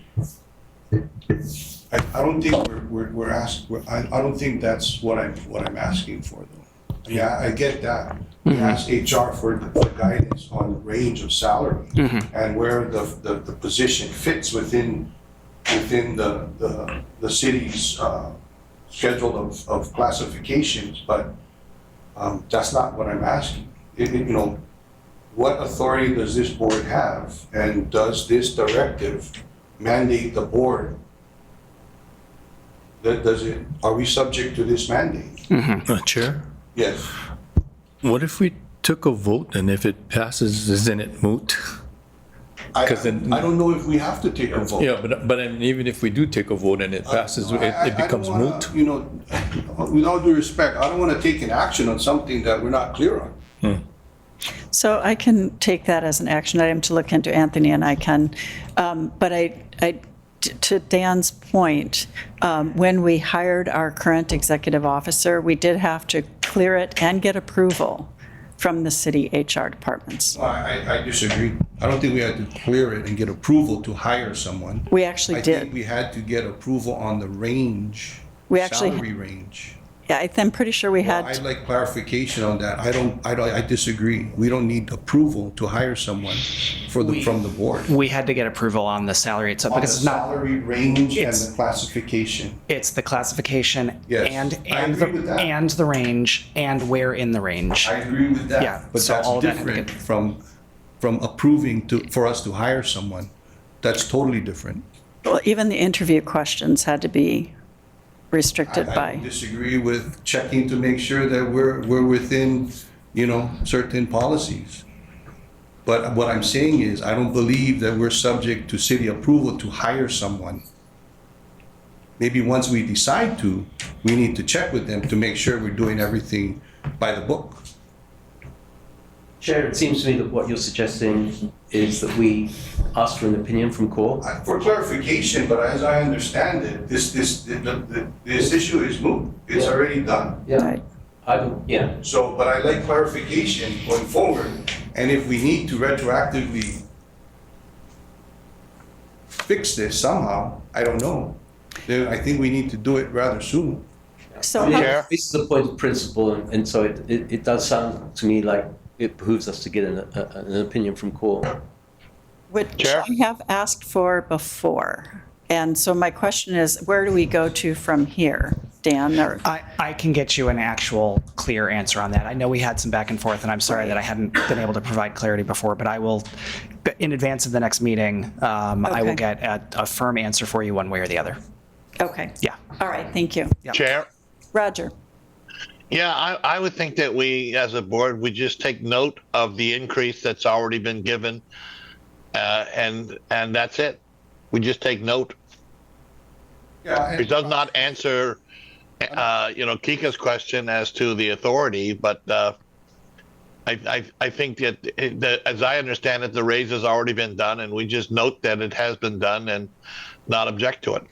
I don't think we're asked, I don't think that's what I'm asking for, though. Yeah, I get that. We ask HR for guidance on the range of salary and where the position fits within the city's schedule of classifications, but that's not what I'm asking. You know, what authority does this board have, and does this directive mandate the board? Are we subject to this mandate? Chair? Yes. What if we took a vote and if it passes, isn't it moot? I don't know if we have to take a vote. Yeah, but I mean, even if we do take a vote and it passes, it becomes I don't wanna, moot. You know, with all due respect, I don't want to take an action on something that we're not clear on. So I can take that as an action item to look into, Anthony, and I can. But to Dan's point, when we hired our current executive officer, we did have to clear it and get approval from the city HR departments. I disagree. I don't think we had to clear it and get approval to hire someone. We actually I did. think we had to get approval on the range, We actually- salary range. Yeah, I'm pretty sure we I'd had, like clarification on that. I disagree. We don't need approval to hire someone from the board. We had to get approval on the salary itself On the because it's not, salary range and it's- the classification. it's the classification Yes, I agree with that. and the range and where in the range. I agree with that. Yeah, But so that's all of that had to different get- from approving for us to hire someone. That's totally different. well, even the interview questions had to be restricted I by. disagree with checking to make sure that we're within, certain policies. But what I'm saying is, I don't believe that we're subject to city approval to hire someone. Maybe once we decide to, we need to check with them to make sure we're doing everything by the book. Chair, it seems to me that what you're suggesting is that we ask for an opinion from CORE. For clarification, but as I understand it, this issue is moot. It's already done. Yeah. Yeah. So, but I like clarification going forward, and if we need to retroactively fix this somehow, I don't know. Then I think we need to do it rather soon. So I mean, how- this is a point of principle, and so it does sound to me like it behooves us to get an opinion from CORE. Which Chair? I have asked for before. And so my question is, where do we go to from here? Dan, or, I can get you an actual clear answer on that. I know we had some back and forth, and I'm sorry that I hadn't been able to provide clarity before, but I will, in advance of the next meeting, I will Okay. get a firm answer for you one way or the other. okay. Yeah. All right, thank you. Chair? Roger. Yeah, I would think that we, as a board, we just take note of the increase that's already been given, and that's it. We just take note. Yeah, It does not answer, Kika's question as to the authority, but I think that, as I understand it, the raise has already been done, and we just note that it has been done and not object to it.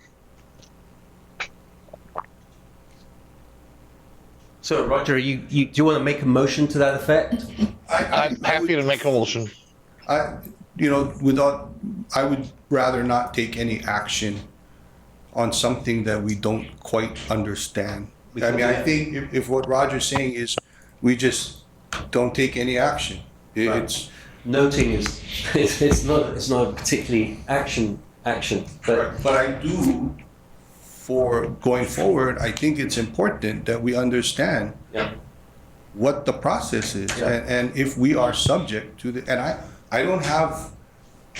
So, Roger, do you want to make a motion to that effect? I'm happy to make a motion. I would rather not take any action on something that we don't quite understand. I mean, I think if what Roger's saying is, we just don't take any action. It's, Noting is, it's not particularly action, but but I do, for going forward, I think it's important that we understand yeah. what the process is, Yeah. and if we are subject to the, and I don't have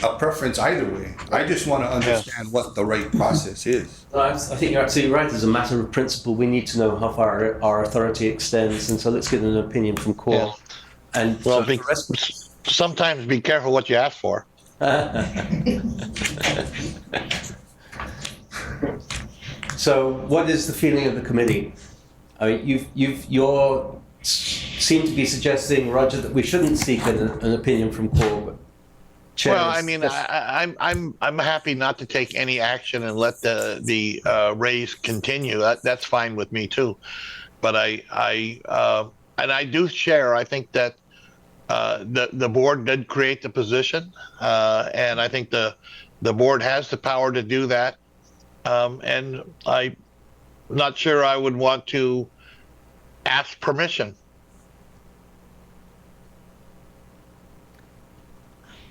a preference either way. I just want to understand what the right process is. I think you're absolutely right. As a matter of principle, we need to know how far our authority extends, and so let's get an opinion from CORE. Yeah. And Well, so the rest- sometimes be careful what you ask for. So, what is the feeling of the committee? I mean, you seem to be suggesting, Roger, that we shouldn't seek an opinion from CORE. But Chair, Well, I mean, I'm happy not to take any action and let the raise continue. That's fine with me too. But I do share. I think that the board did create the position, and I think the board has the power to do that. And I'm not sure I would want to ask permission.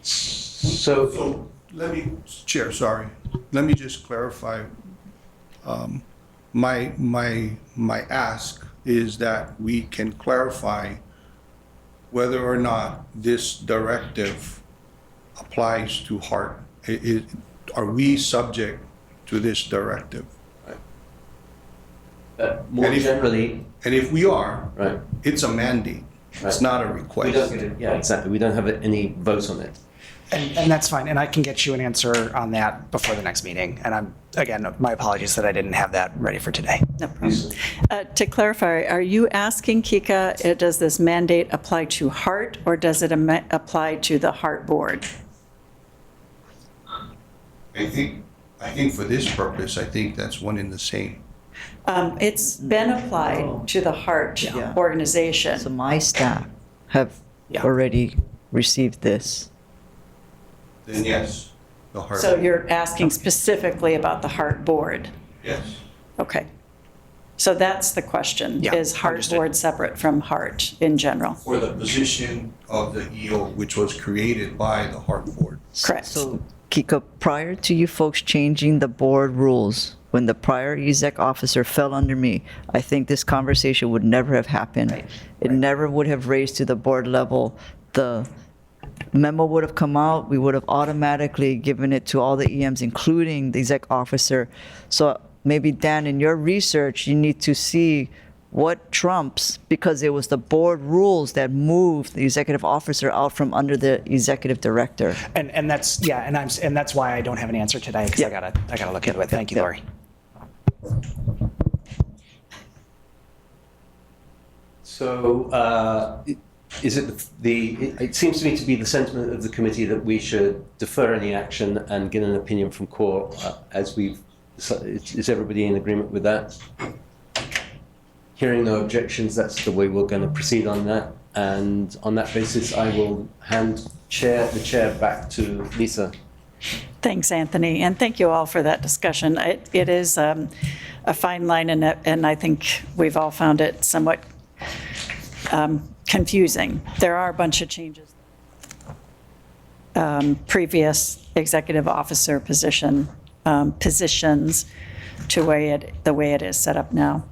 So let me, Chair, sorry. Let me just clarify. My ask is that we can clarify whether or not this directive applies to HART. Are we subject to this directive? more And if- generally, And if we are, right? it's a mandate. It's not a We request. don't get it. Yeah, exactly. We don't have any vote on it. And that's fine, and I can get you an answer on that before the next meeting. And again, my apologies that I didn't have that ready for today. No problem. To clarify, are you asking, Kika, does this mandate apply to HART or does it apply to the HART board? I think for this purpose, I think that's one in the same. It's been applied to the HART Yeah. organization. So my staff have Yeah. already received this. Then yes, the HART. So you're asking specifically about the HART board? Yes. Okay. So that's the question. Yeah, Is Hart understood. Board separate from Hart in general? For the position of the EO, which was created by the Hart Board. Correct. So, Kika, prior to you folks changing the board rules, when the prior exec officer fell under me, I think this conversation would never have happened. It never would have raised to the board level. The memo would have come out, we would have automatically given it to all the EMs, including the exec officer. So maybe, Dan, in your research, you need to see what trumps, because it was the board rules that moved the executive officer out from under the executive director. And that's, yeah, and that's why I don't have an answer today, because I gotta look into it. Thank you, Lori. So, is it it seems to me to be the sentiment of the committee that we should defer any action and get an opinion from CORE as we've, is everybody in agreement with that? Hearing no objections, that's the way we're going to proceed on that. And on that basis, I will hand the chair back to Lisa. Thanks, Anthony, and thank you all for that discussion. It is a fine line, and I think we've all found it somewhat confusing. There are a bunch of changes. Previous executive officer positions to the way it is set up now.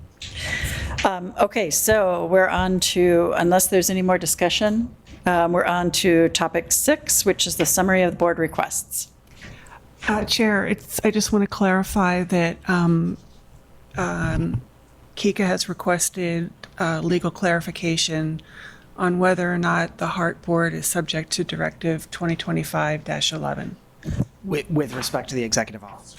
Okay, so we're on to, unless there's any more discussion, we're on to topic 6, which is the summary of the board requests. Chair, I just want to clarify that Kika has requested legal clarification on whether or not the Hart Board is subject to Directive 2025-11. With respect to the executive officer.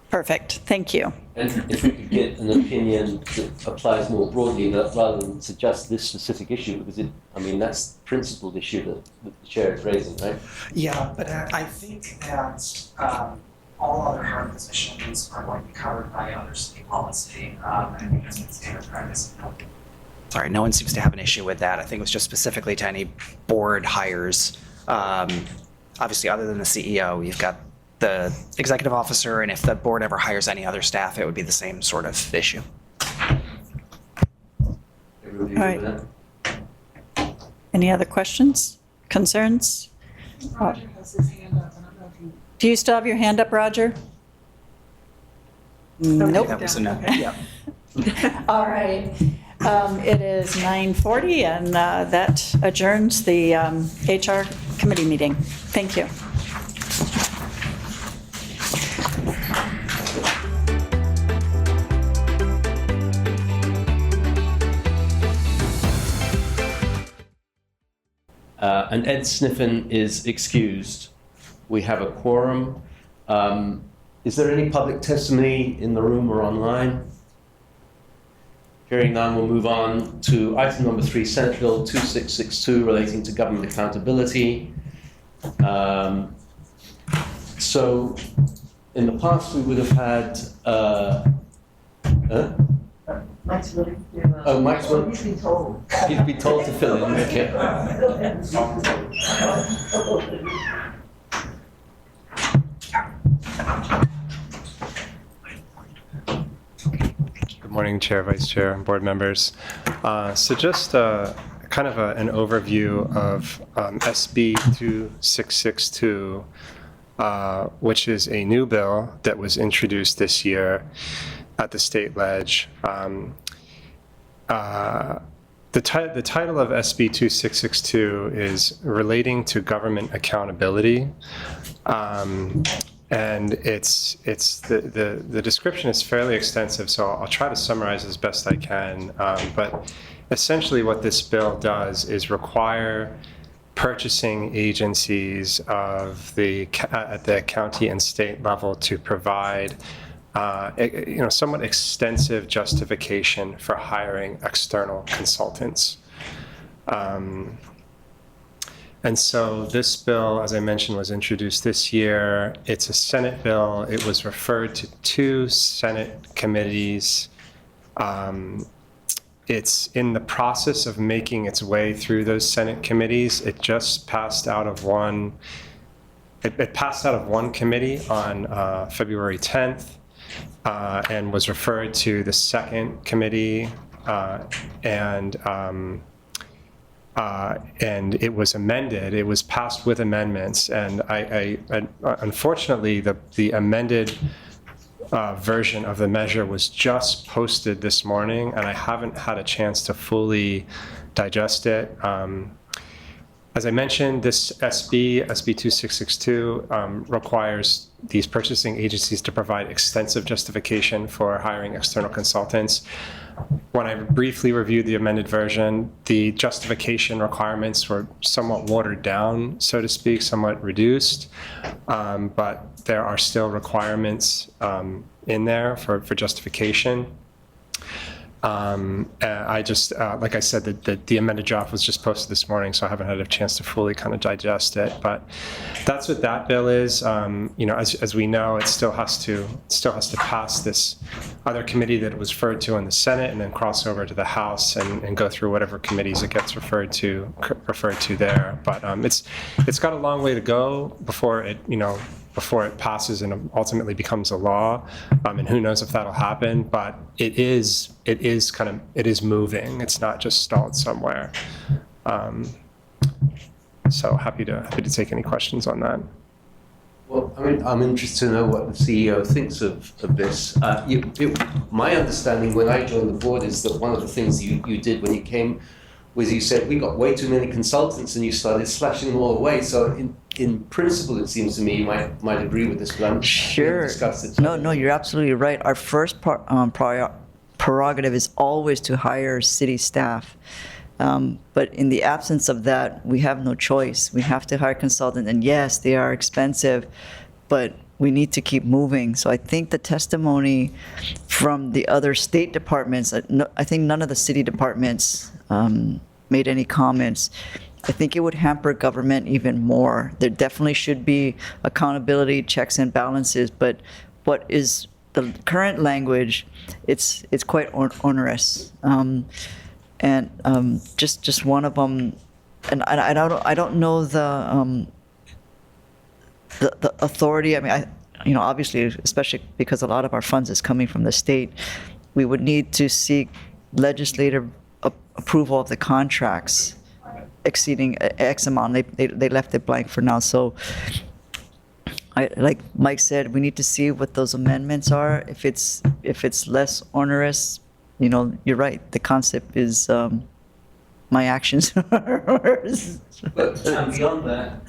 Perfect, thank you. And if we could get an opinion that applies more broadly, that rather than suggest this specific issue, because that's the principled issue that the chair is raising, right? Yeah, but I think that all other Hart positions are going to be covered by other city policy. I think that's been standard practice. Sorry, no one seems to have an issue with that. I think it was just specifically to any board hires. Obviously, other than the CEO, you've got the executive officer, and if the board ever hires any other staff, it would be the same sort of issue. Everybody All right. agree with Any other questions, concerns? Roger has his hand up. I don't know if you... Do you still have your hand up, Roger? Nope. That was a no. Okay. Yeah. All right. It is 9:40, and that adjourns the HR committee meeting. Thank you. And Ed Sniffen is excused. We have a quorum. Is there any public testimony in the room or online? Hearing none, we'll move on to item number 3, Senate Bill 2662, relating to government accountability. So, in the past, we would have had. Mike's willing to. Oh, Mike's willing. He's been told. He'd be told to fill in. Okay. Good morning, Chair, Vice Chair, and board members. So just kind of an overview of SB 2662, which is a new bill that was introduced this year at the state ledge. The title of SB 2662 is Relating to Government Accountability. And the description is fairly extensive, so I'll try to summarize as best I can. But essentially what this bill does is require purchasing agencies at the county and state level to provide somewhat extensive justification for hiring external consultants. And so this bill, as I mentioned, was introduced this year. It's a Senate bill. It was referred to 2 Senate committees. It's in the process of making its way through those Senate committees. It just passed out of one. It passed out of one committee on February 10th. and was referred to the second committee, and it was amended. It was passed with amendments, and I unfortunately, the amended version of the measure was just posted this morning, and I haven't had a chance to fully digest it. As I mentioned, this SB 2662, requires these purchasing agencies to provide extensive justification for hiring external consultants. When I briefly reviewed the amended version, the justification requirements were somewhat watered down, so to speak, somewhat reduced, but there are still requirements in there for justification. I just, like I said, the amended draft was just posted this morning, so I haven't had a chance to fully kind of digest it. But that's what that bill is. You know, as we know, it still has to pass this other committee that it was referred to in the Senate, and then cross over to the House and go through whatever committees it gets referred to there. But it's got a long way to go before it, you know, before it passes and ultimately becomes a law, and who knows if that'll happen. But it is moving. It's not just stalled somewhere. So happy to take any questions on that. Well, I mean, I'm interested to know what the CEO thinks of this. My understanding when I joined the board is that one of the things you did when you came was you said, we got way too many consultants, and you started slashing them all away. So in principle, it seems to me you might agree with this, but I'm Sure. discuss it. No, you're absolutely right. Our first prerogative is always to hire city staff. But in the absence of that, we have no choice. We have to hire consultants, and yes, they are expensive, but we need to keep moving. So I think the testimony from the other state departments, I think none of the city departments made any comments. I think it would hamper government even more. There definitely should be accountability, checks and balances, but what is the current language, it's quite onerous. And just one of them, and I don't know the authority. I mean, obviously, especially because a lot of our funds is coming from the state, we would need to seek legislative approval of the contracts exceeding X amount. They left it blank for now. So, like Mike said, we need to see what those amendments are. If it's less onerous, you know, you're right. The concept is my actions are worse. But beyond that,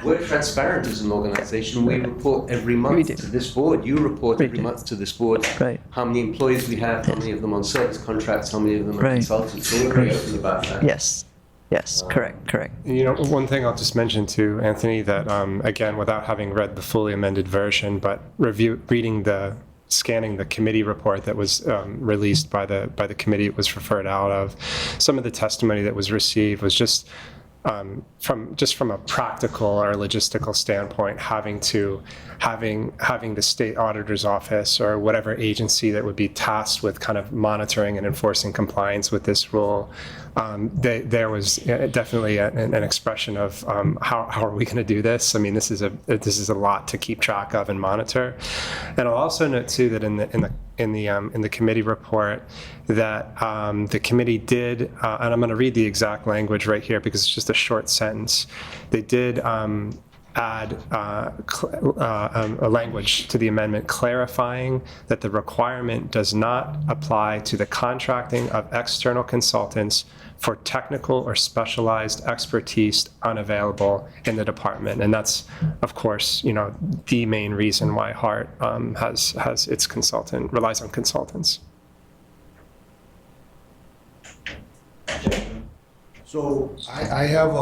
we're transparent as an organization. We report every month to this board. You report every month to this board. Right. How many employees we have, how many of them on service contracts, how many of them are consultants. So we're very open about that. Yes, correct. You know, one thing I'll just mention too, Anthony, that again, without having read the fully amended version, but scanning the committee report that was released by the committee it was referred out of, some of the testimony that was received was just from a practical or logistical standpoint, having the state auditor's office or whatever agency that would be tasked with kind of monitoring and enforcing compliance with this rule, there was definitely an expression of how are we going to do this? I mean, this is a lot to keep track of and monitor. And I'll also note too that in the committee report that the committee did, and I'm going to read the exact language right here because it's just a short sentence. They did add a language to the amendment clarifying that the requirement does not apply to the contracting of external consultants for technical or specialized expertise unavailable in the department. And that's, of course, you know, the main reason why HART has its relies on consultants. So I have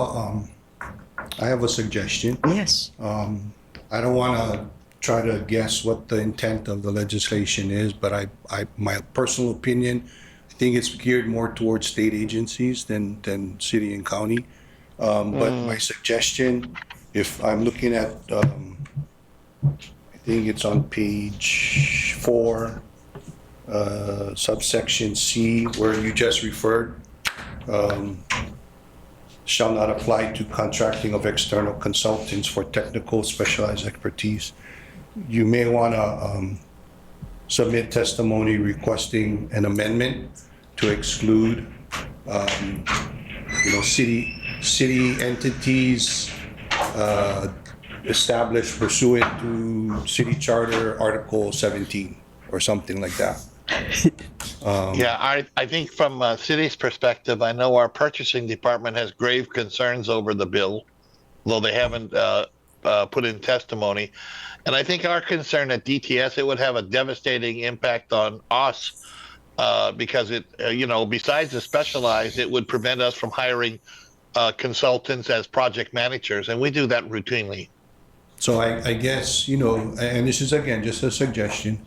a suggestion. Yes. I don't want to try to guess what the intent of the legislation is, but my personal opinion, I think it's geared more towards state agencies than city and county. But my suggestion, if I'm looking at, I think it's on page 4, subsection C, where you just referred, shall not apply to contracting of external consultants for technical specialized expertise. You may want to submit testimony requesting an amendment to exclude, city entities established pursuant to City Charter Article 17 or something like that. Yeah, I think from a city's perspective, I know our purchasing department has grave concerns over the bill, though they haven't put in testimony. And I think our concern at DTS, it would have a devastating impact on us because it, besides the specialized, it would prevent us from hiring consultants as project managers, and we do that routinely. So I guess, and this is again just a suggestion,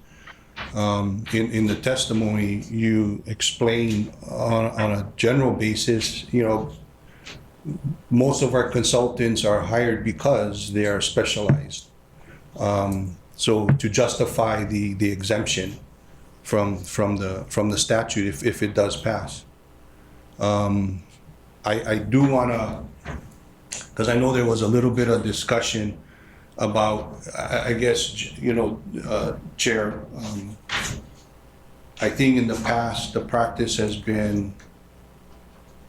in the testimony, you explain on a general basis, most of our consultants are hired because they are specialized. So to justify the exemption from the statute, if it does pass, I do want to, because I know there was a little bit of discussion about, I guess, Chair, I think in the past, the practice has been,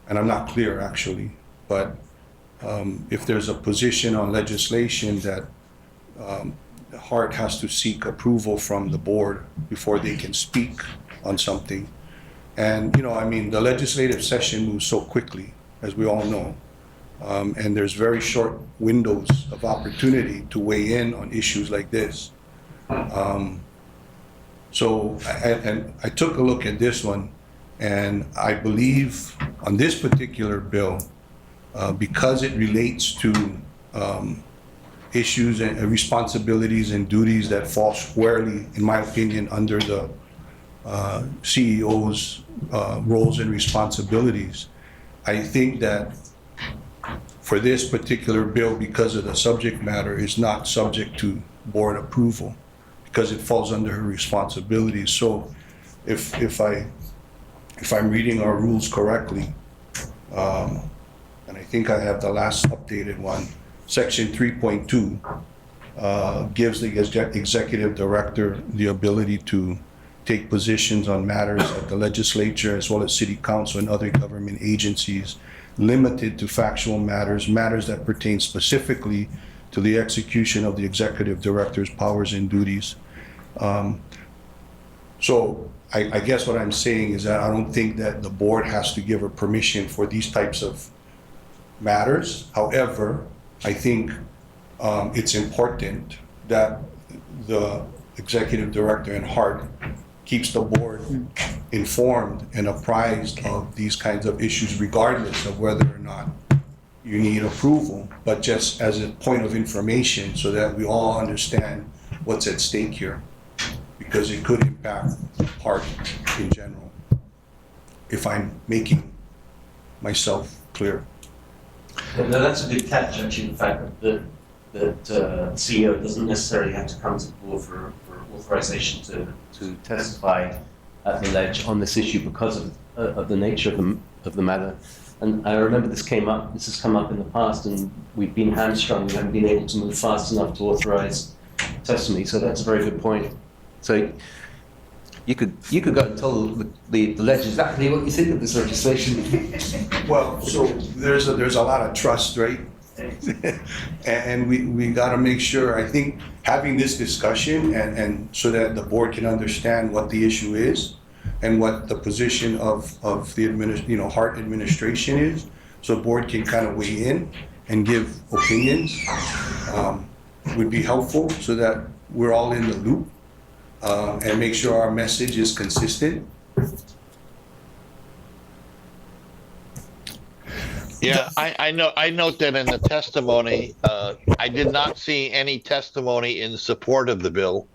and I'm not clear actually, but if there's a position on legislation that HART has to seek approval from the board before they can speak on something. And, the legislative session moves so quickly, as we all know. And there's very short windows of opportunity to weigh in on issues like this. So I took a look at this one, and I believe on this particular bill, because it relates to issues and responsibilities and duties that fall squarely, in my opinion, under the CEO's roles and responsibilities, I think that for this particular bill, because of the subject matter, is not subject to board approval because it falls under her responsibilities. So if I'm reading our rules correctly, and I think I have the last updated one, Section 3.2 gives the executive director the ability to take positions on matters at the legislature as well as city council and other government agencies, limited to factual matters that pertain specifically to the execution of the executive director's powers and duties. So I guess what I'm saying is that I don't think that the board has to give her permission for these types of matters. However, I think it's important that the executive director and HART keeps the board informed and apprised of these kinds of issues, regardless of whether or not you need approval, but just as a point of information so that we all understand what's at stake here, because it could impact HART in general, if I'm making myself clear. No, that's a good catch, actually, the fact that CEO doesn't necessarily have to come to the board for authorization to testify at the ledge on this issue because of the nature of the matter. And I remember this has come up in the past, and we've been hamstrung. We haven't been able to move fast enough to authorize testimony. So that's a very good point. So you could go and tell the ledge exactly what you think of this legislation. Well, so there's a lot of trust, right? And we got to make sure, I think, having this discussion and so that the board can understand what the issue is and what the position of the HART administration is, so the board can kind of weigh in and give opinions, would be helpful so that we're all in the loop and make sure our message is consistent. Yeah, I note that in the testimony, I did not see any testimony in support of the bill.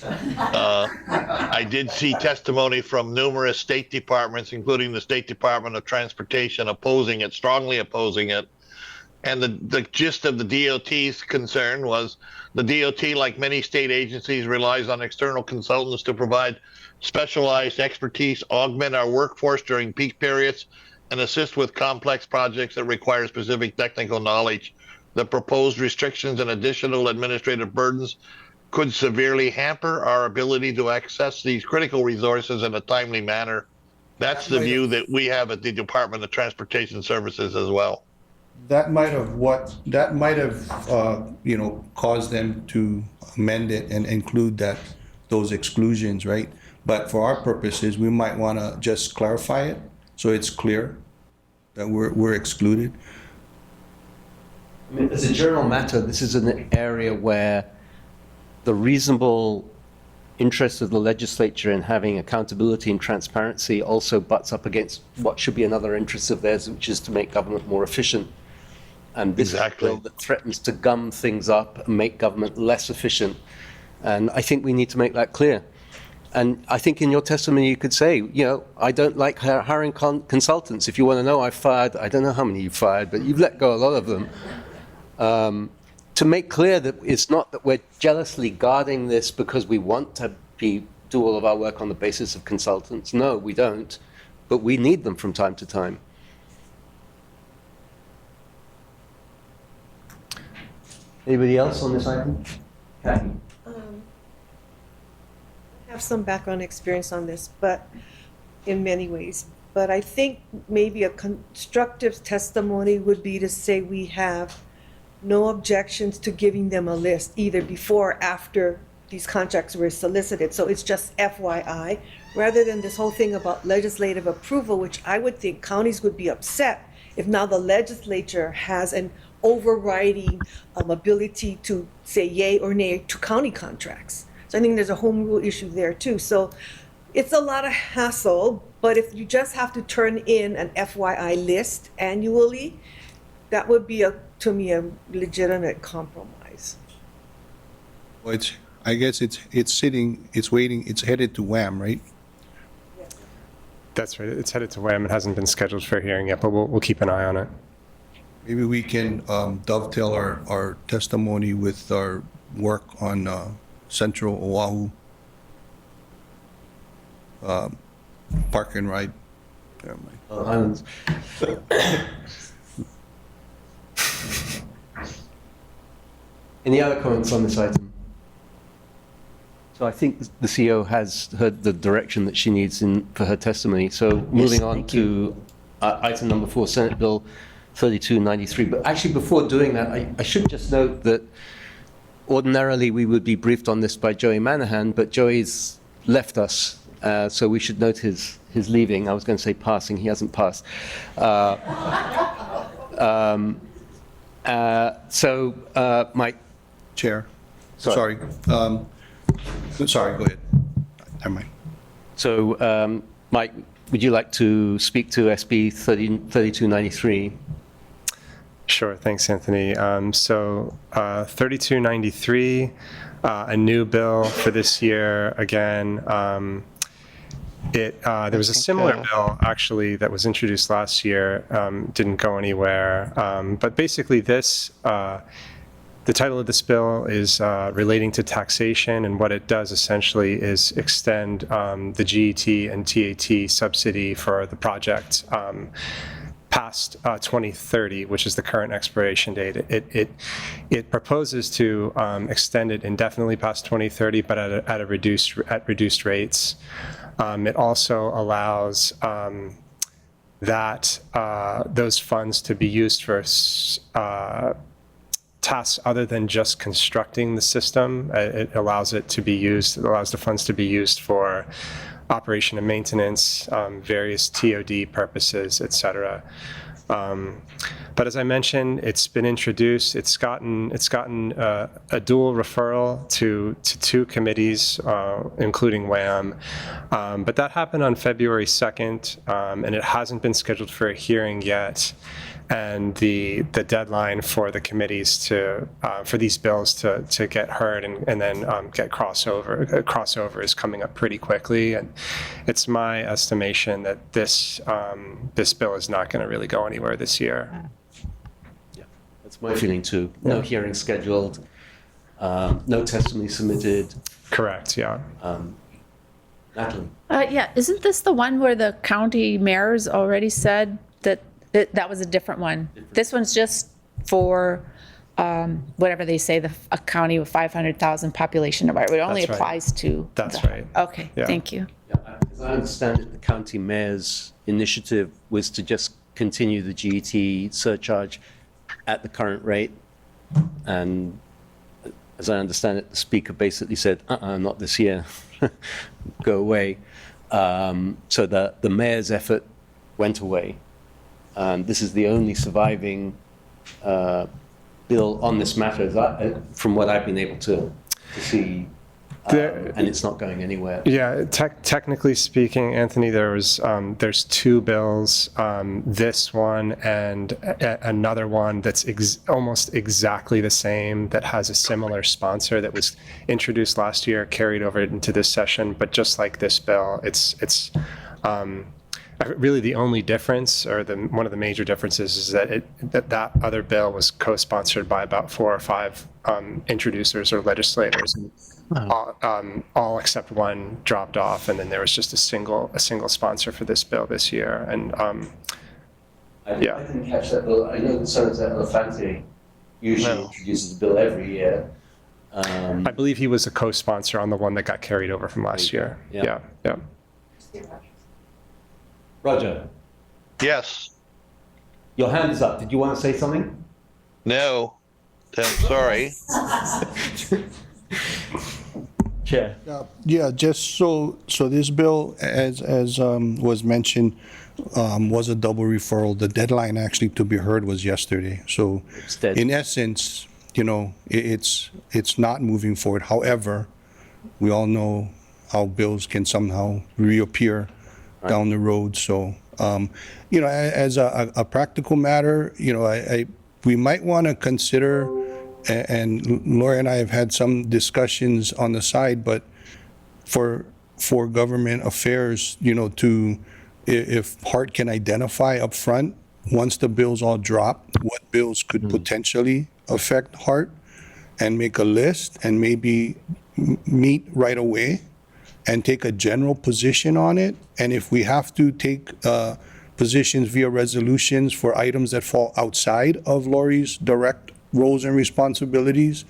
I did see testimony from numerous state departments, including the State Department of Transportation, opposing it, strongly opposing it. And the gist of the DOT's concern was the DOT, like many state agencies, relies on external consultants to provide specialized expertise, augment our workforce during peak periods, and assist with complex projects that require specific technical knowledge. The proposed restrictions and additional administrative burdens could severely hamper our ability to access these critical resources in a timely manner. That's the view that we have at the Department of Transportation Services as well. That might have caused them to amend it and include those exclusions, right? But for our purposes, we might want to just clarify it so it's clear that we're excluded. I mean, as a general matter, this is an area where the reasonable interest of the legislature in having accountability and transparency also butts up against what should be another interest of theirs, which is to make government more efficient. And this is a bill that threatens to gum things up and make government less efficient. And I think we need to make that clear. And I think in your testimony you could say, I don't like hiring consultants. If you want to know, I've fired, I don't know how many you've fired, but you've let go a lot of them. To make clear that it's not that we're jealously guarding this because we want to do all of our work on the basis of consultants. No, we don't. But we need them from time to time. Anybody else on this item? Kathy? I have some background experience on this, but in many ways. But I think maybe a constructive testimony would be to say we have no objections to giving them a list, either before or after these contracts were solicited. So it's just FYI, rather than this whole thing about legislative approval, which I would think counties would be upset if now the legislature has an overriding ability to say yay or nay to county contracts. So I think there's a home rule issue there too. So it's a lot of hassle, but if you just have to turn in an FYI list annually, that would be to me a legitimate compromise. Well, I guess it's waiting, it's headed to WHAM, right? That's right. It's headed to WHAM. It hasn't been scheduled for a hearing yet, but we'll keep an eye on it. Maybe we can dovetail our testimony with our work on Central Oahu Park and Ride. Never mind. Islands. Any other comments on this item? So I think the CEO has heard the direction that she needs for her testimony. So moving on to item number 4, Senate Bill 3293. But actually, before doing that, I should just note that ordinarily we would be briefed on this by Joey Manahan, but Joey's left us, so we should note his leaving. I was going to say passing. He hasn't passed. Mike. Chair. Sorry. Sorry, go ahead. Never mind. So, Mike, would you like to speak to SB 3293? Sure, thanks, Anthony. 3293, a new bill for this year. Again, there was a similar bill actually that was introduced last year, didn't go anywhere. But basically, the title of this bill is relating to taxation, and what it does essentially is extend the GET and TAT subsidy for the project past 2030, which is the current expiration date. It proposes to extend it indefinitely past 2030, but at reduced rates. It also allows those funds to be used for tasks other than just constructing the system. It allows the funds to be used for operation and maintenance, various TOD purposes, et cetera. But as I mentioned, it's been introduced. It's gotten a dual referral to 2 committees, including WHAM. But that happened on February 2nd, and it hasn't been scheduled for a hearing yet. And the deadline for the committees for these bills to get heard and then get crossover is coming up pretty quickly. And it's my estimation that this bill is not going to really go anywhere this year. Yeah, that's my feeling too. No hearing scheduled, no testimony submitted. Correct. Yeah. Natalie. Yeah, isn't this the one where the county mayors already said that was a different one? This one's just for whatever they say, a county with 500,000 population, right? It only That's right. applies to. That's the- right. Okay, Yeah. thank you. As I understand it, the county mayor's initiative was to just continue the GET surcharge at the current rate. And as I understand it, the speaker basically said, not this year, go away. So the mayor's effort went away. This is the only surviving bill on this matter, from what I've been able to see. And it's not going anywhere. Yeah, technically speaking, Anthony, there's two bills, this one and another one that's almost exactly the same, that has a similar sponsor, that was introduced last year, carried over into this session. But just like this bill, it's really the only difference, or one of the major differences, is that that other bill was co-sponsored by about 4 or 5 introducers or legislators. And all except one dropped off, and then there was just a single sponsor for this bill this year. And I didn't catch that bill. I know that Senator Elefante usually introduces a bill every year. I believe he was a co-sponsor on the one that got carried over from last year. Yeah. Yeah. Roger, Yes. your hand is up. Did you want to say something? No. I'm sorry. Chair. Yeah, just so this bill, as was mentioned, was a double referral. The deadline actually to be heard was yesterday. So in essence, it's not moving forward. However, we all know how bills can somehow reappear down the road. So, as a practical matter, we might want to consider, and Laura and I have had some discussions on the side, but for government affairs, if HART can identify upfront, once the bills all drop, what bills could potentially affect HART, and make a list and maybe meet right away and take a general position on it. And if we have to take positions via resolutions for items that fall outside of Lori's direct roles and responsibilities,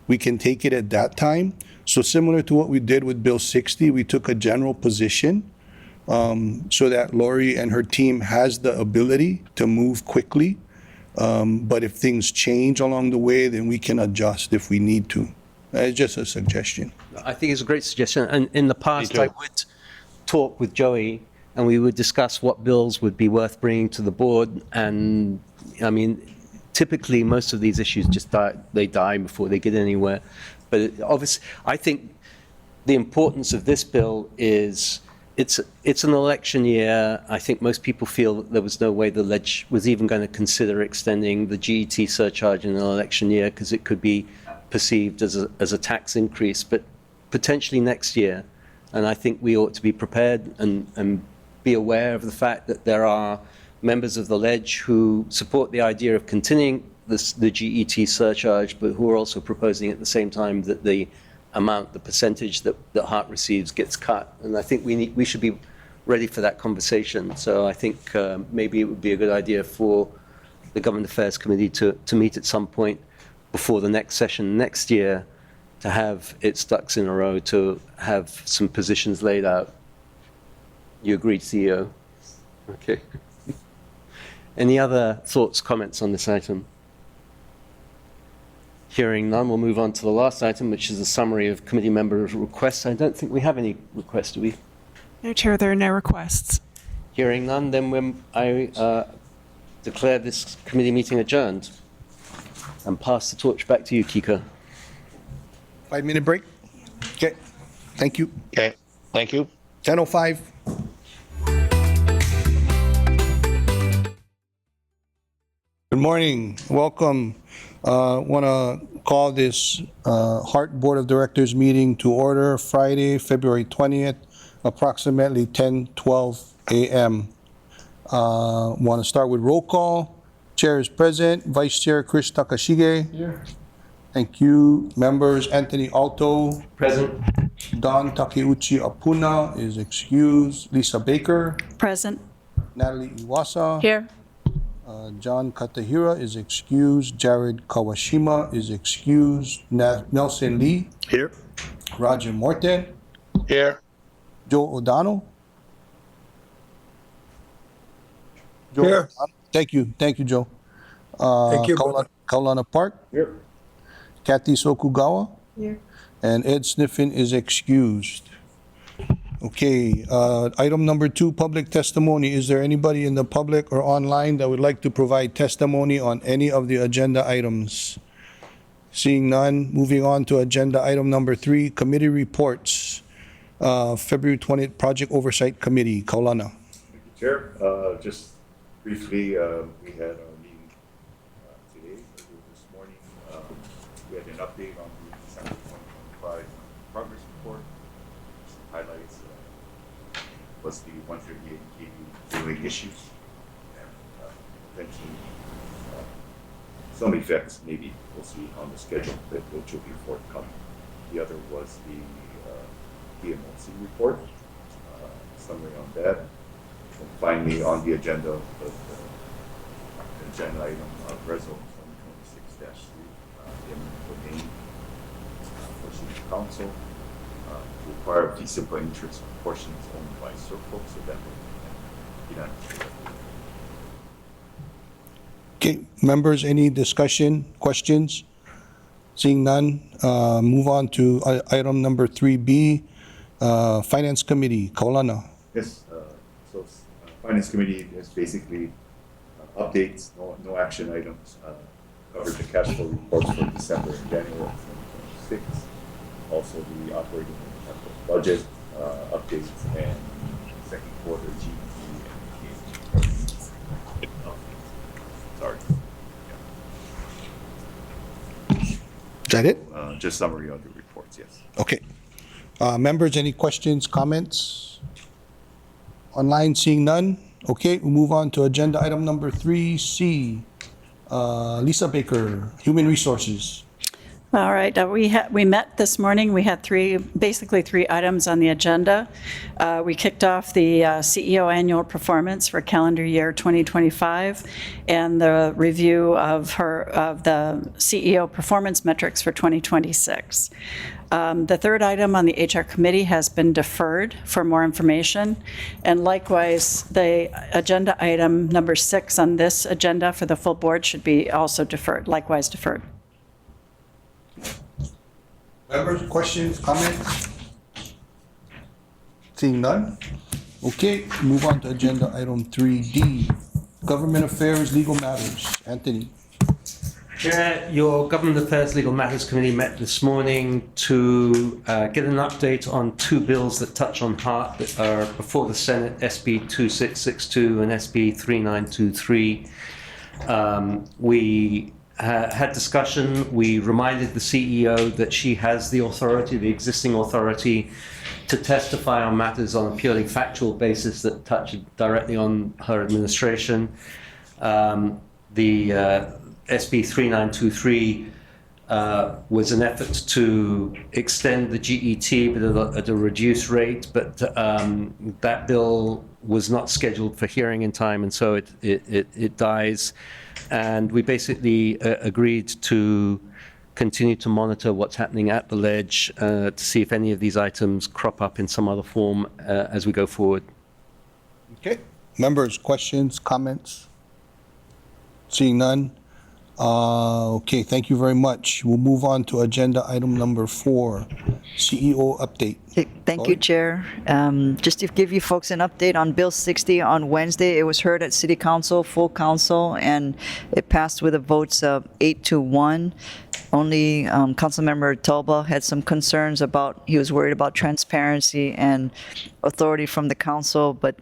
we can take it at that time. So similar to what we did with Bill 60, we took a general position so that Lori and her team has the ability to move quickly. But if things change along the way, then we can adjust if we need to. It's just a suggestion. I think it's a great suggestion. And in the past, I would talk with Joey, and we would discuss what bills would be worth bringing to the board. And I mean, typically, most of these issues just die before they get anywhere. But obviously, I think the importance of this bill is it's an election year. I think most people feel that there was no way the Ledge was even going to consider extending the GET surcharge in an election year, because it could be perceived as a tax increase, but potentially next year. And I think we ought to be prepared and be aware of the fact that there are members of the Ledge who support the idea of continuing the GET surcharge, but who are also proposing at the same time that the percentage that HART receives gets cut. And I think we should be ready for that conversation. So I think maybe it would be a good idea for the Government Affairs Committee to meet at some point before the next session next year, to have its ducks in a row, to have some positions laid out. You agreed, CEO? Okay. Any other thoughts, comments on this item? Hearing none, we'll move on to the last item, which is a summary of committee member requests. I don't think we have any requests, do we? No, Chair, there are no requests. Hearing none, then I declare this committee meeting adjourned and pass the torch back to you, Kika. 5-minute break? Okay, thank you. Okay, thank you. 10:05. Good morning, welcome. Want to call this HART Board of Directors meeting to order Friday, February 20th, approximately 10:12 a.m. Want to start with roll call. Chair is present. Vice Chair Chris Takashige. Here. Thank you. Members Anthony Alto. Present. Don Takeuchi Apuna is excused. Lisa Baker. Present. Natalie Iwasa. Here. John Katahira is excused. Jared Kawashima is excused. Nelson Lee. Here. Roger Morton. Here. Joe O'Donnell. Joe Here. O'Donnell. Thank you, Joe. Thank you, brother. Kaulana Park. Here. Kathy Sokugawa. Here. And Ed Sniffen is excused. Okay, item number 2, public testimony. Is there anybody in the public or online that would like to provide testimony on any of the agenda items? Seeing none, moving on to agenda item number 3, committee reports. February 20th, Project Oversight Committee, Kaulana. Chair, just briefly, we had our meeting today, earlier this morning. We had an update on the December 2025 progress report. Some highlights was the 138 kV billing issues and potentially some effects maybe we'll see on the schedule that which will be forthcoming. The other was the PMOC report, summary on that. And finally, on the agenda, the agenda item resolution 26-3, the eminent domain for City Council to require fee simple interest portions owned by Servco, so that will be done. Okay, members, any discussion, questions? Seeing none, move on to item number 3B, Finance Committee, Kaulana. Yes, so Finance Committee is basically updates, no action items, covered the cash flow reports for December and January of 2026, also the operating and capital budget updates and second quarter GDP and PH. Sorry. Is that it? Just summary of the reports, yes. Okay. Members, any questions, comments? Online, seeing none? Okay, we'll move on to agenda item number 3C. Lisa Baker, Human Resources. All right, we met this morning. We had basically three items on the agenda. We kicked off the CEO annual performance for calendar year 2025 and the review of the CEO performance metrics for 2026. The third item on the HR committee has been deferred for more information. And likewise, the agenda item number 6 on this agenda for the full board should be also deferred, likewise deferred. Members, questions, comments? Seeing none? Okay, move on to agenda item 3D, Government Affairs, Legal Matters. Anthony. Chair, your Government Affairs Legal Matters Committee met this morning to get an update on two bills that touch on HART that are before the Senate, SB 2662 and SB 3923. We had discussion. We reminded the CEO that she has the authority, the existing authority, to testify on matters on a purely factual basis that touch directly on her administration. The SB 3923 was an effort to extend the GET, but at a reduced rate. But that bill was not scheduled for hearing in time, and so it dies. And we basically agreed to continue to monitor what's happening at the ledge to see if any of these items crop up in some other form as we go forward. Okay. Members, questions, comments? Seeing none? Okay, thank you very much. We'll move on to agenda item number 4, CEO update. Thank you, Chair. Just to give you folks an update on Bill 60, on Wednesday, it was heard at City Council, full council, and it passed with a votes of 8-1. Only Councilmember Talba had some concerns about, he was worried about transparency and authority from the council, but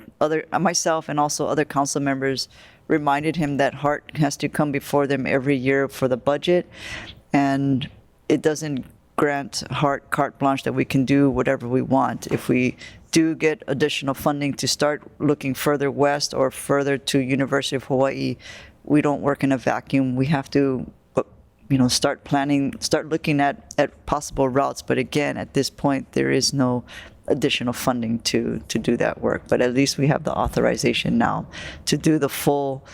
myself and also other council members reminded him that HART has to come before them every year for the budget, and it doesn't grant HART carte blanche that we can do whatever we want. If we do get additional funding to start looking further west or further to University of Hawaii, we don't work in a vacuum. We have to start planning, start looking at possible routes. But again, at this point, there is no additional funding to do that work. But at least we have the authorization now to do the full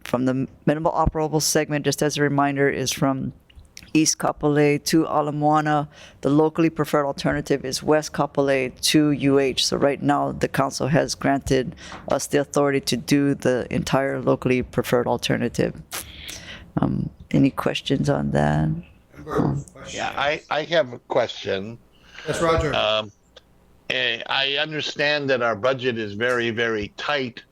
from the minimal operable segment, just as a reminder, is from East Kapolei to Ala Moana. The locally preferred alternative is West Kapolei to UH. So right now, the council has granted us the authority to do the entire locally preferred alternative. Any questions on that? Yeah, I have a question. Yes, Roger. I understand that our budget is very, very tight,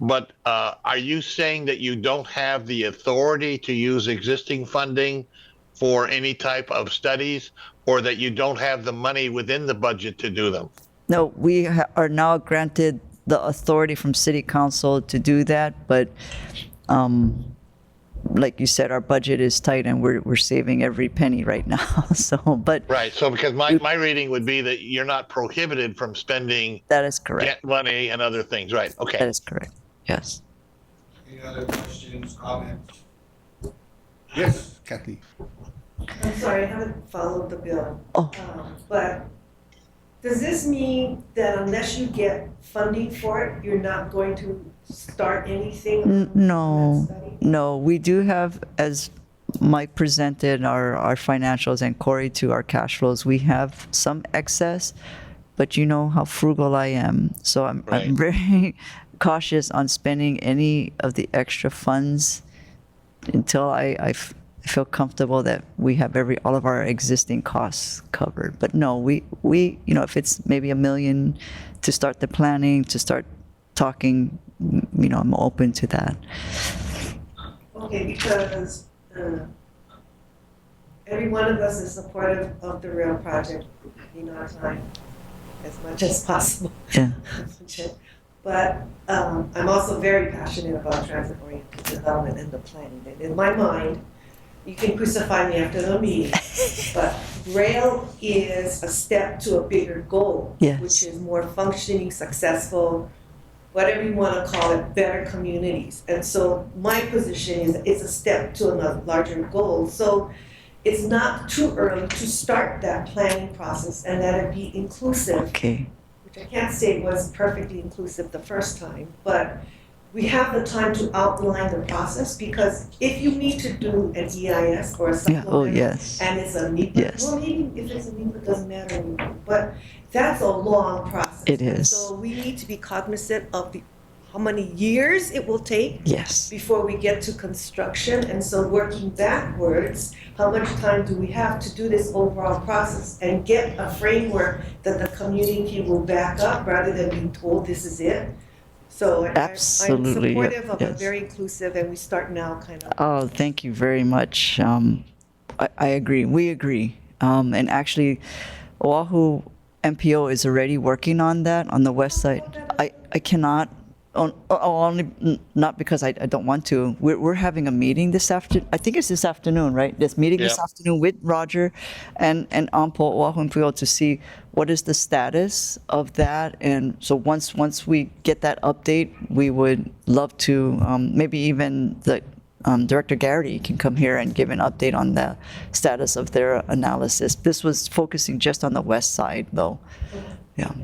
but are you saying that you don't have the authority to use existing funding for any type of studies, or that you don't have the money within the budget to do them? No, we are now granted the authority from City Council to do that, but like you said, our budget is tight and we're saving every penny right now. So, but Right. So because my reading would be that you're not prohibited from spending that is correct. grant money and other things. Right. Okay. That is correct. Yes. Any other questions, comments? Yes, Kathy. I'm sorry, I haven't followed the bill. Oh. But does this mean that unless you get funding for it, you're not going to start anything? No, we do have, as Mike presented, our financials and Corey to our cash flows, we have some excess, but you know how frugal I am. So I'm very cautious on spending any of the extra funds until I feel comfortable that we have all of our existing costs covered. But no, we if it's maybe $1 million to start the planning, to start talking, I'm open to that. Okay, because every one of us is supportive of the rail project, time as much as possible. Yeah. But I'm also very passionate about transit-oriented development and the planning. And in my mind, you can crucify me after the meeting, but rail is a step to a bigger goal, which is more functioning, successful, whatever you want to call it, better communities. And so my position is it's a step to a larger goal. So it's not too early to start that planning process and that it be inclusive. Okay. Which I can't say was perfectly inclusive the first time, but we have the time to outline the process, because if you need to do an EIS or a supplement, and it's a NEPA, well, maybe if it's a NEPA, it doesn't matter anymore, but that's a long process. It is. So we need to be cognizant of how many years it will take before we get to construction, and so working backwards, how much time do we have to do this overall process and get a framework that the community will back up rather than being told this is it. So I'm supportive of a very inclusive, and we start now kind of. Oh, thank you very much. I agree. We agree. And actually, Oahu MPO is already working on that on the west side. I cannot, only not because I don't want to. We're having a meeting this afternoon. I think it's this afternoon, right? This meeting this afternoon with Roger and Ampo Oahu MPO to see what is the status of that. And so once we get that update, we would love to, maybe even the Director Garrity can come here and give an update on the status of their analysis. This was focusing just on the west side, though. Yeah,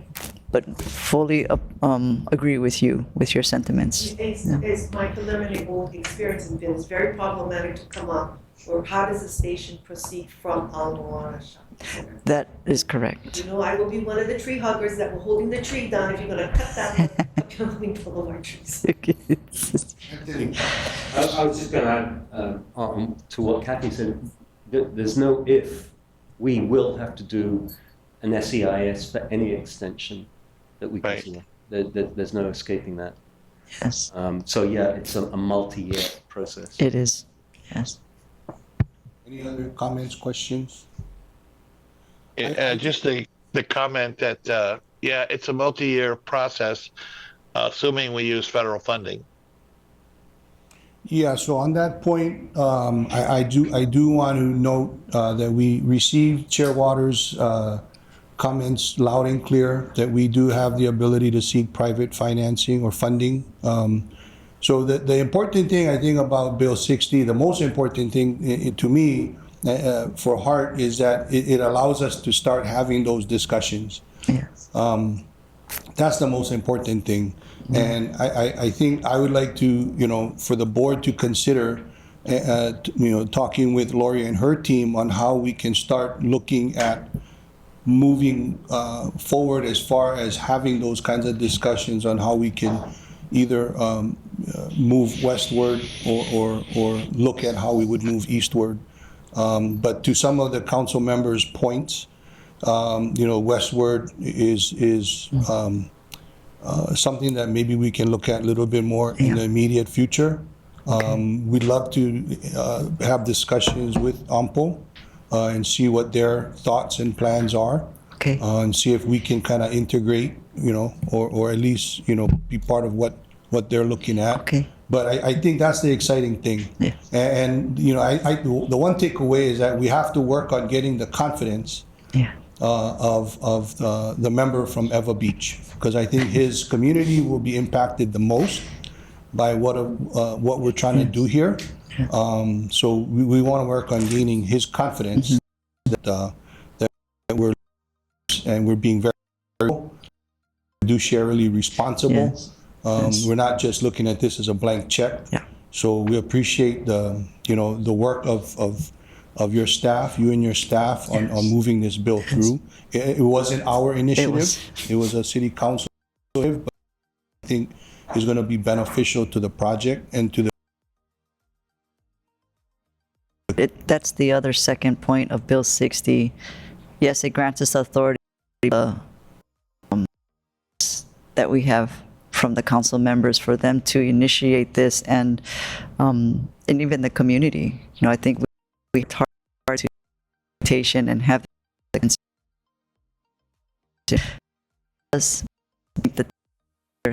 but fully agree with you, with your sentiments. It's my preliminary experience in Bill. It's very problematic to come up, or how does the station proceed from Ala Moana Shopping Center? That is correct. I will be one of the tree huggers that will holding the tree down if you're going to cut that upcoming full of our trees. I was just going to add to what Kathy said. There's no if. We will have to do an SEIS for any extension that we consider. There's no escaping that. Yes. So yeah, it's a multi-year process. It is. Yes. Any other comments, questions? Just the comment that it's a multi-year process, assuming we use federal funding. Yeah, so on that point, I do want to note that we received Chair Waters' comments loud and clear that we do have the ability to seek private financing or funding. So the important thing I think about Bill 60, the most important thing to me for HART is that it allows us to start having those discussions. Yes. That's the most important thing. And I think I would like to, for the board to consider, talking with Lori and her team on how we can start looking at moving forward as far as having those kinds of discussions on how we can either move westward or look at how we would move eastward. But to some of the council members' points, westward is something that maybe we can look at a little bit more in the immediate future. We'd love to have discussions with AMPO and see what their thoughts and plans are. Okay. And see if we can kind of integrate, or at least, be part of what they're looking at. Okay. But I think that's the exciting thing. Yeah. And the one takeaway is that we have to work on getting the confidence of the member from Eva Beach, because I think his community will be impacted the most by what we're trying to do here. So we want to work on gaining his confidence that we're being very fiduciarily responsible. We're not just looking at this as a blank check. So we appreciate the work of your staff, you and your staff, on moving this bill through. It wasn't our initiative. It was a city council initiative, but I think it's going to be beneficial to the project and to the. That's the other second point of Bill 60. Yes, it grants us authority that we have from the council members for them to initiate this, and even the community. I think we have hard to and have the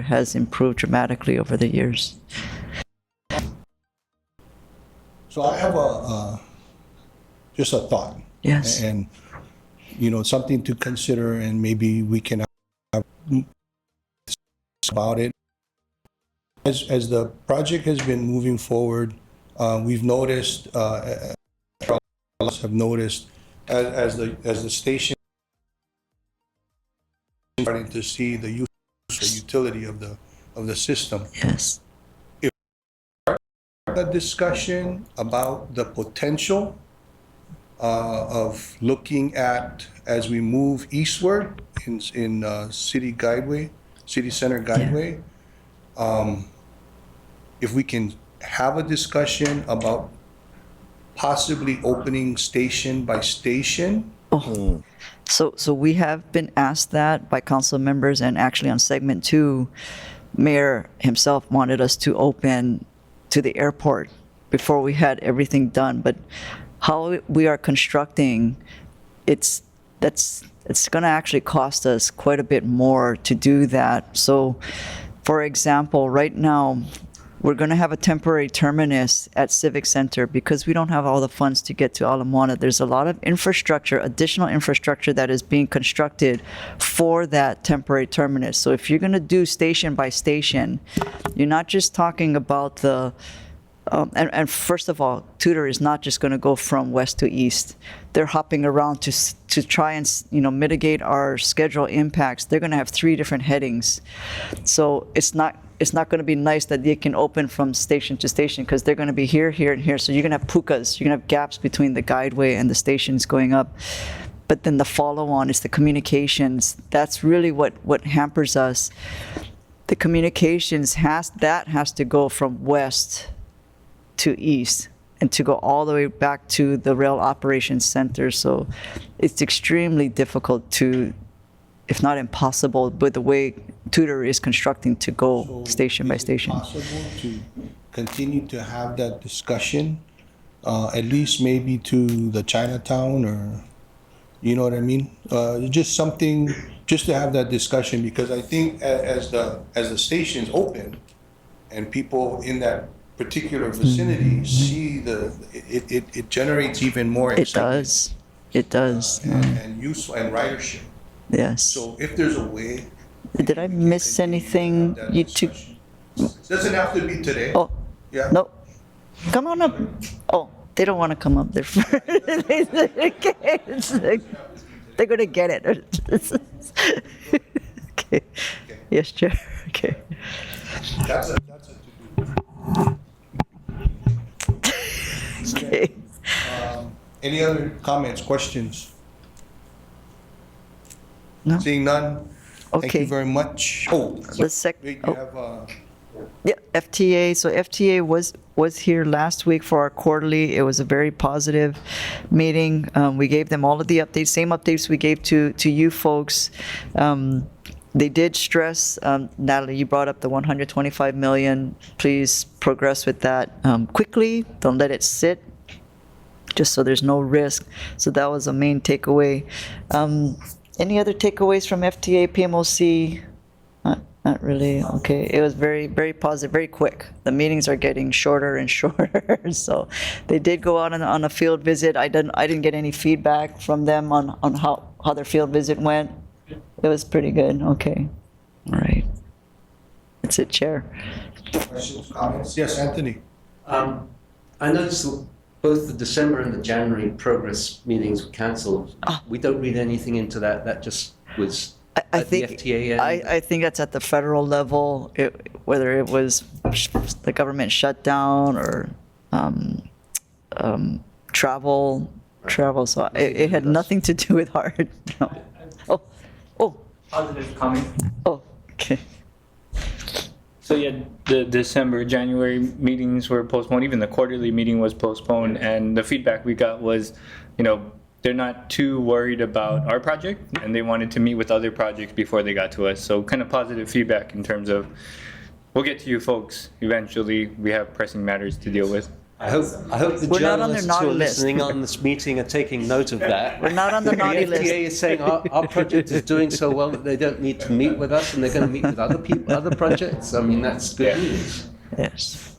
has improved dramatically over the years. So I have just a thought. Yes. And something to consider, and maybe we can have about it. As the project has been moving forward, we've noticed, have noticed, as the station starting to see the use, the utility of the system. Yes. If a discussion about the potential of looking at, as we move eastward in City Center Guideway, if we can have a discussion about possibly opening station by station. So we have been asked that by council members, and actually on segment 2, Mayor himself wanted us to open to the airport before we had everything done. But how we are constructing, it's going to actually cost us quite a bit more to do that. So, for example, right now, we're going to have a temporary terminus at Civic Center because we don't have all the funds to get to Ala Moana. There's a lot of infrastructure, additional infrastructure that is being constructed for that temporary terminus. So if you're going to do station by station, you're not just talking about the and first of all, Tudor is not just going to go from west to east. They're hopping around to try and mitigate our schedule impacts. They're going to have 3 different headings, so it's not going to be nice that they can open from station to station, because they're going to be here, here, and here. So you're going to have pukas. You're going to have gaps between the guideway and the stations going up. But then the follow-on is the communications. That's really what hampers us. The communications has to go from west to east and to go all the way back to the rail operations center. So it's extremely difficult to, if not impossible, with the way Tudor is constructing, to go station by station. Is it possible to continue to have that discussion, at least maybe to the Chinatown, or, you know what I mean? Just something, just to have that discussion, because I think as the stations open and people in that particular vicinity see it generates even more excitement. It does. And use and ridership. Yes. So if there's a way. Did I miss anything? You two. Doesn't have to be today. Oh. Yeah. No. Come on up. Oh, they don't want to come up there. They're gonna get it. Okay. Yes, Chair. Okay. That's a to-do. Okay. Any other comments, questions? No. Seeing none? Thank Okay. you very much. Oh, wait, you have, Yeah, FTA. So FTA was here last week for our quarterly. It was a very positive meeting. We gave them all of the updates, same updates we gave to you folks. They did stress, Natalie, you brought up the 125 million. Please progress with that quickly. Don't let it sit, just so there's no risk. So that was a main takeaway. Any other takeaways from FTA, PMOC? Not really. Okay. It was very, very positive, very quick. The meetings are getting shorter and shorter. So they did go out on a field visit. I didn't get any feedback from them on how their field visit went. It was pretty good. Okay. All right. That's it, Chair. questions, comments? Yes, Anthony. I noticed both the December and the January progress meetings were cancelled. We don't read anything into that. That just was I at think the FTA end. I think that's at the federal level, whether it was the government shutdown or travel. So it had nothing to do with HART. No. Positive comment. Oh, okay. So yeah, the December, January meetings were postponed. Even the quarterly meeting was postponed. And the feedback we got was, they're not too worried about our project, and they wanted to meet with other projects before they got to us. So kind of positive feedback in terms of, we'll get to you folks eventually. We have pressing matters to deal with. I hope the We're not on their journalists who naughty are list. listening on this meeting are taking note of that. We're not on the naughty list. The FTA is saying our project is doing so well that they don't need to meet with us, and they're going to meet with other people, other projects. I mean, that's good news. Yes.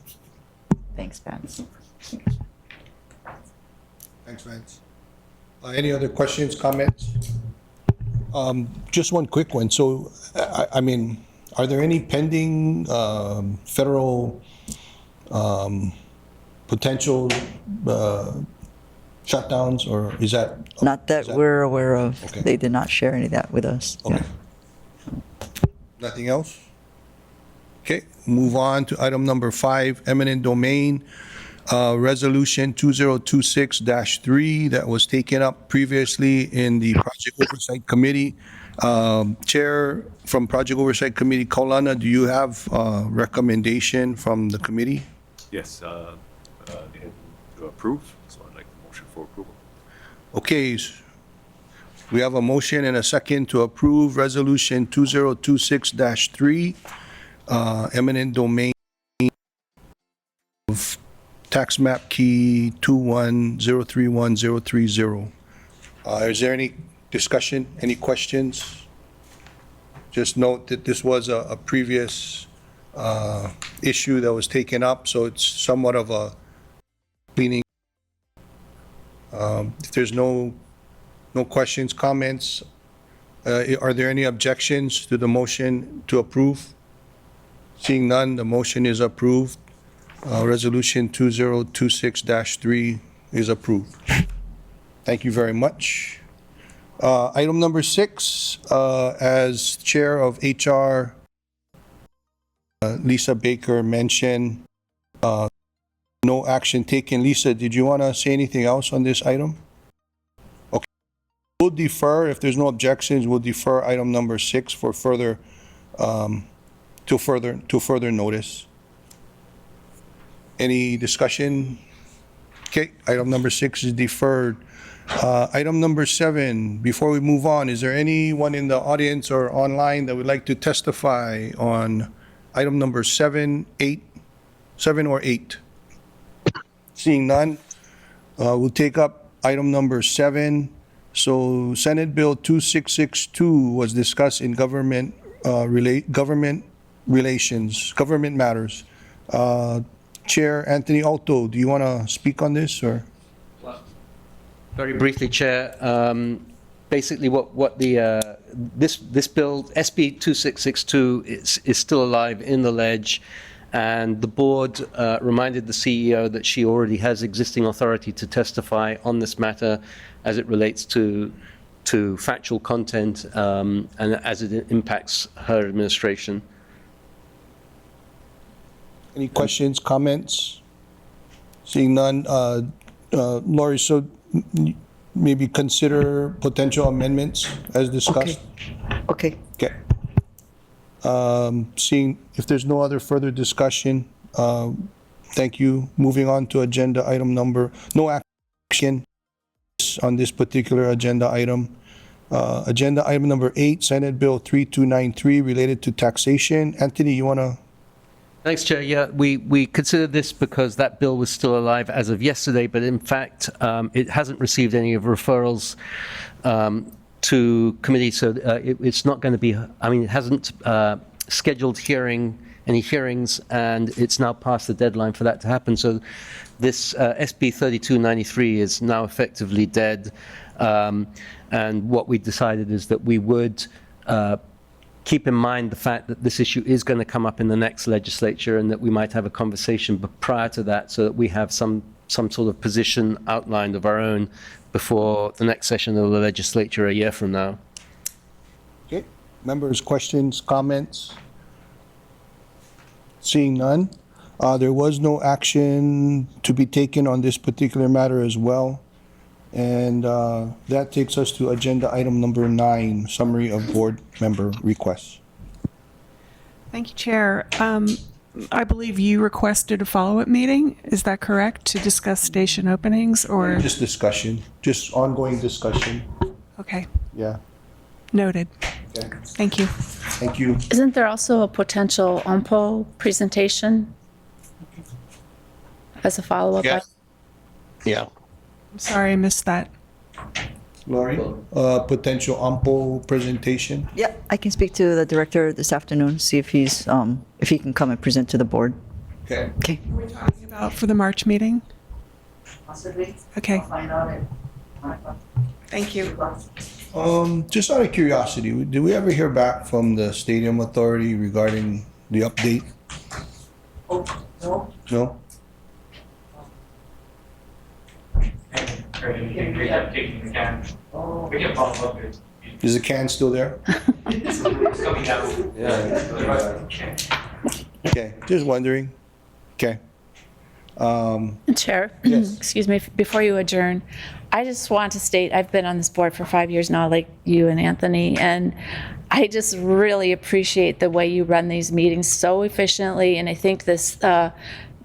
Thanks, Vance. Thanks, Vance. Any other questions, comments? Just one quick one. So, I mean, are there any pending federal potential shutdowns, or is that? Not that we're aware of. Okay. They did not share any of that with us. Okay. Nothing else? Okay, move on to item number 5, eminent domain, resolution 2026-3 that was taken up previously in the Project Oversight Committee. Chair from Project Oversight Committee, Kaulana, do you have a recommendation from the committee? Yes, they had to approve, so I'd like the motion for approval. Okay, we have a motion and a second to approve Resolution 2026-3, eminent domain of tax map key 210313030. Is there any discussion, any questions? Just note that this was a previous issue that was taken up, so it's somewhat of a cleaning. If there's no questions, comments, are there any objections to the motion to approve? Seeing none, the motion is approved. Resolution 2026-3 is approved. Thank you very much. Item number 6, as Chair of HR, Lisa Baker mentioned, no action taken. Lisa, did you want to say anything else on this item? Okay. We'll defer, if there's no objections, we'll defer item number 6 for further, to further notice. Any discussion? Okay, item number 6 is deferred. Item number 7, before we move on, is there anyone in the audience or online that would like to testify on item number 7 or 8? Seeing none, we'll take up item number 7. So Senate Bill 2662 was discussed in government relations, government matters. Chair Anthony Alto, do you want to speak on this, or? Very briefly, Chair. Basically, what the this bill, SB 2662, is still alive in the ledge, and the board reminded the CEO that she already has existing authority to testify on this matter as it relates to to factual content and as it impacts her administration. Any questions, comments? Seeing none, Lori, so maybe consider potential amendments as discussed? Okay. Okay. Seeing if there's no other further discussion, thank you. Moving on to agenda item number, no action on this particular agenda item. Agenda item number 8, Senate Bill 3293 related to taxation. Anthony, you want to? Thanks, Chair. Yeah, we considered this because that bill was still alive as of yesterday, but in fact, it hasn't received any of referrals to committee, so it's not going to be, I mean, it hasn't scheduled any hearings, and it's now past the deadline for that to happen. So this SB 3293 is now effectively dead, and what we decided is that we would keep in mind the fact that this issue is going to come up in the next legislature, and that we might have a conversation but prior to that, so that we have some sort of position outlined of our own before the next session of the legislature a year from now. Okay. Members, questions, comments? Seeing none. There was no action to be taken on this particular matter as well. And that takes us to agenda item number 9, summary of board member requests. Thank you, Chair. I believe you requested a follow-up meeting. Is that correct? To discuss station openings or? Just discussion, just ongoing discussion. Okay, Yeah. noted. Okay. Thank you. Thank you. Isn't there also a potential OMPO presentation as a follow-up? Yeah. Yeah. I'm sorry, I missed that. Lori, potential AMPO presentation? Yeah, I can speak to the director this afternoon, see if he's, if he can come and present to the board. Okay. Okay. Are we talking about for the March meeting? Possibly. Okay, I'll find out thank you. Just out of curiosity, did we ever hear back from the Stadium Authority regarding the update? Oh, no. No? We have kicking the can. We can follow up. Is the can still there? It's coming out. Okay, just wondering. Okay. Chair, Yes. excuse me, before you adjourn, I just want to state, I've been on this board for 5 years now, like you and Anthony, and I just really appreciate the way you run these meetings so efficiently, and I think this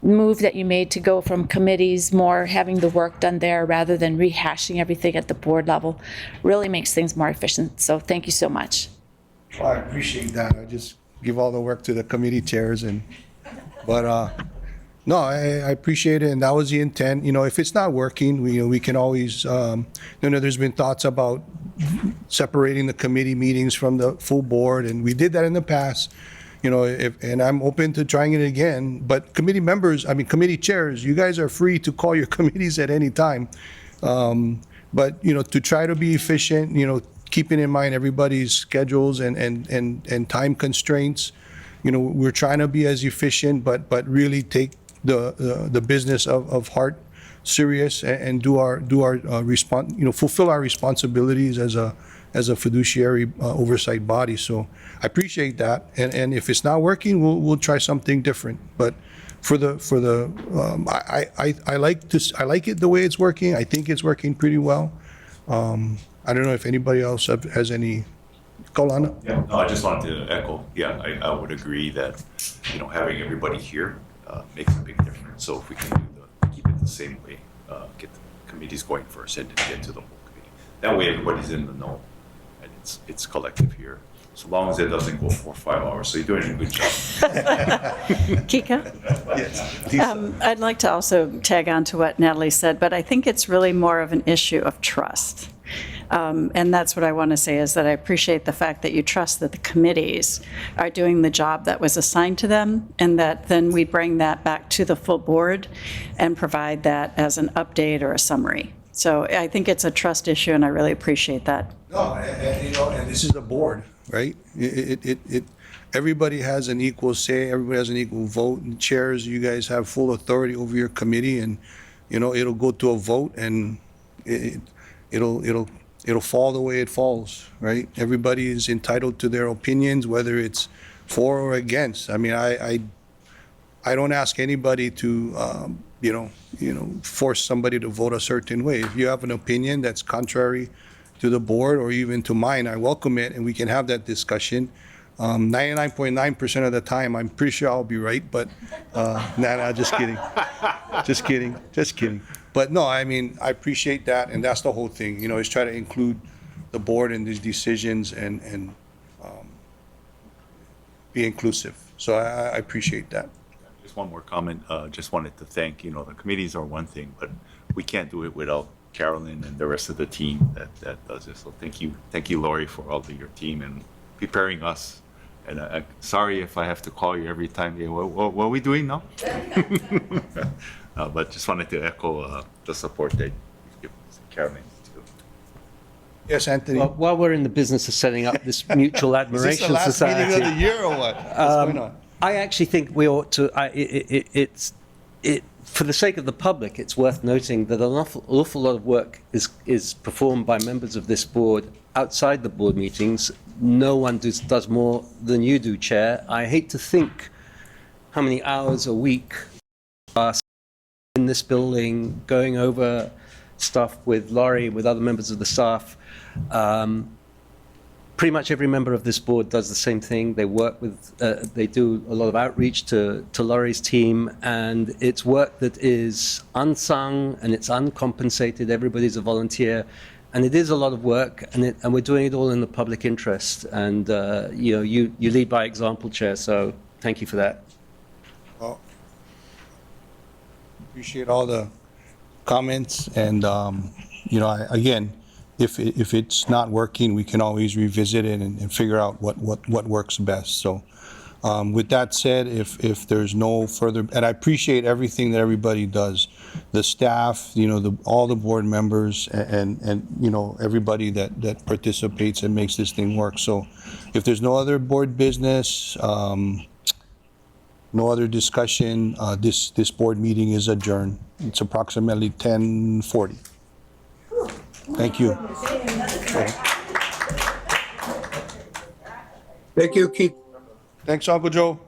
move that you made to go from committees, more having the work done there rather than rehashing everything at the board level, really makes things more efficient, so thank you so much. Well, I appreciate that. I just give all the work to the committee chairs but no, I appreciate it, and that was the intent. You know, if it's not working, we can always, there's been thoughts about separating the committee meetings from the full board, and we did that in the past. And I'm open to trying it again, but committee chairs, you guys are free to call your committees at any time. But, to try to be efficient, keeping in mind everybody's schedules and time constraints, we're trying to be as efficient, but really take the business of heart serious and do our fulfill our responsibilities as a fiduciary oversight body. So I appreciate that. And if it's not working, we'll try something different. But I like it the way it's working. I think it's working pretty well. I don't know if anybody else has any. Kaulana? Yeah, no, I just wanted to echo. Yeah, I would agree that, having everybody here makes a big difference. So if we can keep it the same way, get the committees going first and then get to the whole committee. That way everybody's in the know and it's collective here. So long as it doesn't go 4 or 5 hours. So you're doing a good job. Kika? Yes. I'd like to also tag on to what Natalie said, but I think it's really more of an issue of trust. And that's what I want to say, is that I appreciate the fact that you trust that the committees are doing the job that was assigned to them, and that then we bring that back to the full board and provide that as an update or a summary. So I think it's a trust issue, and I really appreciate that. No, and this is the board, right? Everybody has an equal say, everybody has an equal vote, and chairs, you guys have full authority over your committee, and, it'll go to a vote, and it'll it'll fall the way it falls, right? Everybody is entitled to their opinions, whether it's for or against. I mean, I don't ask anybody to, force somebody to vote a certain way. If you have an opinion that's contrary to the board or even to mine, I welcome it, and we can have that discussion. 99.9% of the time, I'm pretty sure I'll be right, but, just kidding. Just kidding. But no, I mean, I appreciate that, and that's the whole thing, is try to include the board in these decisions and be inclusive. So I appreciate that. Just one more comment. Just wanted to thank, the committees are one thing, but we can't do it without Carolyn and the rest of the team that does this. So thank you, Lori, for all of your team and preparing us. And sorry if I have to call you every time. Yeah, what are we doing now? But just wanted to echo the support that you give Carolyn. Yes, Anthony. Well, while we're in the business of setting up this mutual admiration Is this the last society, meeting of the year or what? What's going on? I actually think we ought to. For the sake of the public, it's worth noting that an awful lot of work is performed by members of this board outside the board meetings. No one does more than you do, Chair. I hate to think how many hours a week are in this building going over stuff with Laurie, with other members of the staff. Pretty much every member of this board does the same thing. They work with, they do a lot of outreach to Laurie's team, and it's work that is unsung and it's uncompensated. Everybody's a volunteer, and it is a lot of work, and we're doing it all in the public interest. And you lead by example, Chair. So thank you for that. Well, appreciate all the comments, and again, if it's not working, we can always revisit it and figure out what works best. So with that said, if there's no further, and I appreciate everything that everybody does, the staff, all the board members, and everybody that participates and makes this thing work. So if there's no other board business, no other discussion, this board meeting is adjourned. It's approximately 10:40. Thank you. Thank you, Keith. Thanks, Uncle Joe.